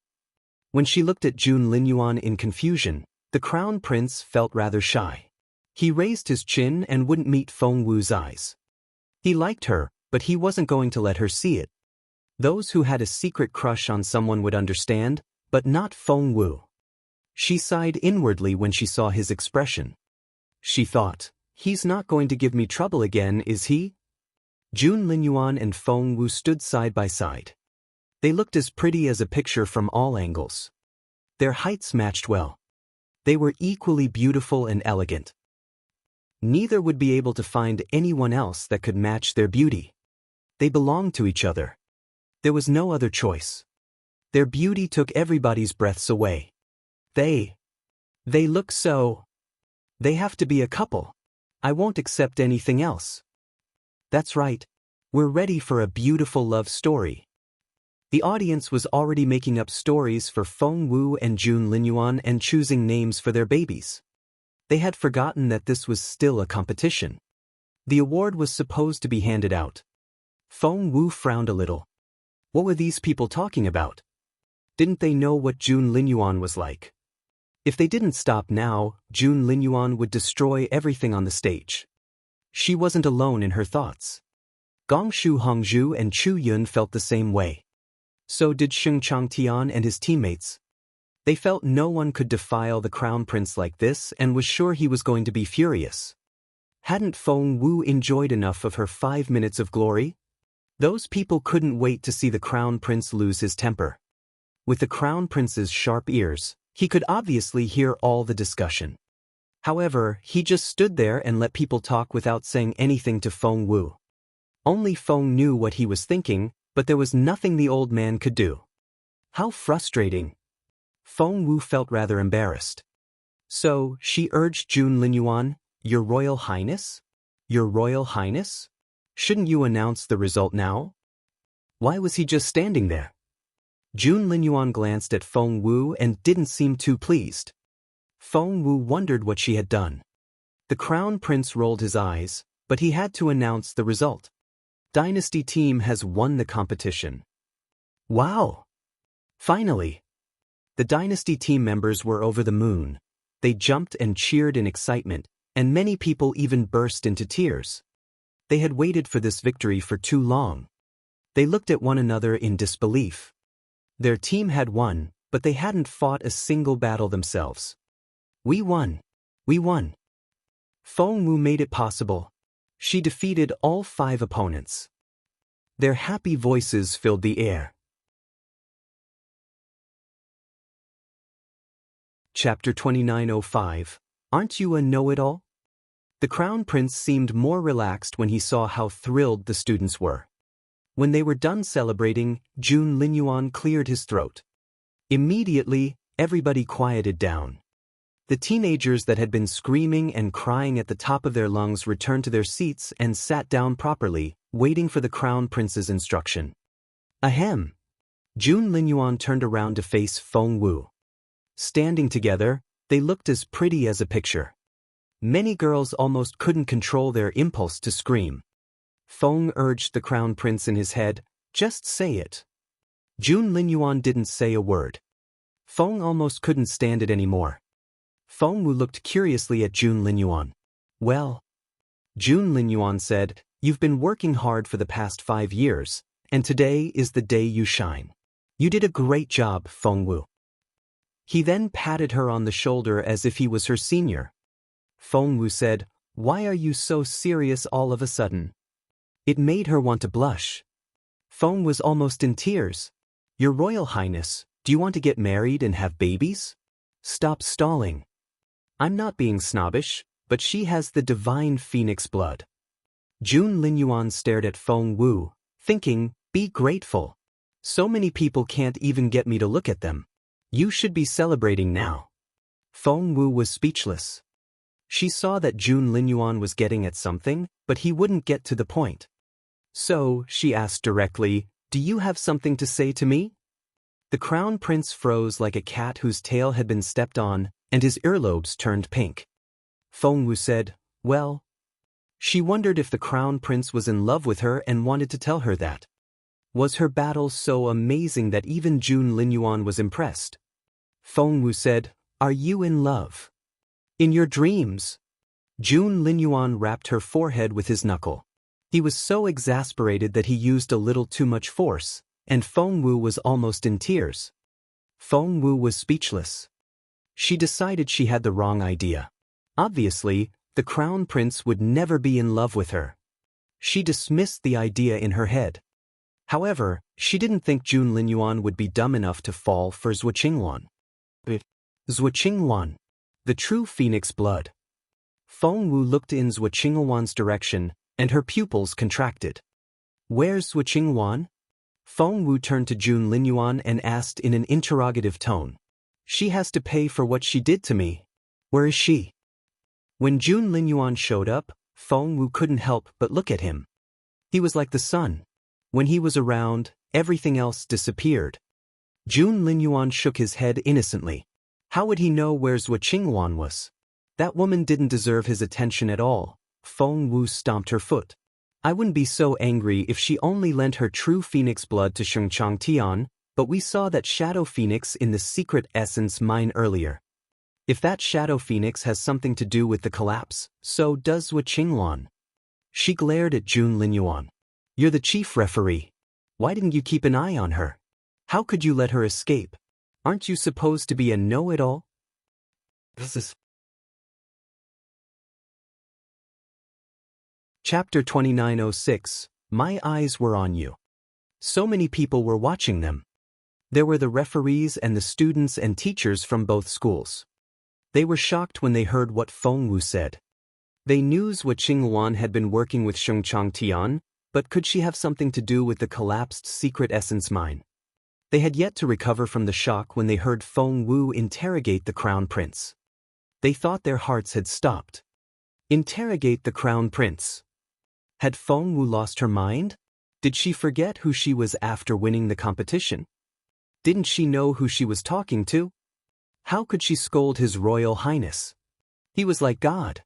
When she looked at Jun Linyuan in confusion, the crown prince felt rather shy. He raised his chin and wouldn't meet Feng Wu's eyes. He liked her, but he wasn't going to let her see it. Those who had a secret crush on someone would understand, but not Feng Wu. She sighed inwardly when she saw his expression. She thought, he's not going to give me trouble again, is he? Jun Linyuan and Feng Wu stood side by side. They looked as pretty as a picture from all angles. Their heights matched well. They were equally beautiful and elegant. Neither would be able to find anyone else that could match their beauty. They belonged to each other. There was no other choice. Their beauty took everybody's breaths away. They look so. They have to be a couple. I won't accept anything else. That's right. We're ready for a beautiful love story. The audience was already making up stories for Feng Wu and Jun Linyuan and choosing names for their babies. They had forgotten that this was still a competition. The award was supposed to be handed out. Feng Wu frowned a little. What were these people talking about? Didn't they know what Jun Linyuan was like? If they didn't stop now, Jun Linyuan would destroy everything on the stage. She wasn't alone in her thoughts. Gongshu Hongzhu and Chu Yun felt the same way. So did Sheng Changtian and his teammates. They felt no one could defile the crown prince like this and was sure he was going to be furious. Hadn't Feng Wu enjoyed enough of her 5 minutes of glory? Those people couldn't wait to see the crown prince lose his temper. With the crown prince's sharp ears, he could obviously hear all the discussion. However, he just stood there and let people talk without saying anything to Feng Wu. Only Feng knew what he was thinking, but there was nothing the old man could do. How frustrating. Feng Wu felt rather embarrassed. So, she urged Jun Linyuan, Your Royal Highness? Your Royal Highness? Shouldn't you announce the result now? Why was he just standing there? Jun Linyuan glanced at Feng Wu and didn't seem too pleased. Feng Wu wondered what she had done. The crown prince rolled his eyes, but he had to announce the result. Dynasty team has won the competition. Wow! Finally! The Dynasty team members were over the moon. They jumped and cheered in excitement, and many people even burst into tears. They had waited for this victory for too long. They looked at one another in disbelief. Their team had won, but they hadn't fought a single battle themselves. We won. We won. Feng Wu made it possible. She defeated all 5 opponents. Their happy voices filled the air. Chapter 2905, Aren't you a know-it-all? The crown prince seemed more relaxed when he saw how thrilled the students were. When they were done celebrating, Jun Linyuan cleared his throat. Immediately, everybody quieted down. The teenagers that had been screaming and crying at the top of their lungs returned to their seats and sat down properly, waiting for the crown prince's instruction. Ahem! Jun Linyuan turned around to face Feng Wu. Standing together, they looked as pretty as a picture. Many girls almost couldn't control their impulse to scream. Feng urged the crown prince in his head, Just say it. Jun Linyuan didn't say a word. Feng almost couldn't stand it anymore. Feng Wu looked curiously at Jun Linyuan. Well, Jun Linyuan said, You've been working hard for the past 5 years, and today is the day you shine. You did a great job, Feng Wu. He then patted her on the shoulder as if he was her senior. Feng Wu said, Why are you so serious all of a sudden? It made her want to blush. Feng was almost in tears. Your Royal Highness, do you want to get married and have babies? Stop stalling. I'm not being snobbish, but she has the divine phoenix blood. Jun Linyuan stared at Feng Wu, thinking, Be grateful. So many people can't even get me to look at them. You should be celebrating now. Feng Wu was speechless. She saw that Jun Linyuan was getting at something, but he wouldn't get to the point. So, she asked directly, Do you have something to say to me? The crown prince froze like a cat whose tail had been stepped on, and his earlobes turned pink. Feng Wu said, Well, she wondered if the crown prince was in love with her and wanted to tell her that. Was her battle so amazing that even Jun Linyuan was impressed? Feng Wu said, "Are you in love?" "In your dreams." Jun Linyuan rapped her forehead with his knuckle. He was so exasperated that he used a little too much force, and Feng Wu was almost in tears. Feng Wu was speechless. She decided she had the wrong idea. Obviously, the crown prince would never be in love with her. She dismissed the idea in her head. However, she didn't think Jun Linyuan would be dumb enough to fall for Zhuo Qinghuan. Zhuo Qinghuan, the true phoenix blood. Feng Wu looked in Zhuo Qinghuan's direction, and her pupils contracted. "Where's Zhuo Qinghuan?" Feng Wu turned to Jun Linyuan and asked in an interrogative tone. "She has to pay for what she did to me. Where is she?" When Jun Linyuan showed up, Feng Wu couldn't help but look at him. He was like the sun. When he was around, everything else disappeared. Jun Linyuan shook his head innocently. How would he know where Zhuo Qinghuan was? That woman didn't deserve his attention at all. Feng Wu stomped her foot. "I wouldn't be so angry if she only lent her true phoenix blood to Shengchang Tian, but we saw that shadow phoenix in the secret essence mine earlier. If that shadow phoenix has something to do with the collapse, so does Zhuo Qinghuan." She glared at Jun Linyuan. "You're the chief referee. Why didn't you keep an eye on her? How could you let her escape? Aren't you supposed to be a know-it-all?" Chapter 2906, My Eyes Were on You. So many people were watching them. There were the referees and the students and teachers from both schools. They were shocked when they heard what Feng Wu said. They knew Zhuo Qinghuan had been working with Shengchang Tian, but could she have something to do with the collapsed secret essence mine? They had yet to recover from the shock when they heard Feng Wu interrogate the crown prince. They thought their hearts had stopped. Interrogate the crown prince. Had Feng Wu lost her mind? Did she forget who she was after winning the competition? Didn't she know who she was talking to? How could she scold His Royal Highness? He was like God.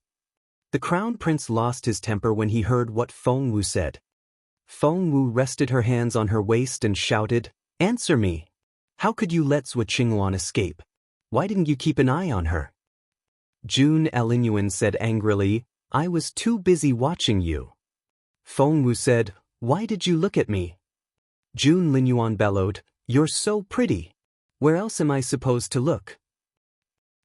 The crown prince lost his temper when he heard what Feng Wu said. Feng Wu rested her hands on her waist and shouted, "Answer me! How could you let Zhuo Qinghuan escape? Why didn't you keep an eye on her?" Jun Linyuan said angrily, "I was too busy watching you." Feng Wu said, "Why did you look at me?" Jun Linyuan bellowed, "You're so pretty. Where else am I supposed to look?"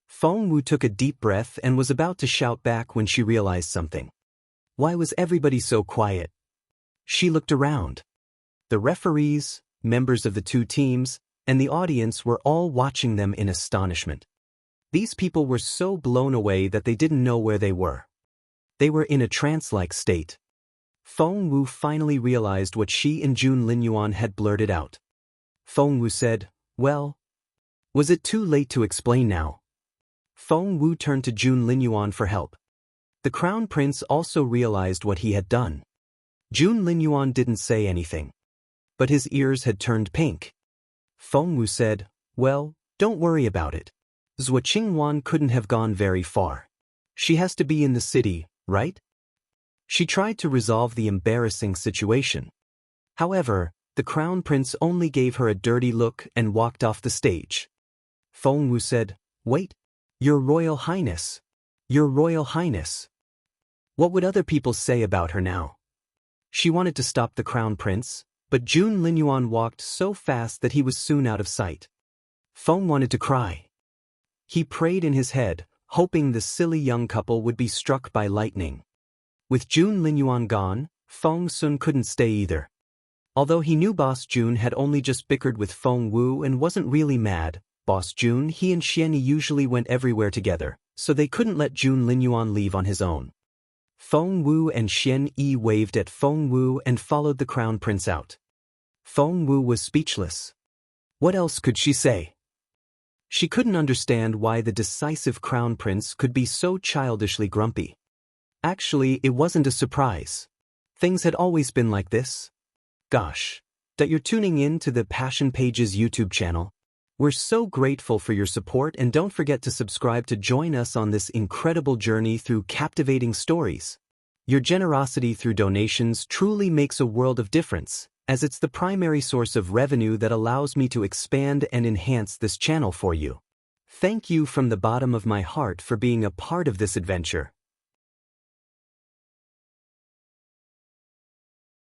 Feng Wu took a deep breath and was about to shout back when she realized something. Why was everybody so quiet? She looked around. The referees, members of the two teams, and the audience were all watching them in astonishment. These people were so blown away that they didn't know where they were. They were in a trance-like state. Feng Wu finally realized what she and Jun Linyuan had blurted out. Feng Wu said, "Well, was it too late to explain now?" Feng Wu turned to Jun Linyuan for help. The crown prince also realized what he had done. Jun Linyuan didn't say anything, but his ears had turned pink. Feng Wu said, "Well, don't worry about it. Zhuo Qinghuan couldn't have gone very far. She has to be in the city, right?" She tried to resolve the embarrassing situation. However, the crown prince only gave her a dirty look and walked off the stage. Feng Wu said, "Wait, Your Royal Highness. Your Royal Highness. What would other people say about her now?" She wanted to stop the crown prince, but Jun Linyuan walked so fast that he was soon out of sight. Feng wanted to cry. He prayed in his head, hoping the silly young couple would be struck by lightning. With Jun Linyuan gone, Feng Sun couldn't stay either. Although he knew Boss Jun had only just bickered with Feng Wu and wasn't really mad, Boss Jun, he and Xianyi usually went everywhere together, so they couldn't let Jun Linyuan leave on his own. Feng Wu and Xianyi waved at Feng Wu and followed the crown prince out. Feng Wu was speechless. What else could she say? She couldn't understand why the decisive crown prince could be so childishly grumpy. Actually, it wasn't a surprise. Things had always been like this. Gosh, that you're tuning in to the Passion Pages YouTube channel. We're so grateful for your support, and don't forget to subscribe to join us on this incredible journey through captivating stories. Your generosity through donations truly makes a world of difference, as it's the primary source of revenue that allows me to expand and enhance this channel for you. Thank you from the bottom of my heart for being a part of this adventure.